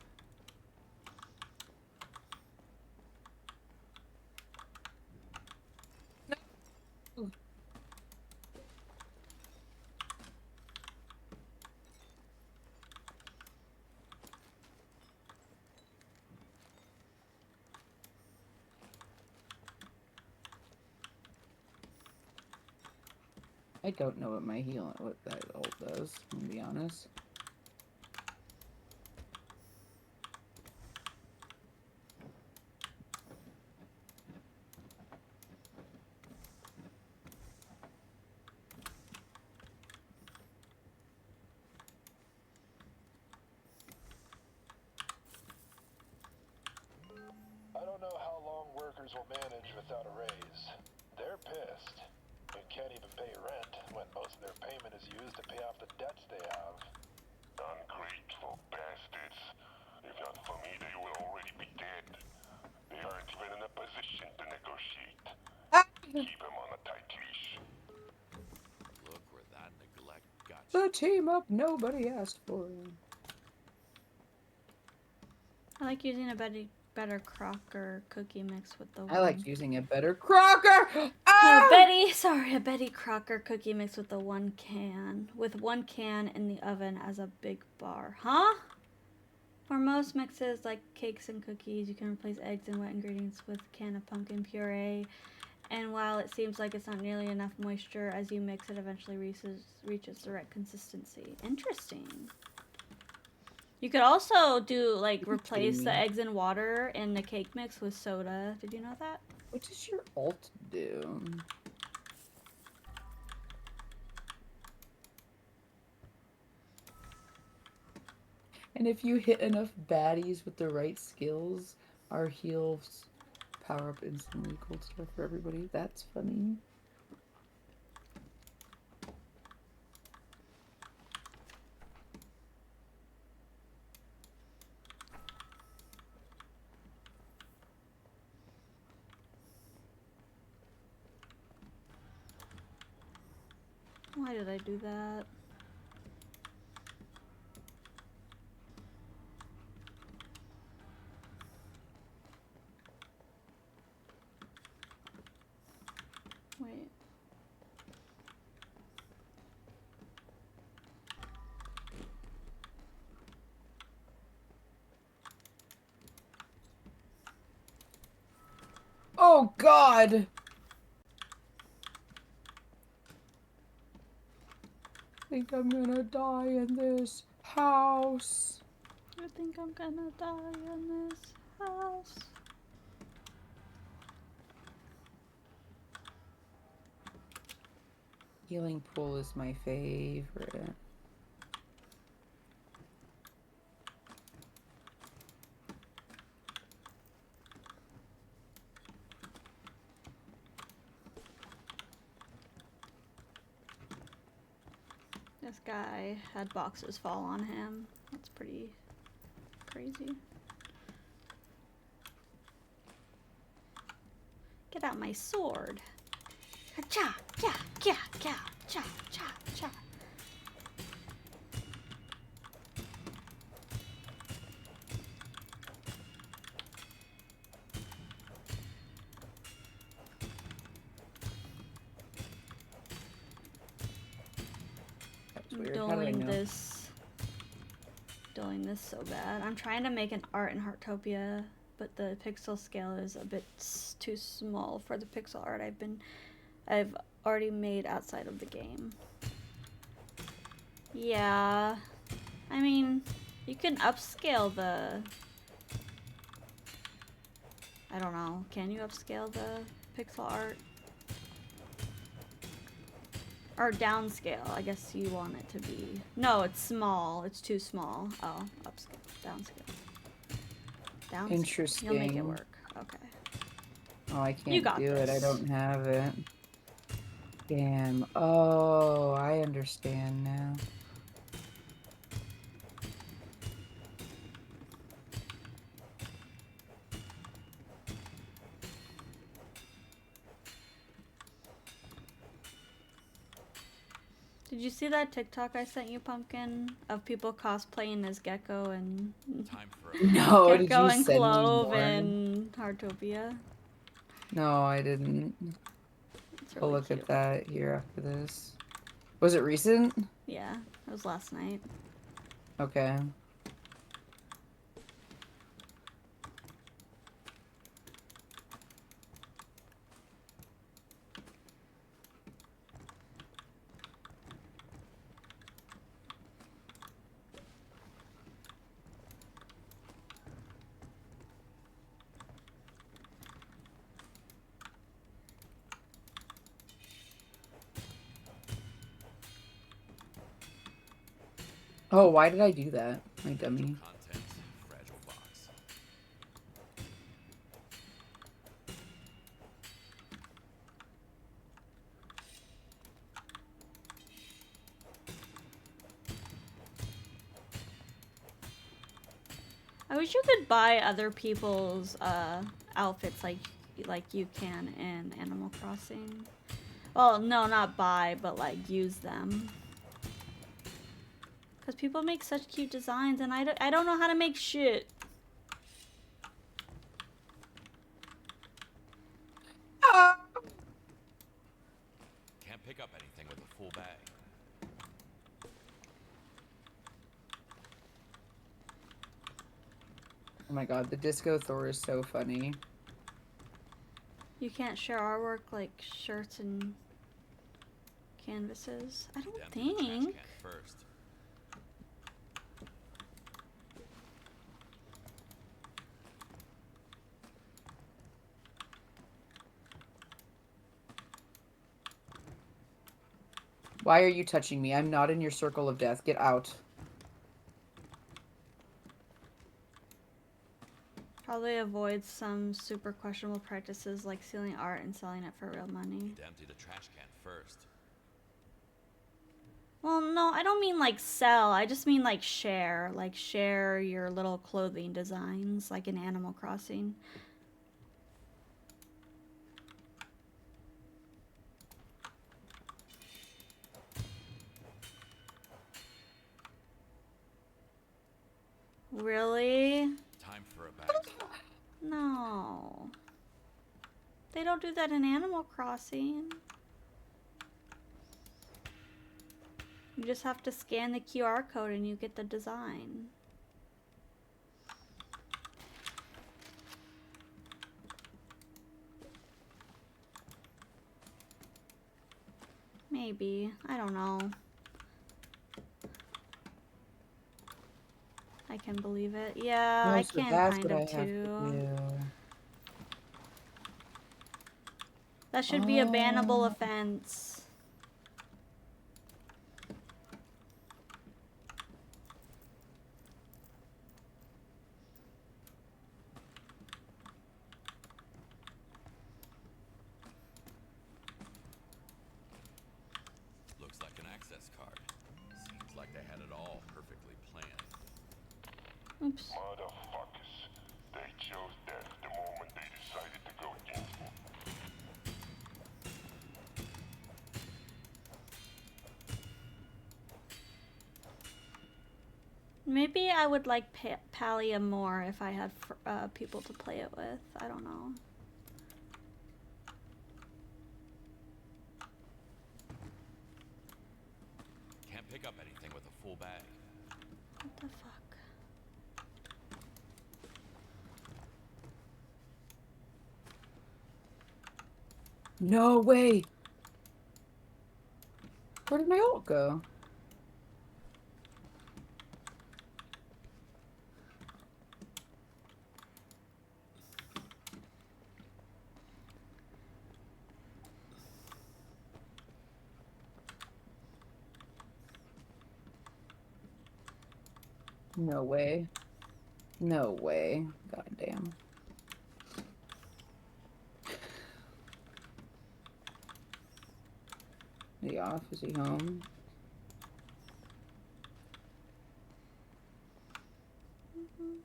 I don't know what what that ult does, to be honest. I don't know how long workers will manage without a raise. They're pissed. They can't even pay rent when most of their payment is used to pay off the debts they have. Ungrateful bastards. If not for me, they would already be dead. They aren't even in a position to negotiate. Keep them on a tight leash. Look where that neglect got The you. team up nobody asked for. I like using a better Crocker cookie mix with the I like using a better Crocker! a Betty Crocker cookie mix with the 1 can. With 1 can in the oven as a big bar. Huh? For most mixes like cakes and cookies, you can replace eggs and wet ingredients with a can of pumpkin puree. And while it seems like it's not nearly enough moisture, as you mix it eventually reaches the right consistency. Interesting. You could also do, like, replace the eggs and water in the cake mix with soda. Did you know that? What does your ult do? And if you hit enough baddies with the right skills, our heals power up instantly. Cool stuff for everybody. That's funny. Why did I do that? Wait. Oh god! think I'm gonna die in this house. I think I'm gonna die in this house. Healing pool is my favorite. This guy had boxes fall on him. That's pretty crazy. Get out my sword. Cha cha cha cha cha cha cha. That's I'm weird. How did I know? doing this so bad. I'm trying to make an art in Heartopia, but the pixel scale is a bit too small for the pixel art I've already made outside of the game. Yeah, I mean, you can upscale the, I don't know, can you upscale the pixel art? Or downscale, I guess you want it to be. No, it's small, it's too small. Oh, upscale, downscale. Downscale. Interesting. You'll make it work, okay. Oh, I You can't got do it. I this. don't have it. Damn. Oh, I understand now. Did you see that TikTok I sent you, Pumpkin? Of people cosplaying as Gecko and Time for a No, did Gecko you and send me Clove more? and Heartopia? No, I didn't. It's I'll really look cute. at that here after this. Was it recent? Yeah, it was last night. Okay. Oh, why did I do that? My dummy. contents, fragile box. I wish you could buy other people's outfits like you can in Animal Crossing. Well, no, not buy, but like use them. Because people make such cute designs and I don't know how to make shit. Can't pick up anything with a full bag. Oh my god, the Disco Thor is so funny. You can't share artwork like shirts and canvases. I don't Empty the trash think. can first. Why are you touching me? I'm not in your circle of death. Get out. Probably avoid some super questionable practices like stealing art and selling it for real money. Need to empty the trash can first. Well, no, I don't mean like sell. I just mean like share. Like share your little clothing designs like in Animal Crossing. Really? Time for a bag. No. They don't do that in Animal Crossing. You just have to scan the QR code and you get the design. Maybe. I don't know. I can believe it. Yeah, No, I so can that's kind what I of have to too. do. That should be a bannable offense. Looks like an access card. Seems like they had it all perfectly planned. Oops. Motherfuckers. They chose death the moment they decided to go against me. Maybe I would like Palia more if I had people to play it with. I don't know. Can't pick up anything with a full bag. What the fuck? No way. Where did my ult go? No way. No way. God damn. Is he off? Is he home?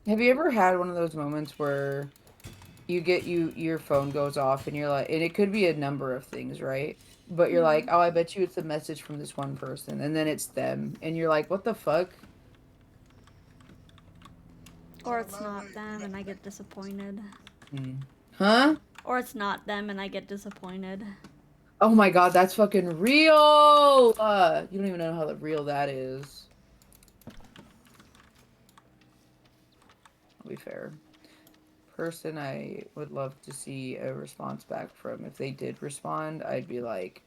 Have you ever had one of those moments where your phone goes off and you're like, and it could be a number of things, right? But you're like, oh, I bet you it's a message from this one person, and then it's them, and you're like, what the fuck? Or it's not them and I get disappointed. Huh? Or it's not them and I get disappointed. Oh my god, that's fucking real! You don't even know how real that is. I'll be fair. Person I would love to see a response back from. If they did respond, I'd be like,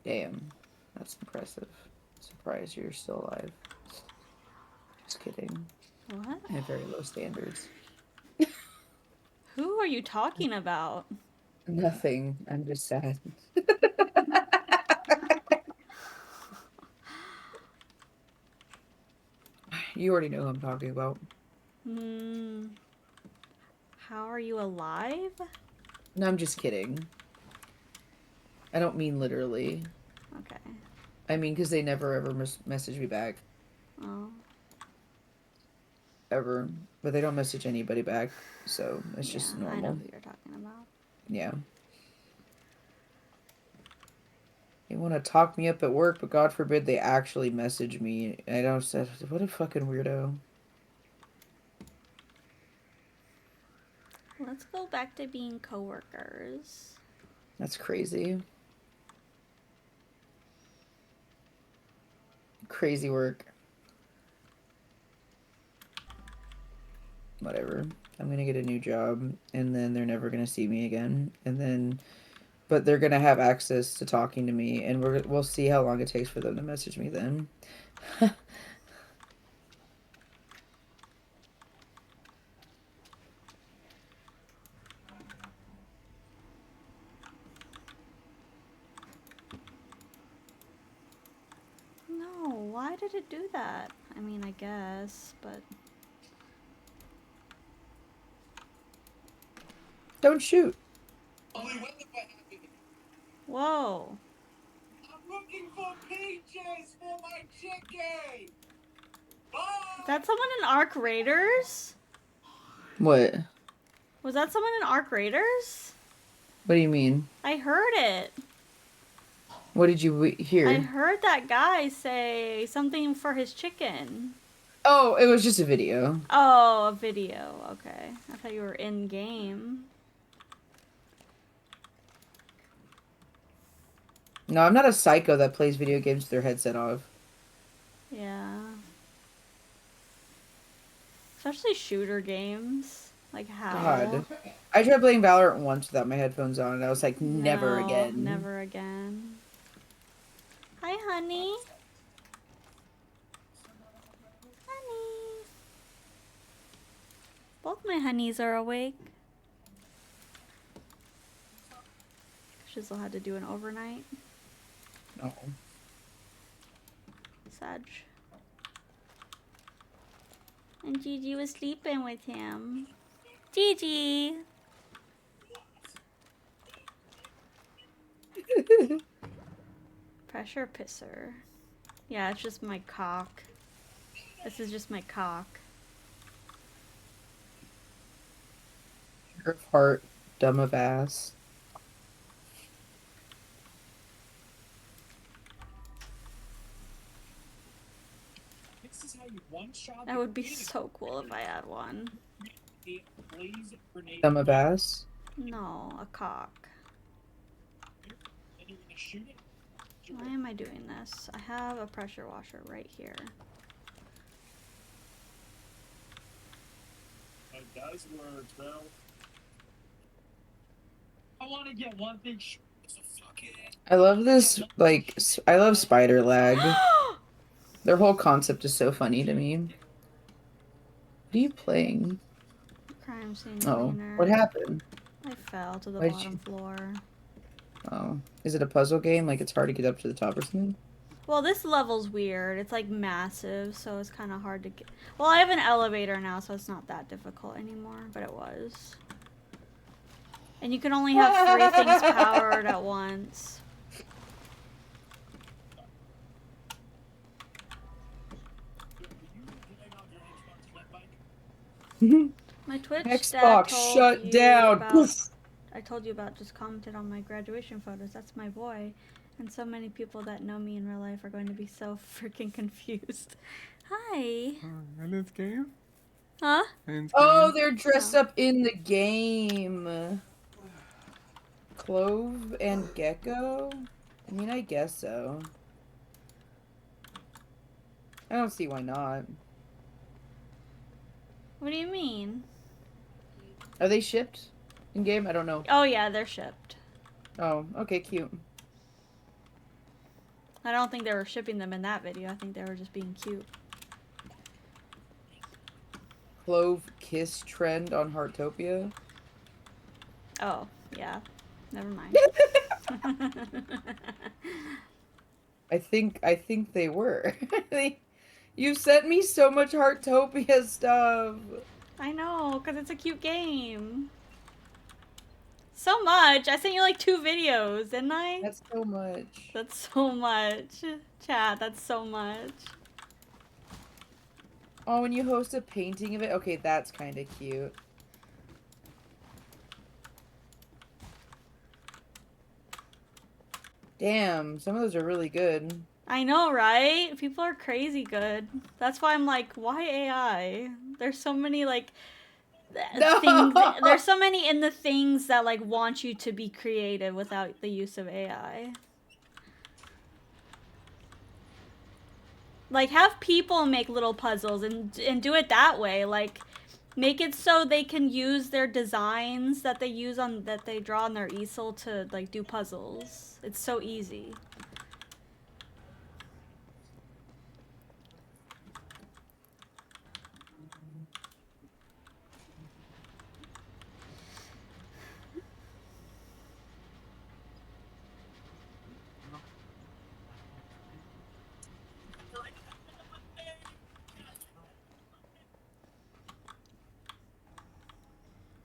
damn, that's impressive. Surprised you're still alive. Just kidding. What? I have very low standards. Who are you talking about? Nothing. I'm just sad. You already know who I'm talking about. How are you alive? No, I'm just kidding. I don't mean literally. Okay. I mean, because they never ever message me back. Oh. Ever. But they don't message anybody back. So it's just normal. I know who you're talking about. Yeah. They want to talk me up at work, but God forbid they actually message me. I don't say, what a fucking weirdo. Let's go back to being coworkers. That's crazy. Crazy work. Whatever. I'm gonna get a new job, and then they're never gonna see me again. And then, but they're gonna have access to talking to me, and we'll see how long it takes for them to message me then. No, why did it do that? I mean, I guess, but... Don't shoot. Whoa. I'm looking for peaches for my chicken. Bye. Is that someone in Arc Raiders? What? Was that someone in Arc Raiders? What do you mean? I heard it. What did you hear? I heard that guy say something for his chicken. Oh, it was just a video. Oh, a video. Okay. I thought you were in game. No, I'm not a psycho that plays video games with their headset off. Yeah. Especially shooter games. Like how? God. I tried playing Valorant once without my headphones on, and I was like, never No, again. Never again. Hi, honey. Honey. Both my honeys are awake. Shizzle had to do an overnight. No. Sag. And Gigi was sleeping with him. Gigi! Pressure pisser. Yeah, it's just my cock. This is just my cock. Of heart, dumb of ass. That would be so cool if I had one. Dumb of ass. No, a cock. Why am I doing this? I have a pressure washer right here. It does work, bro. I want to get one thing. I love this, like, I love spider lag. Their whole concept is so funny to me. What are you playing? Crime scene Oh, cleaner. what happened? I fell to the Why'd bottom you- floor. Oh, is it a puzzle game? Like it's hard to get up to the top or something? Well, this level's weird. It's like massive, so it's kind of hard to get. Well, I have an elevator now, so it's not that difficult anymore, but it was. And you can only have 3 things powered at once. My Twitch dad Xbox told shut you down. about. Poof. I told you about, just commented on my graduation photos. That's my boy. And so many people that know me in real life are going to be so freaking confused. Hi. In this game? Huh? Oh, they're dressed up in the game. Clove and Gecko? I mean, I guess so. I don't see why not. What do you mean? Are they shipped in game? I don't know. Oh yeah, they're shipped. Oh, okay, cute. I don't think they were shipping them in that video. I think they were just being cute. Clove kiss trend on Heartopia. Oh, yeah. Never mind. I think they were. You sent me so much Heartopia stuff. I know, because it's a cute game. So much. I sent you like 2 videos, didn't I? That's so much. That's so much. Chat, that's so much. Oh, when you host a painting of it? Okay, that's kind of cute. Damn, some of those are really good. I know, right? People are crazy good. That's why I'm like, why AI? There's so many like No! things. There's so many in the things that like want you to be creative without the use of AI. Like have people make little puzzles and do it that way. Like make it so they can use their designs that they use on that they draw on their easel to like do puzzles. It's so easy.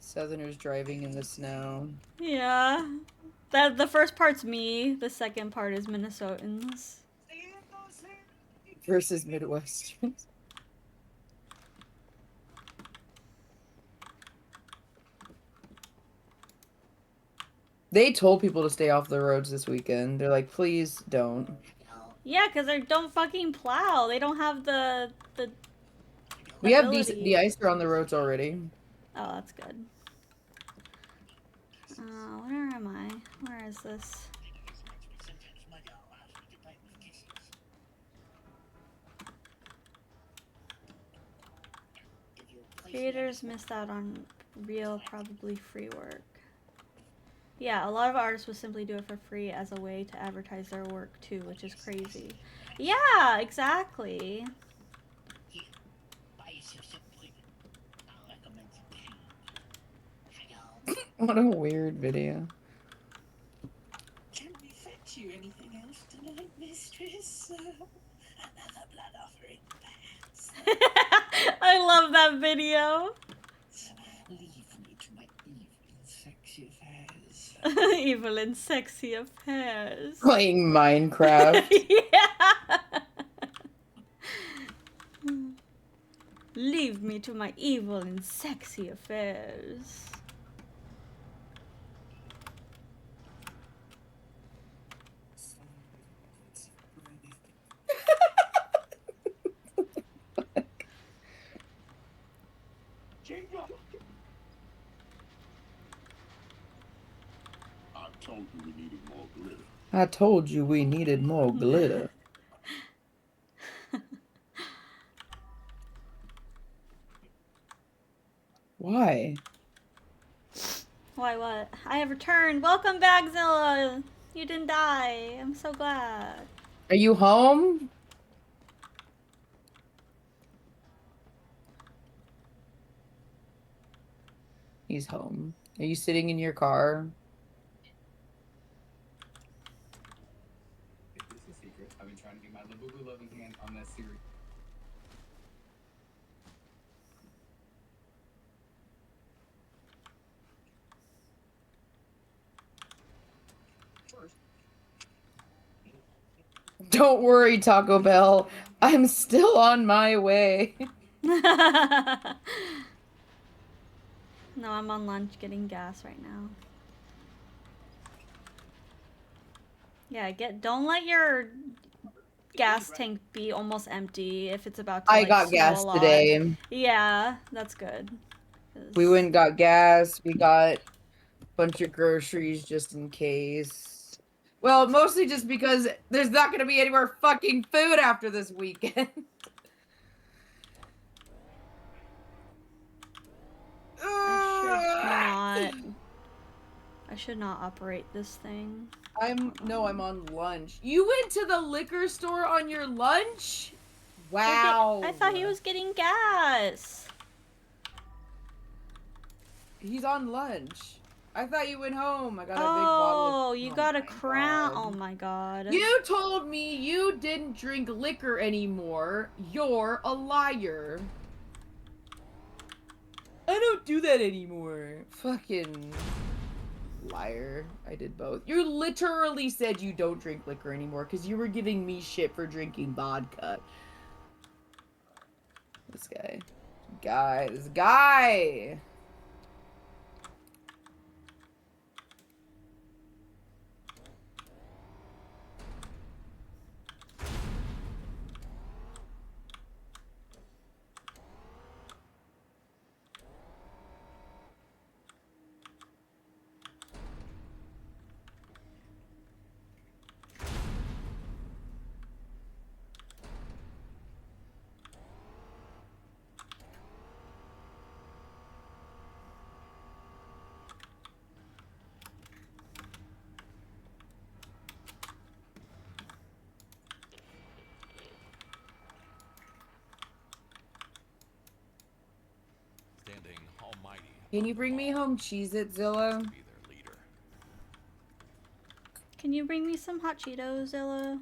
Southerners driving in the snow. Yeah. The first part's me, the second part is Minnesotans. Versus Midwesterners. They told people to stay off the roads this weekend. They're like, please don't. Yeah, because they don't fucking plow. They don't have the We have ability. de-icer on the roads already. Oh, that's good. Where am I? Where is this? Creators missed out on real, probably free work. Yeah, a lot of artists will simply do it for free as a way to advertise their work too, which is crazy. Yeah, exactly. What a weird video. Can we fetch you anything else tonight, mistress? Another blood offering, perhaps. I love that video. Leave me to my evil and sexy affairs. Evil and sexy affairs. Playing Minecraft. Yeah. Leave me to my evil and sexy affairs. I told you we needed more glitter. I told you we needed more glitter. Why? Why, what? I have returned. Welcome back, Zilla. You didn't die. I'm so glad. Are you home? He's home. Are you sitting in your car? If this is a secret, I've been trying to get my Labubu loving hand on that series. Don't worry, Taco Bell. I'm still on my way. No, I'm on lunch getting gas right now. Yeah, don't let your gas tank be almost empty if it's about to I like, got snow gas a lot. today. Yeah, that's good. We went and got gas. We got a bunch of groceries just in case. Well, mostly just because there's not going to be any more fucking food after this weekend. I should not operate this thing. I'm on lunch. You went to the liquor store on your lunch? Wow. I thought he was getting gas. He's on lunch. I thought you went home. I got a big bottle of... Oh, you got a my crown. God. Oh my god. You told me you didn't drink liquor anymore. You're a liar. I don't do that anymore. Fucking liar. I did both. You literally said you don't drink liquor anymore because you were giving me shit for drinking vodka. This guy. Standing almighty. Can you bring me home Cheez-It, Zilla? Be their leader. Can you bring me some hot Cheetos, Zilla?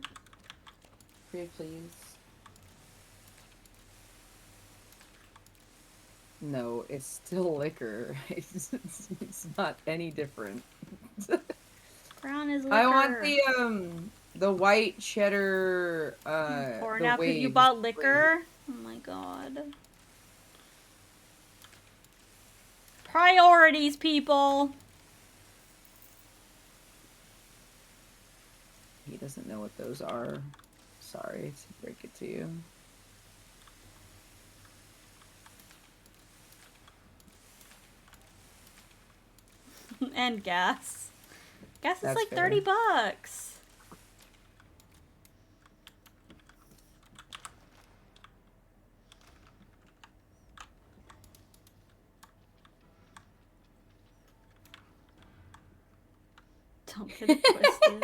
Pretty please. No, it's still liquor. It's not any different. Crown is liquor. I want the white cheddar Or the now because you waves. bought liquor? Oh my god. Priorities, people. He doesn't know what those are. Sorry to break it to you. And gas. Gas is That's like fair. $30. Don't get it twisted.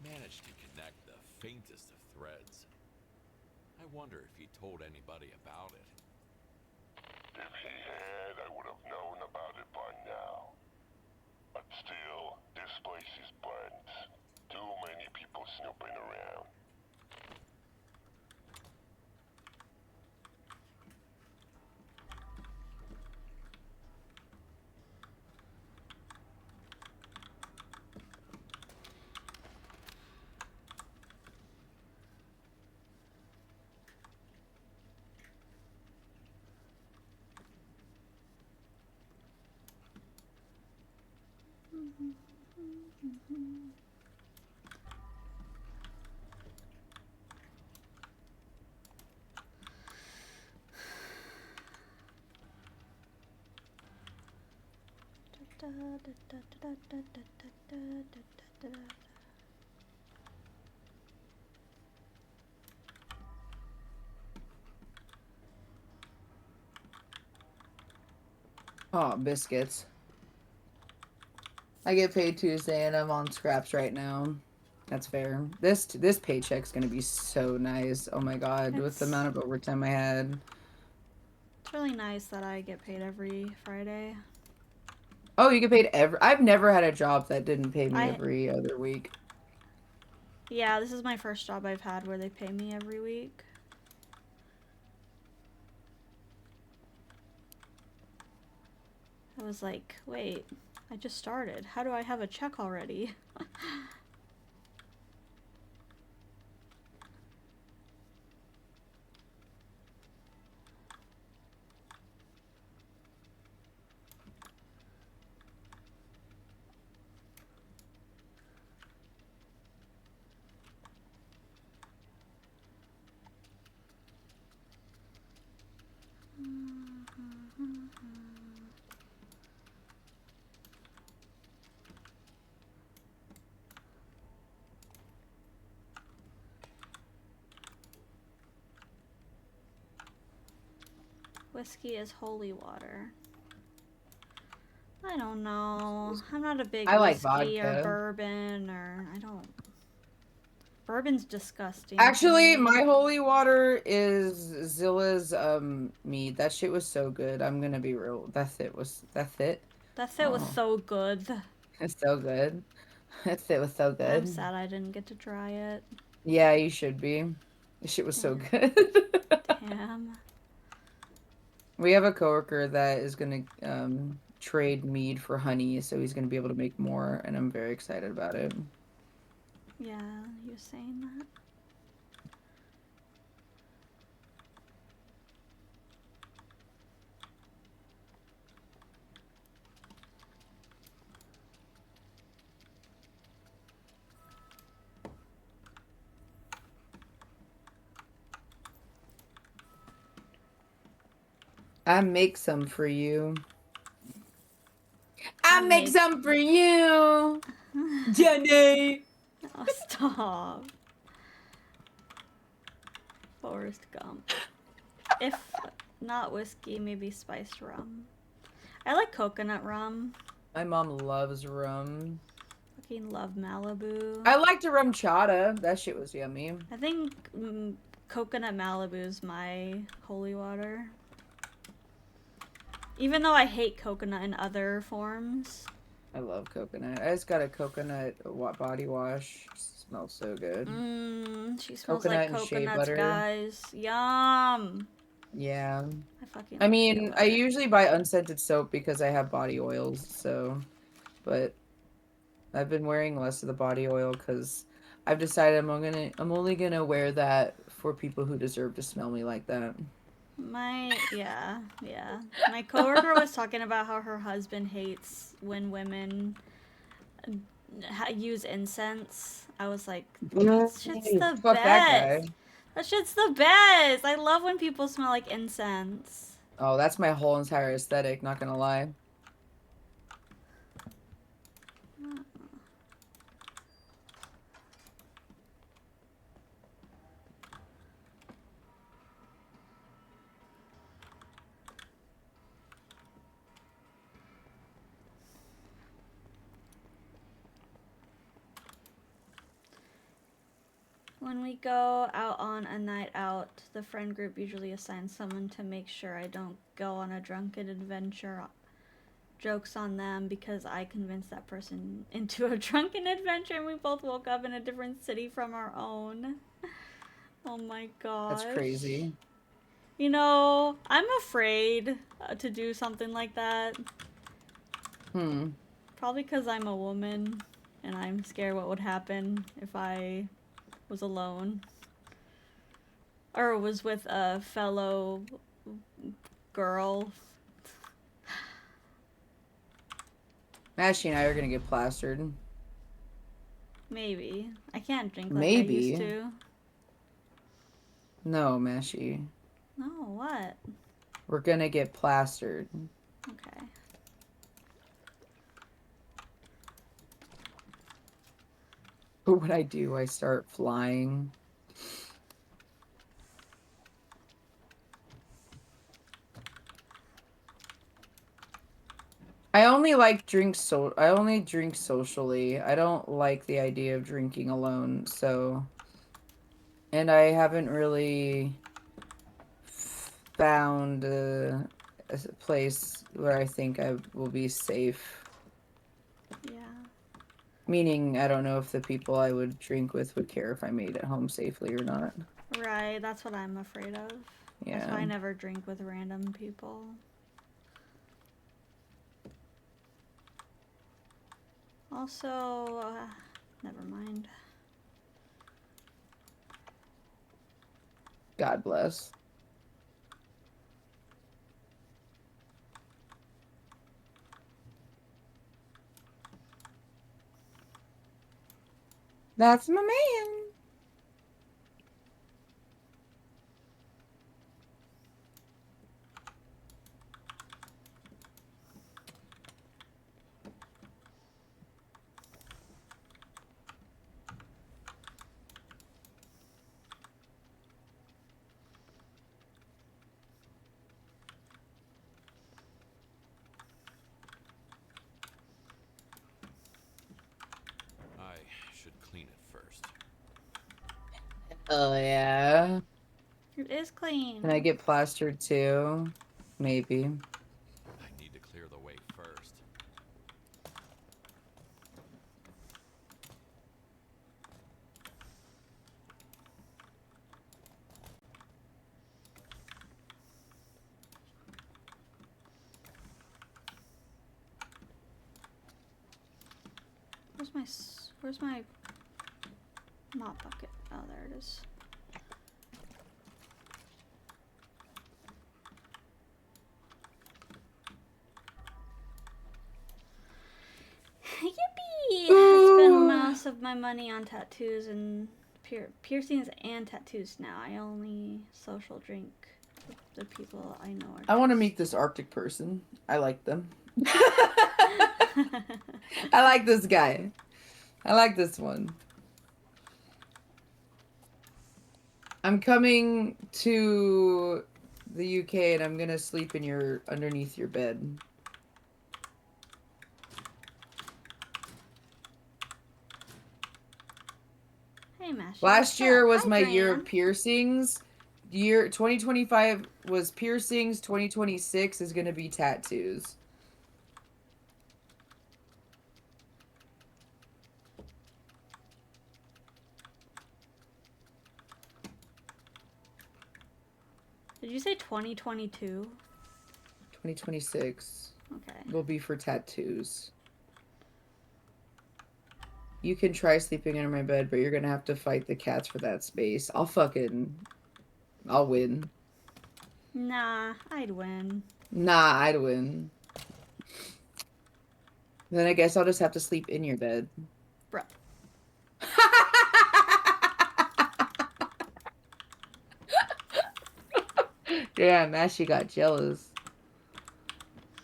Managed to connect the faintest of threads. I wonder if he told anybody about it. If he had, I would have known about it by now. But still, this place is burned. Too many people snooping around. Oh, biscuits. I get paid Tuesday and I'm on scraps right now. That's fair. This paycheck's gonna be so nice. Oh my god, with the amount of overtime I had. It's really nice that I get paid every Friday. Oh, you get paid I've never had a job that didn't pay me I- every other week. Yeah, this is my first job I've had where they pay me every week. I was like, wait, I just started. How do I have a check already? Whiskey is holy water. I don't know. I'm not a big I like whiskey or vodka. bourbon or I don't. Bourbon's disgusting. Actually, to me. my holy water is Zilla's mead. That shit was so good. I'm gonna be real. That fit was was so good. It's so good. That fit was so good. I'm sad I didn't get to try it. Yeah, you should be. The shit was so good. Damn. We have a coworker that is gonna trade mead for honey, so he's gonna be able to make more, and I'm very excited about it. Yeah, you're saying that. I make some for you. I make some for you, Jenny. Oh, stop. Forrest Gump. If not whiskey, maybe spiced rum. I like coconut rum. My mom loves rum. Fucking love Malibu. I liked a rum chata. That shit was yummy. I think coconut Malibu is my holy water. Even though I hate coconut in other forms. I love coconut. I just got a coconut body wash. Smells so good. She smells Coconut like and shea coconuts, butter. guys. Yum. Yeah. I mean, I usually buy unscented soap because I have body oils, so, but I've been wearing less of the body oil because I've decided I'm only gonna wear that for people who deserve to smell me like that. Yeah. My coworker was talking about how her husband hates when women use incense. I was like, that shit's the Fuck best. that guy. That shit's the best. I love when people smell like incense. Oh, that's my whole entire aesthetic, not gonna lie. When we go out on a night out, the friend group usually assigns someone to make sure I don't go on a drunken adventure. Joke's on them because I convinced that person into a drunken adventure and we both woke up in a different city from our own. Oh my gosh. That's crazy. You know, I'm afraid to do something like that. Probably because I'm a woman and I'm scared what would happen if I was alone. Or was with a fellow girl. Mashy and I are gonna get plastered. Maybe. I can't drink like Maybe. I used to. No, Mashy. No, what? We're gonna get plastered. Okay. But what I do, I start flying. I only drink socially. I don't like the idea of drinking alone, so. And I haven't really found a place where I think I will be safe. Yeah. Meaning, I don't know if the people I would drink with would care if I made it home safely or not. Right, that's what I'm afraid of. Yeah. That's why I never drink with random people. Also, never mind. God bless. That's my man. I should clean it first. Oh, yeah. It is clean. Can I get plastered too? Maybe. I need to clear the way first. Where's my mop bucket? Oh, there it is. Yippee! I spend most of my money on tattoos and piercings and tattoos now. I only social drink with the people I know are I want to trust. meet this Arctic person. I like them. I like this guy. I like this one. I'm coming to the UK and I'm gonna sleep in underneath your bed. Hey, Mash. Last year was Hi, my year of Dran. piercings. Year 2025 was piercings. 2026 is gonna be tattoos. Did you say 2022? 2026 Okay. will be for tattoos. You can try sleeping under my bed, but you're gonna have to fight the cats for that space. I'll win. Nah, I'd win. Nah, I'd win. Then I guess I'll just have to sleep in your bed. Bro. Damn, Mashy got jealous.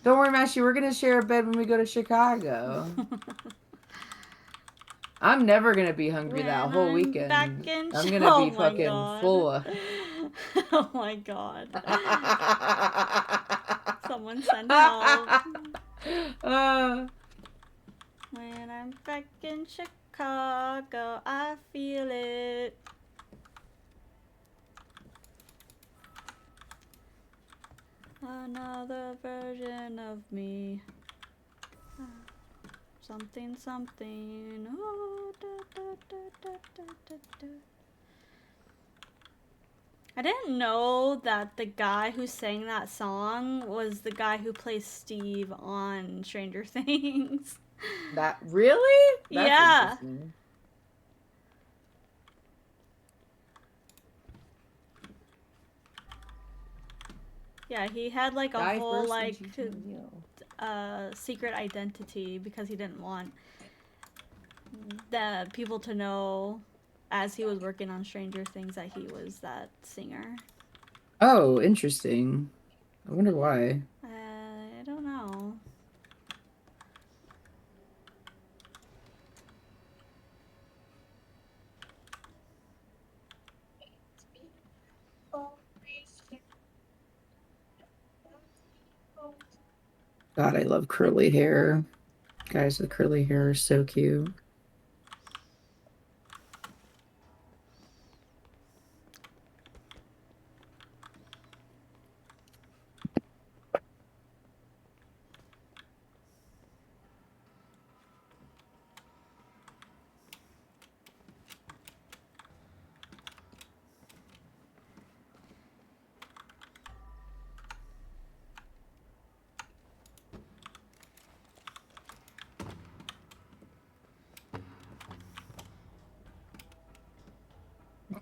Don't worry, Mashy, we're gonna share a bed when we go to Chicago. I'm never gonna be hungry that whole weekend. I'm gonna be fucking full of... Oh my god. Someone send help. When I'm back in Chicago, I feel it. Another version of me. Something, something. Oh, da, da, da, da, da, da, da. I didn't know that the guy who sang that song was the guy who plays Steve on Stranger Things. That really? That's Yeah. interesting. Yeah, he had like a Die whole first and like cheat on the wheel. secret identity because he didn't want the people to know as he was working on Stranger Things that he was that singer. Oh, interesting. I wonder why. I don't know. God, I love curly hair. Guys with curly hair are so cute.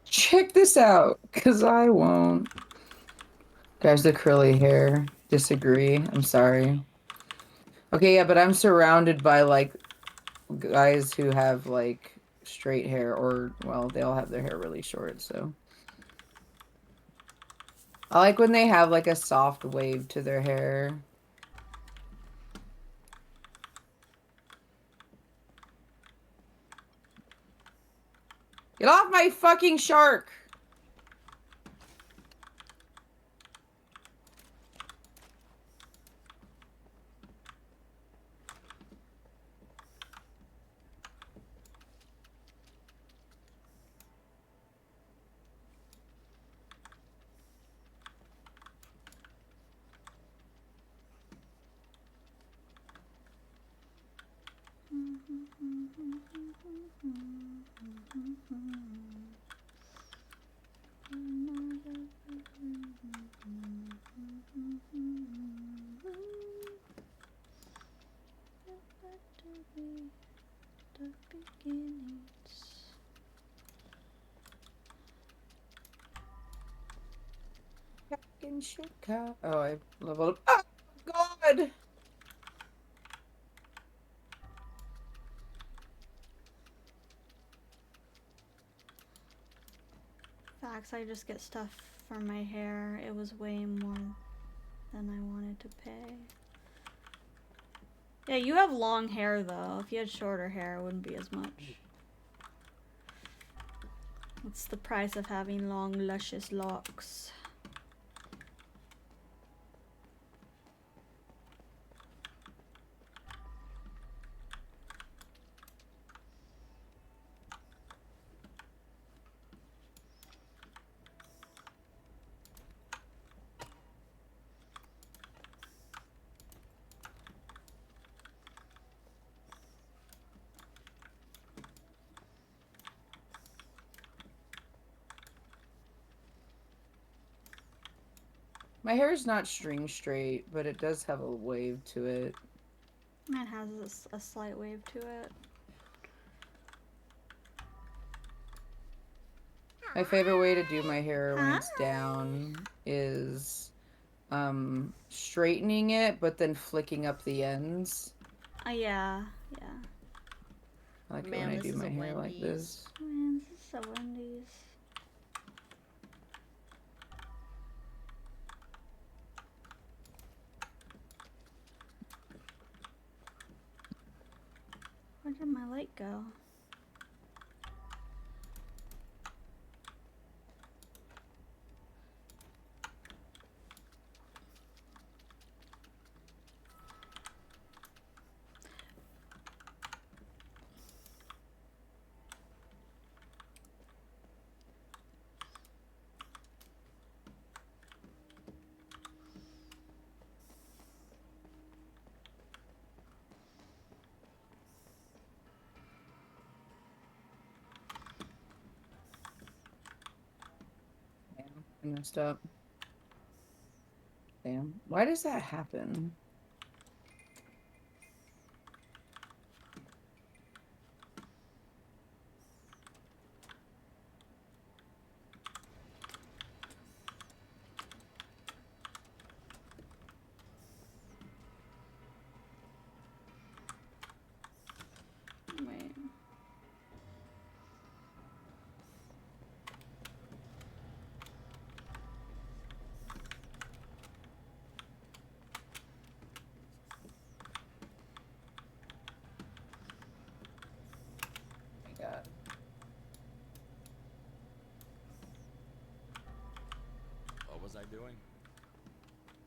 Check this out, because I won't. Guys with curly hair. Disagree. I'm sorry. Okay, yeah, but I'm surrounded by like guys who have like straight hair, or well, they all have their hair really short, so. I like when they have like a soft wave to their hair. Get off my fucking shark! Fucking shit, cow. Oh, I leveled up. Oh, God! Facts, I just get stuff for my hair. It was way more than I wanted to pay. Yeah, you have long hair though. If you had shorter hair, it wouldn't be as much. What's the price of having long, luscious locks? My hair is not string straight, but it does have a wave to it. Mine has a slight wave to it. My favorite way to do my hair when it's down is straightening it, but then flicking up the ends. Yeah, yeah. I like it Man, when I this do is my a hair like Wendy's. this. Man, this is so Wendy's. Where did my light go? I messed up. Damn. Why does that happen? Wait. Oh my god. What was I doing?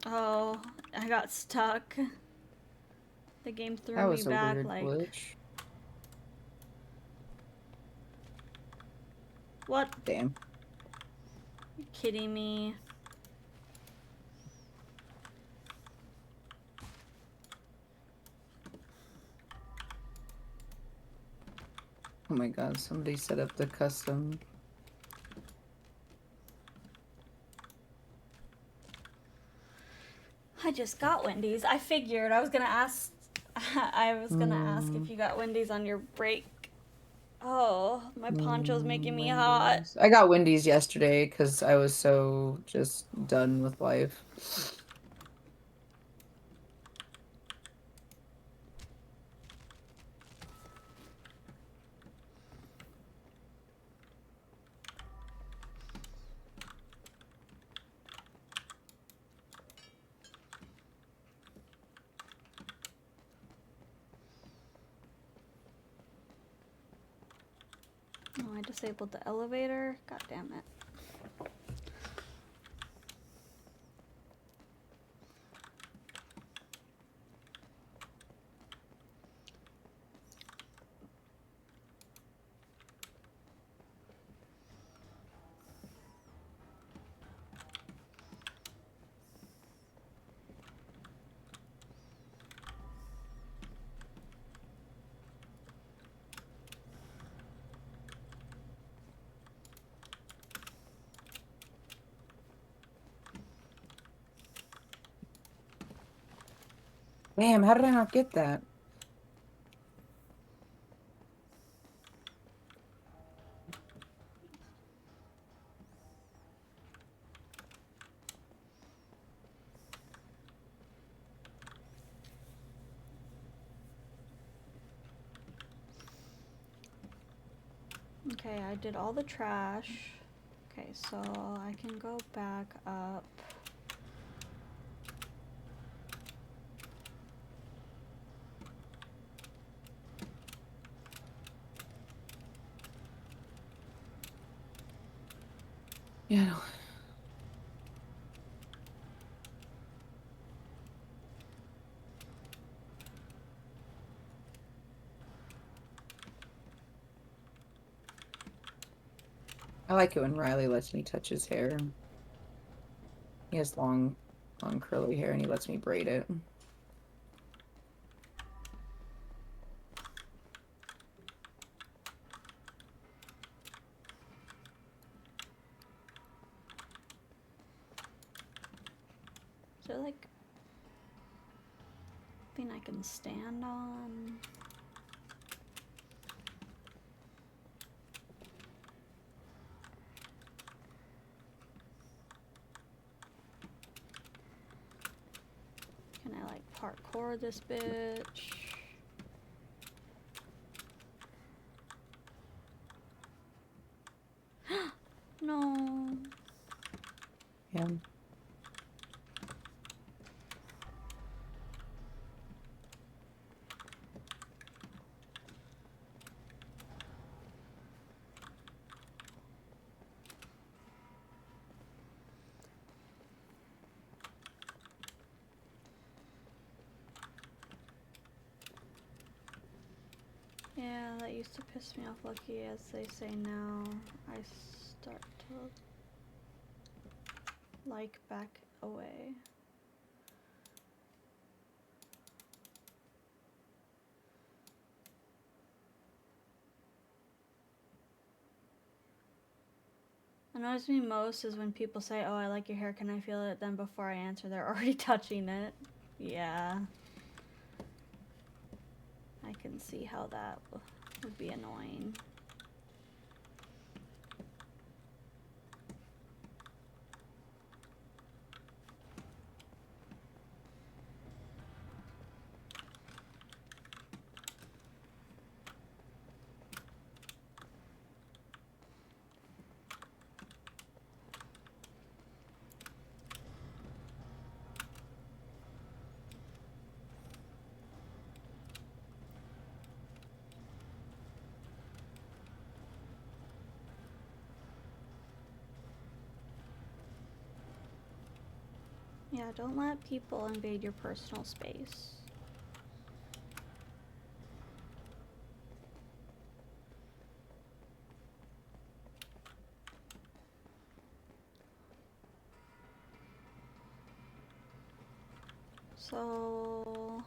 Oh, I got stuck. The game threw That me was a back weird like... glitch. What? Damn. You kidding me? Oh my god, somebody set up the custom. I just got Wendy's. I figured I was gonna ask. I was gonna ask if you got Wendy's on your break. Oh, my poncho's making me hot. Wendy's. I got Wendy's yesterday because I was so just done with life. Oh, I disabled the elevator. God damn it. Damn, how did I not get that? Okay, I did all the trash. Okay, so I can go back up. Yeah. I like it when Riley lets me touch his hair. He has long curly hair and he lets me braid it. Is there like thing I can stand on? Can I like parkour this bitch? No. Yeah. Yeah, that used to piss me off, Lucky, as they say now. I start to like back away. annoys me most is when people say, "Oh, I like your hair, can I feel it?" Then before I answer, they're already touching it. Yeah. I can see how that would be annoying. Yeah, don't let people invade your personal space. So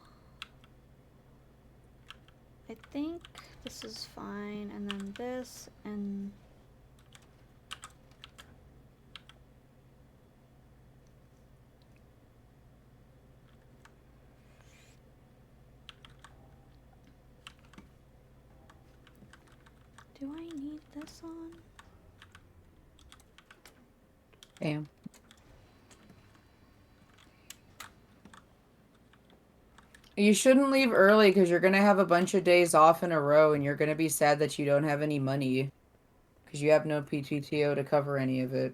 I think this is fine, and then this, and do I need this on? Damn. You shouldn't leave early because you're gonna have a bunch of days off in a row and you're gonna be sad that you don't have any money because you have no PTO to cover any of it.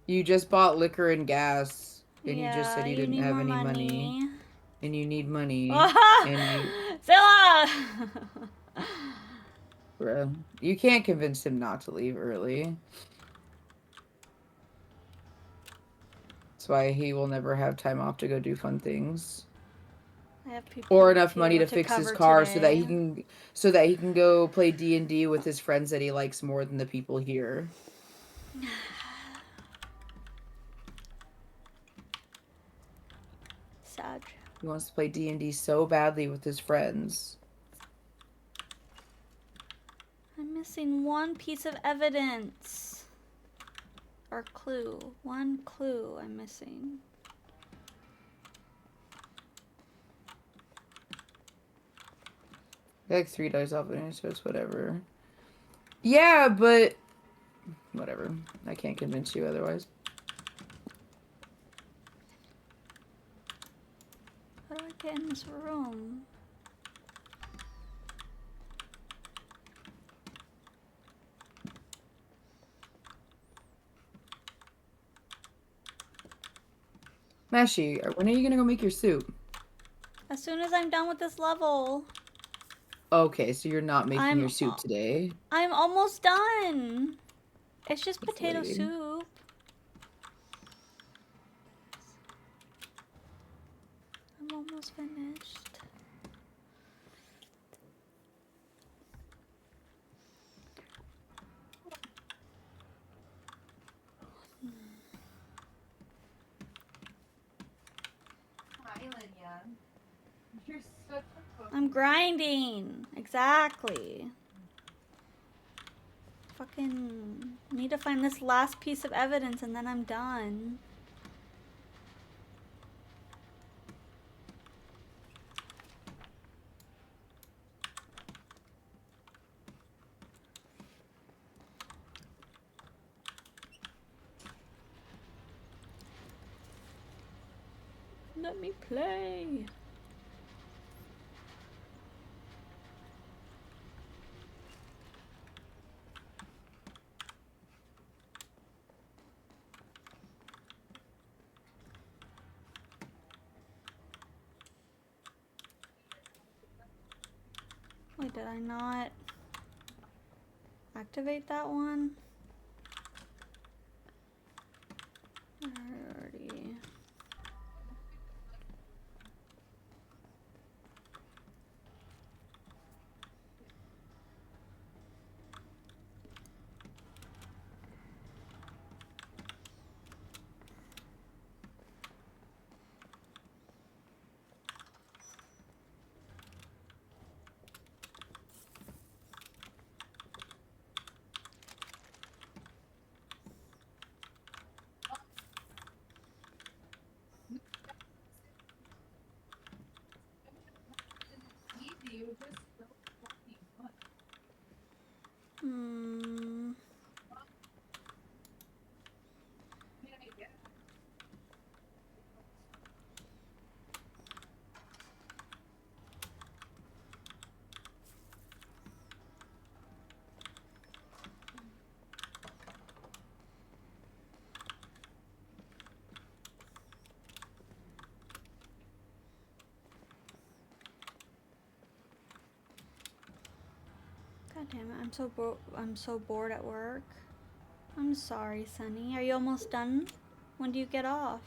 You just bought liquor and gas and you just said you didn't need have more any money. And you need money. And you... Zilla! Bruh, you can't convince him not to leave early. That's why he will never have time off to go do fun things. I have Or enough money to fix his car so that he can go play D&D with his friends that he likes more than the people here. Sad. He wants to play D&D so badly with his friends. I'm missing one piece of evidence. Or clue. One clue I'm missing. I like $3 off of it, so it's whatever. Yeah, but... Whatever. I can't convince you otherwise. How do I get in this room? Mashi, when are you gonna go make your soup? As soon as I'm done with this level. Okay, so you're not making your soup today. I'm almost done. It's just That's potato late. soup. I'm almost finished. I'm grinding. Exactly. Fucking need to find this last piece of evidence and then I'm done. Let me play. Wait, did I not activate that one? Alrighty. God damn it! I'm so bored at work. I'm sorry, Sunny. Are you almost done? When do you get off?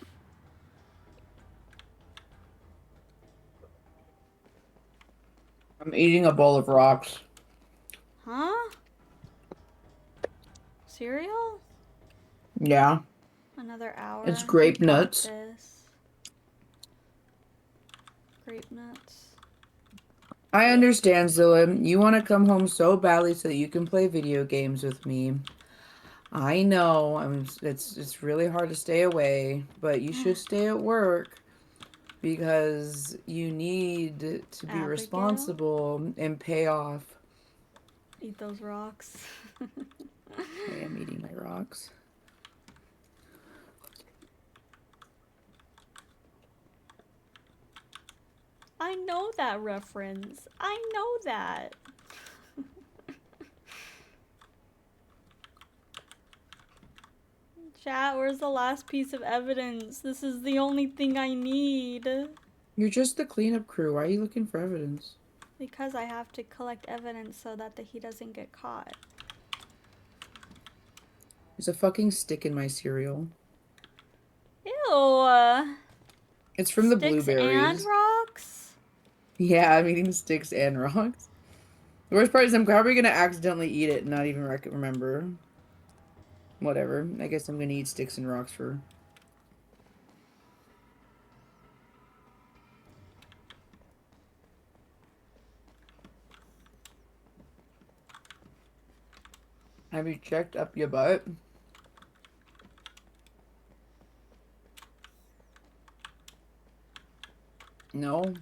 I'm eating a bowl of rocks. Huh? Cereal? Yeah. Another hour. It's You grape got nuts. this. Grape nuts. I understand, Zilla. You want to come home so badly so that you can play video games with me. I know. It's really hard to stay away, but you should stay at work because you need to be Abigail? responsible and pay off. Eat those rocks. I am eating my rocks. I know that reference. I know that. Chat, where's the last piece of evidence? This is the only thing I need. You're just the cleanup crew. Why are you looking for evidence? Because I have to collect evidence so that he doesn't get caught. There's a fucking stick in my cereal. Ew. It's from the Sticks blueberries. and rocks? Yeah, I'm eating sticks and rocks. The worst part is I'm probably gonna accidentally eat it and not even remember. Whatever. I guess I'm gonna eat sticks and rocks for... Have you checked up your butt? No?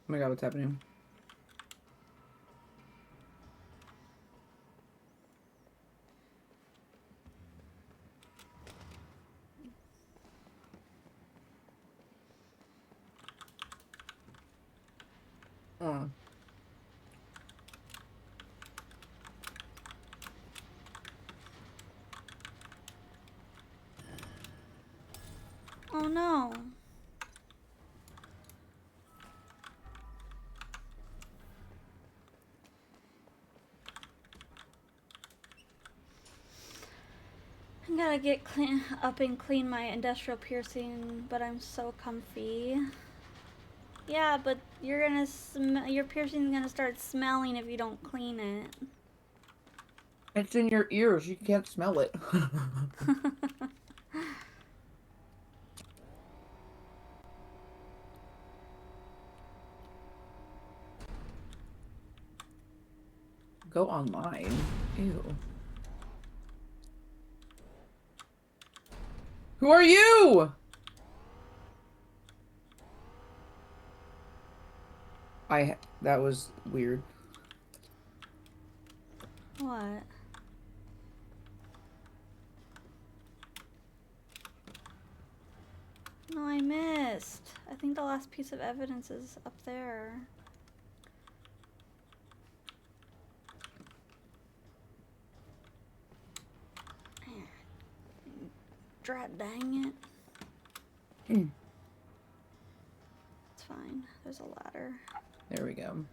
Oh my god, what's happening? Oh. Oh no. I gotta get up and clean my industrial piercing, but I'm so comfy. Yeah, but you're gonna your piercing's gonna start smelling if you don't clean it. It's in your ears. You can't smell it. Go online. Ew. Who are you? That was weird. What? No, I missed. I think the last piece of evidence is up there. Dang it. It's fine. There's a ladder. There we go.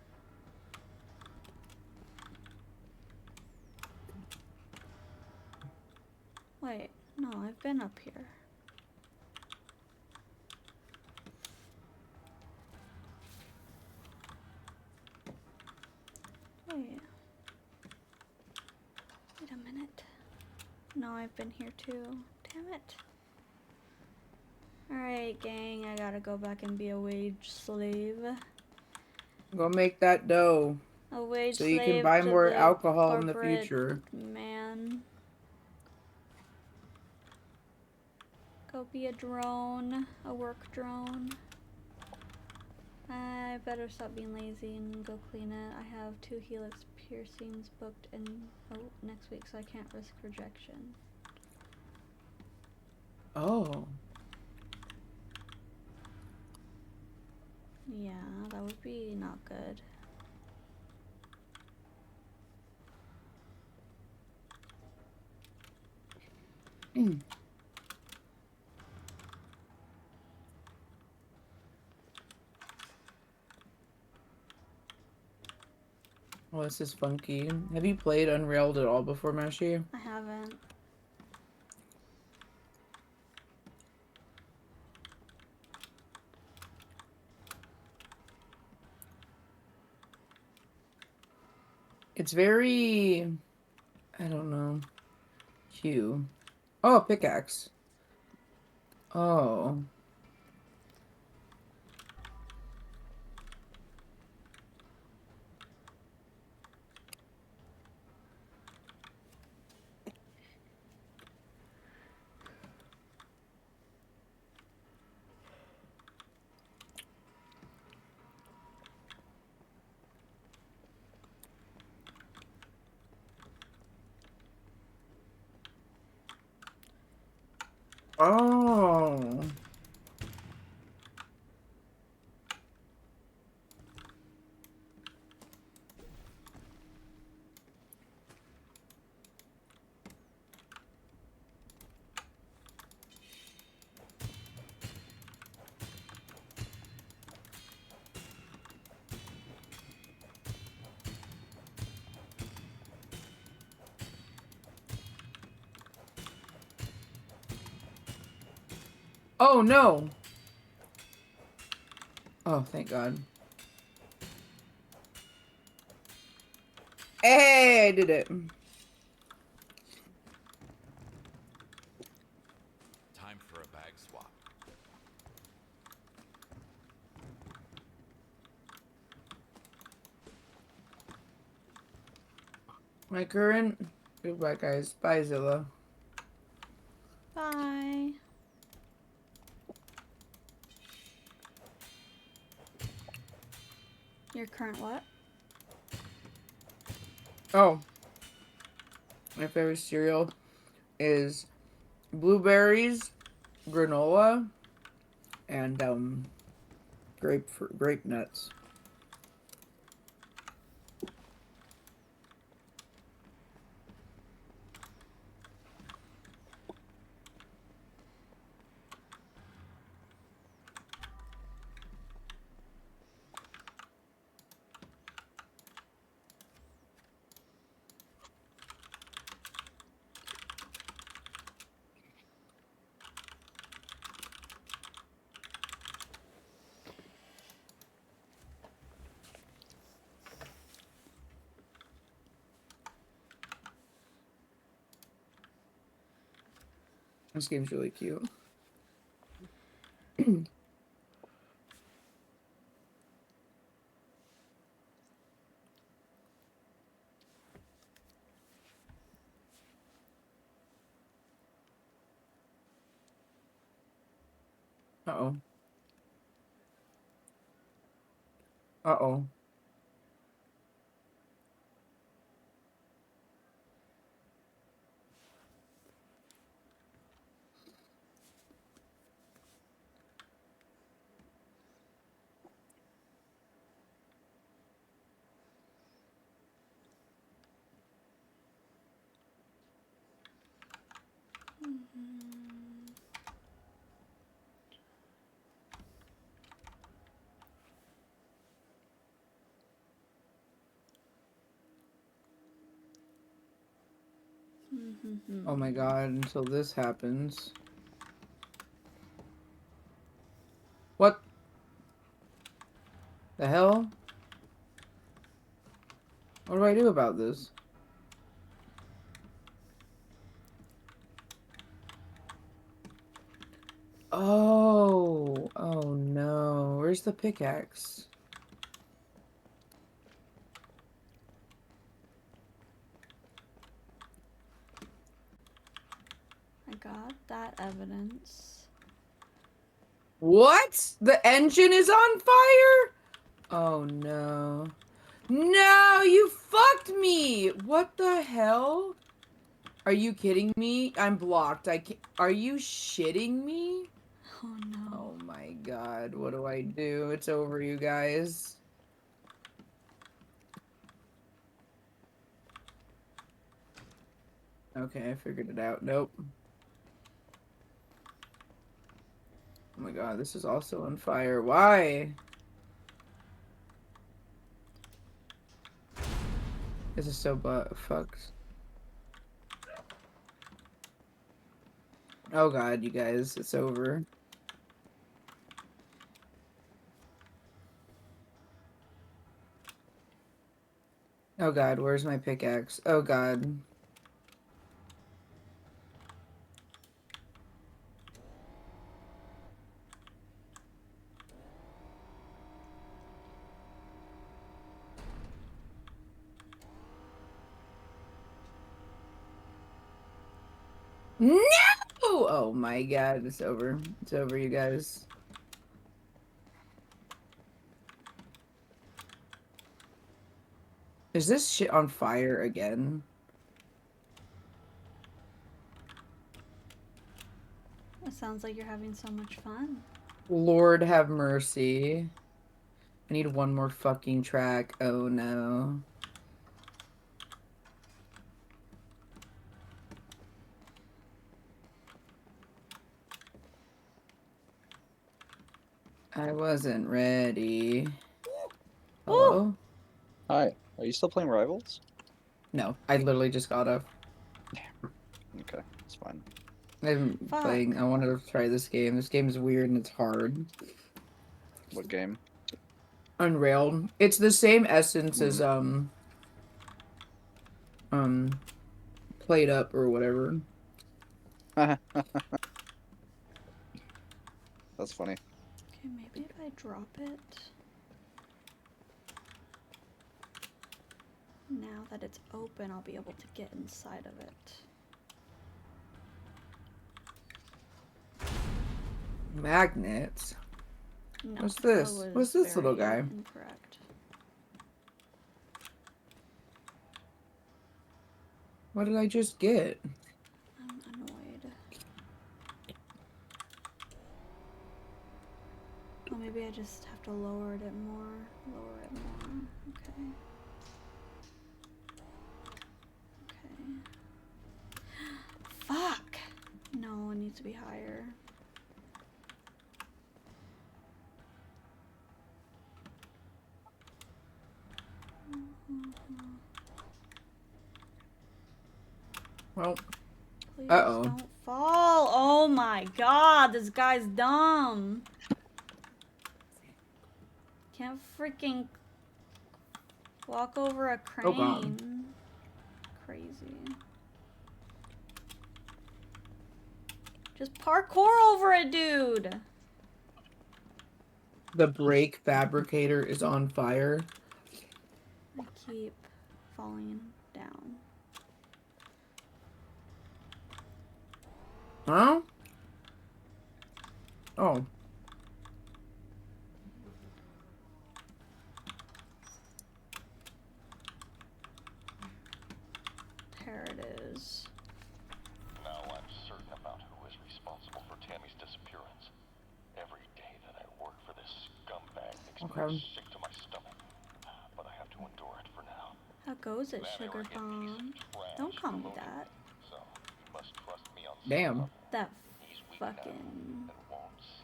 Wait, no, I've been up here. Wait a minute. No, I've been here too. Damn it. Alright, gang, I gotta go back and be a wage slave. Go make that dough. A wage So slave you can buy to more the alcohol in the corporate future. man. Go be a drone, a work drone. I better stop being lazy and go clean it. I have 2 helix piercings booked in next week, so I can't risk rejection. Oh. Yeah, that would be not good. Oh, this is funky. Have you played Unrailed at all before, Mashi? I haven't. It's very... I don't know. Q. Oh, pickaxe. Oh. Oh. Oh, no. Oh, thank God. Hey, I did it. Time for a bag swap. My current... Goodbye, guys. Bye, Zilla. Bye. Your current what? Oh. My favorite cereal is blueberries, granola, and grape nuts. This game's really cute. Uh-oh. Uh-oh. Oh my God, until this happens. What the hell? What do I do about this? Oh, oh no. Where's the pickaxe? I got that evidence. What? The engine is on fire? Oh no. No, you fucked me! What the hell? Are you kidding me? I'm blocked. I can't. Are you shitting me? Oh no. Oh my God. What do I do? It's over, you guys. Okay, I figured it out. Nope. Oh my God, this is also on fire. Why? This is so fucked. Oh god, you guys, it's over. Oh god, where's my pickaxe? Oh god. No! Oh my god, it's over. It's over, you guys. Is this shit on fire again? It sounds like you're having so much fun. Lord have mercy. I need one more fucking track. Oh no. I wasn't ready. Hello? Hi. Are you still playing Rivals? No, I literally just got up. Okay, it's fine. I'm Fuck. playing. I wanted to try this game. This game is weird and it's hard. What game? Unrailed. It's the same essence as Played Up or whatever. That's funny. Okay, maybe if I drop it. Now that it's open, I'll be able to get inside of it. Magnets. No, What's that this? was What's this little very guy? Incorrect. What did I just get? I'm annoyed. Well, maybe I just have to lower it more. Lower it more. Okay. Okay. Fuck! No, it needs to be higher. Well, Please uh-oh. don't fall. Oh my god, this guy's dumb. Can't freaking walk over a crane. Oh god. Crazy. Just parkour over it, dude. The brake fabricator is on fire. I keep falling down. Huh? Oh. There it is. Now I'm certain about who is responsible for Tammy's disappearance. Every day that I work for this scumbag makes me sick to my stomach. But I have to endure it for now. How goes it, Sugar Bomb? Don't call me that. So you must trust me on Damn. That fucking...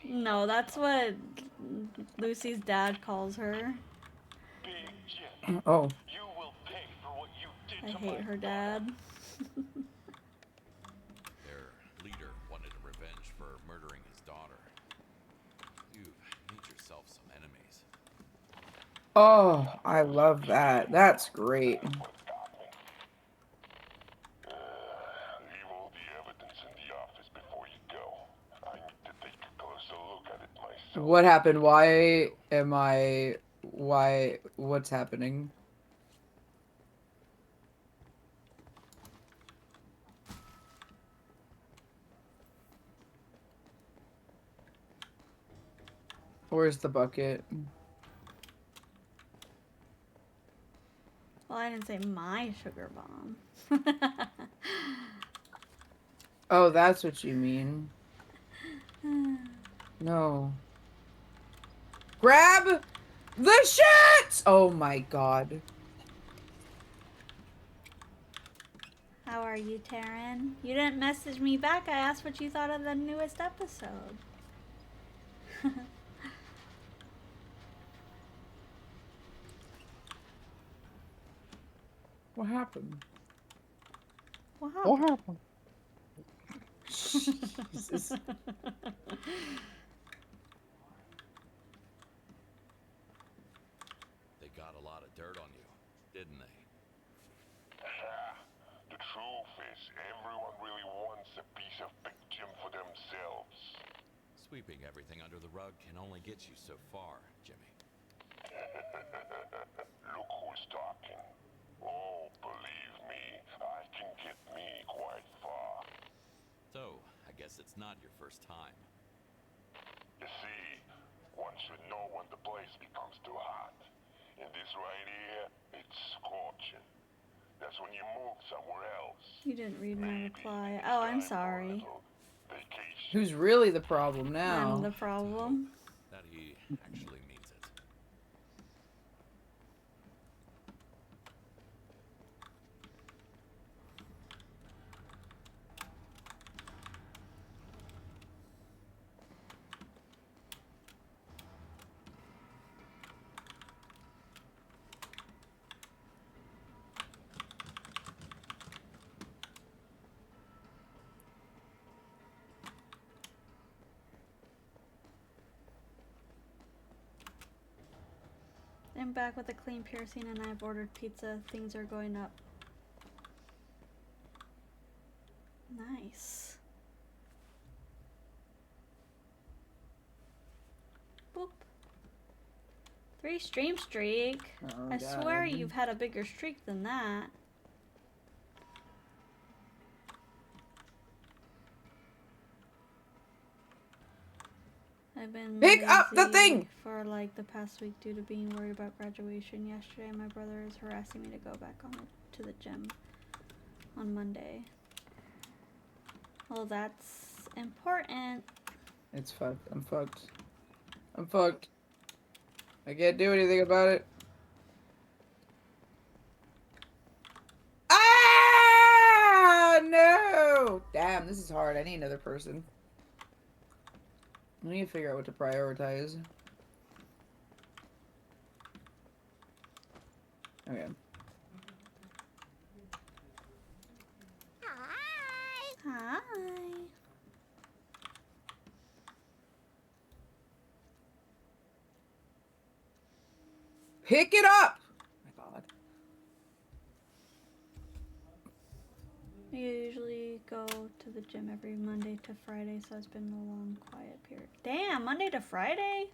No, that's what Lucy's dad calls her. Big Jim, Oh. you will pay for what you did I to hate my her dad. Their leader wanted revenge for murdering his daughter. You've made yourself some enemies. Oh, I love that. That's great. Leave all the evidence in the office before you go. I need to take a closer look at it myself. What happened? Why am I... Why... What's happening? Where's the bucket? Well, I didn't say my Sugar Bomb. Oh, that's what you mean. No. Grab the shit! Oh my god. How are you, Taryn? You didn't message me back. I asked what you thought of the newest episode. What happened? What What happened? happened? Jesus. They got a lot of dirt on you, didn't they? The truth is, everyone really wants a piece of Big Jim for themselves. Sweeping everything under the rug can only get you so far, Jimmy. Look who's talking. Oh, believe me, I can get me quite far. So, I guess it's not your first time. You see, once you know when the place becomes too hot, and this right here, it's scorching. That's when you move somewhere else. You didn't read my Maybe reply. it's Oh, I'm time for a sorry. little vacation. Who's really the problem I'm now? the problem. That he actually means it. I'm back with a clean piercing and I've ordered pizza. Things are going up. Nice. Boop. 3 stream streak. Oh, I swear God. you've had a bigger streak than that. I've been Pick up the lazy thing! for like the past week due to being worried about graduation. Yesterday, my brother is harassing me to go back to the gym on Monday. Well, that's important. It's fucked. I'm fucked. I'm fucked. I can't do anything about it. Ah! No! Damn, this is hard. I need another person. I need to figure out what to prioritize. Okay. Hi. Pick it up! Oh my God. I usually go to the gym every Monday to Friday, so it's been a long, quiet period. Damn, Monday to Friday?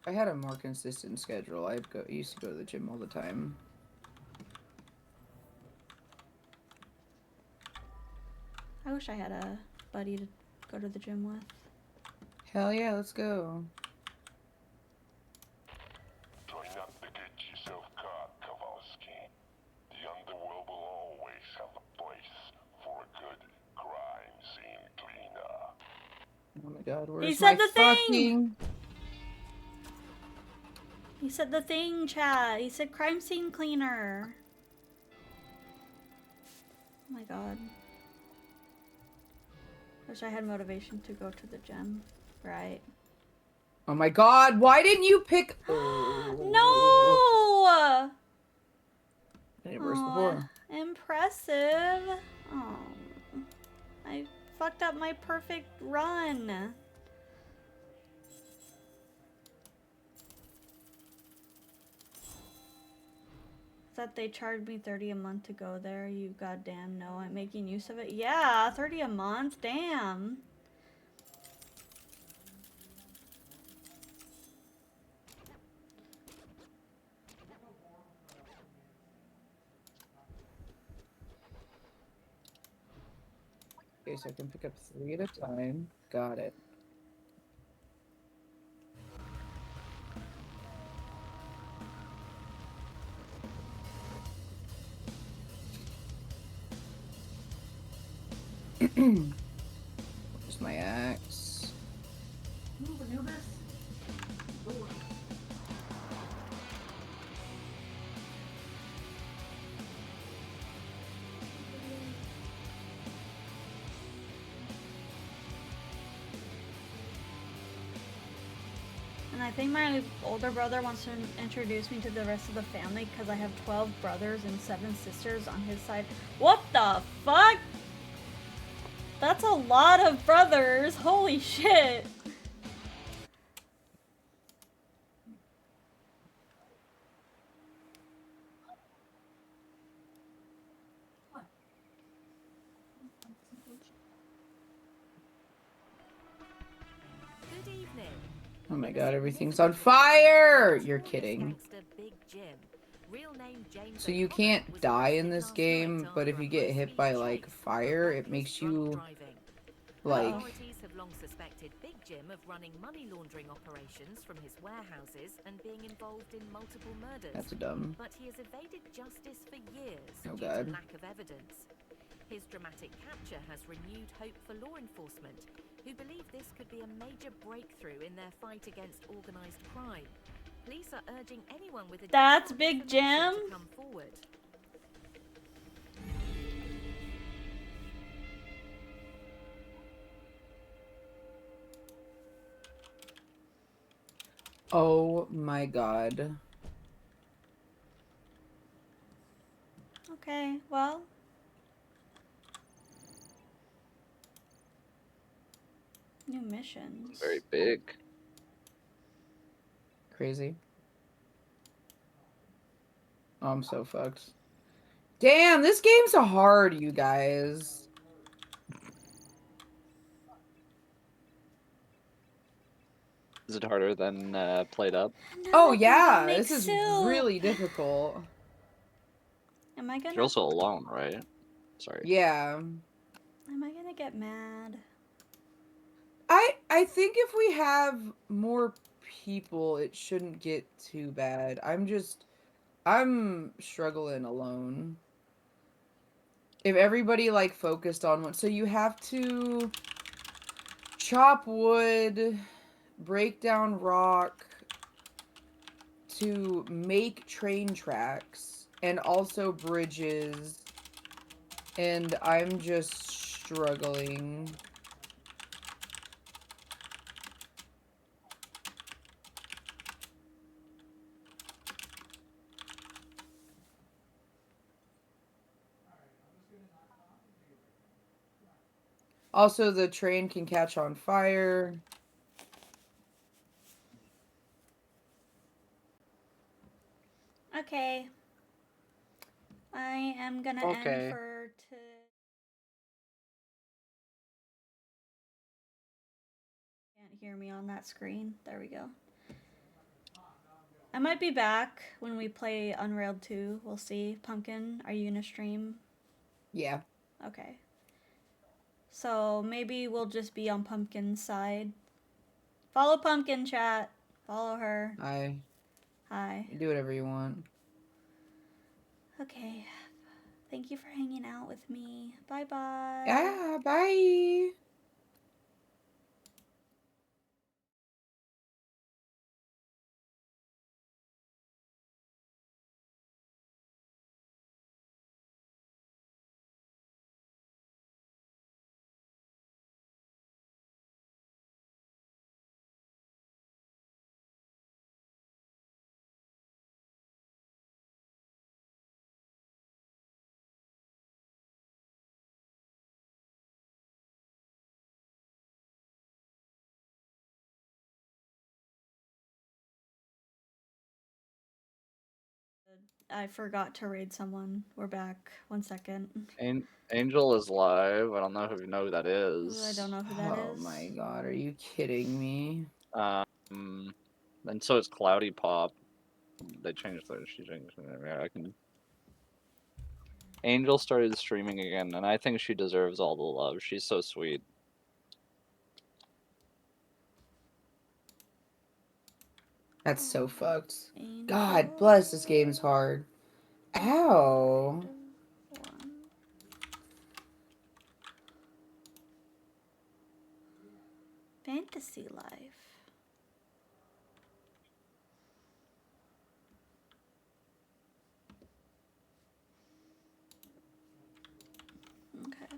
If I had a more consistent schedule, I used to go to the gym all the time. I wish I had a buddy to go to the gym with. Hell yeah, let's go. Try not to get yourself caught, Kowalski. The underworld will always have a place for a good crime scene cleaner. Oh my God, where's said my the thing! fucking... He said the thing, chat. He said crime scene cleaner. Oh my God. Wish I had motivation to go to the gym. Right. Oh my God, why didn't you pick... No! I did it worse before. Impressive. Oh, I fucked up my perfect run. That they charged me $30 a month to go there. You goddamn know I'm making use of it. Yeah, $30 a month. Damn. Okay, so I can pick up 3 at a time. Got it. Where's my axe? Move, Anubis. Ooh. And I think my older brother wants to introduce me to the rest of the family because I have 12 brothers and 7 sisters on his side. What the fuck? That's a lot of brothers. Holy shit. Good evening. Oh my god, everything's on fire! You're kidding. So you can't die in this game, but if you get hit by, like, fire, it makes you, like... Authorities have long suspected Big Jim of running money laundering operations from his warehouses and being involved in multiple murders. That's dumb. But he has evaded justice for years Oh due god. to lack of evidence. His dramatic capture has renewed hope for law enforcement, who believe this could be a major breakthrough in their fight against organized crime. Police are urging anyone with That's additional Big information Jim? to come forward. Oh my god. Okay, well. New missions. Very big. Crazy. Oh, I'm so fucked. Damn, this game's hard, you guys. Is it harder than Played Up? Oh yeah, this is really difficult. Am I gonna... You're also alone, right? Sorry. Yeah. Am I gonna get mad? I think if we have more people, it shouldn't get too bad. I'm struggling alone. If everybody, like, focused on one. So you have to chop wood, break down rock to make train tracks and also bridges. And I'm just struggling. Also, the train can catch on fire. Okay. I am gonna end for Can't hear me on that screen. There we go. I might be back when we play Unrailed 2. We'll see. Pumpkin, are you gonna stream? Yeah. Okay. So maybe we'll just be on Pumpkin's side. Follow Pumpkin, chat. Follow her. Hi. Hi. You do whatever you want. Okay. Thank you for hanging out with me. Bye-bye. Yeah, bye. I forgot to raid someone. We're back. 1 second. Angel is live. I don't know if you know who that is. I don't know who that is. Oh my god, are you kidding me? And so is Cloudy Pop. They changed their. She changed. I can. Angel started streaming again, and I think she deserves all the love. She's so sweet. That's so fucked. God bless, this game's hard. Ow. Fantasy life. Okay.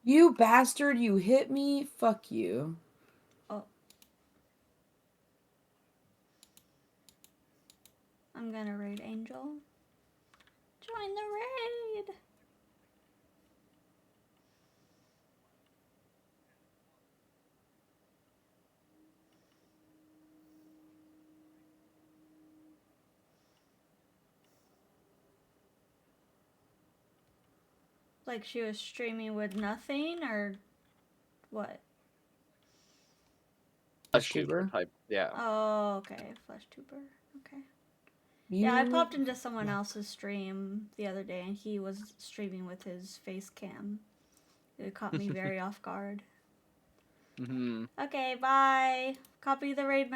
You bastard, you hit me? Fuck you. Oh. I'm gonna raid Angel. Join the raid! Like she was streaming with nothing, or what? Flesh tuber type. Yeah. Oh, okay. Flesh tuber. Okay. You... Yeah, I popped into someone else's stream the other day, and he was streaming with his face cam. It caught me very off guard. Mm-hmm. Okay, bye. Copy the raid message.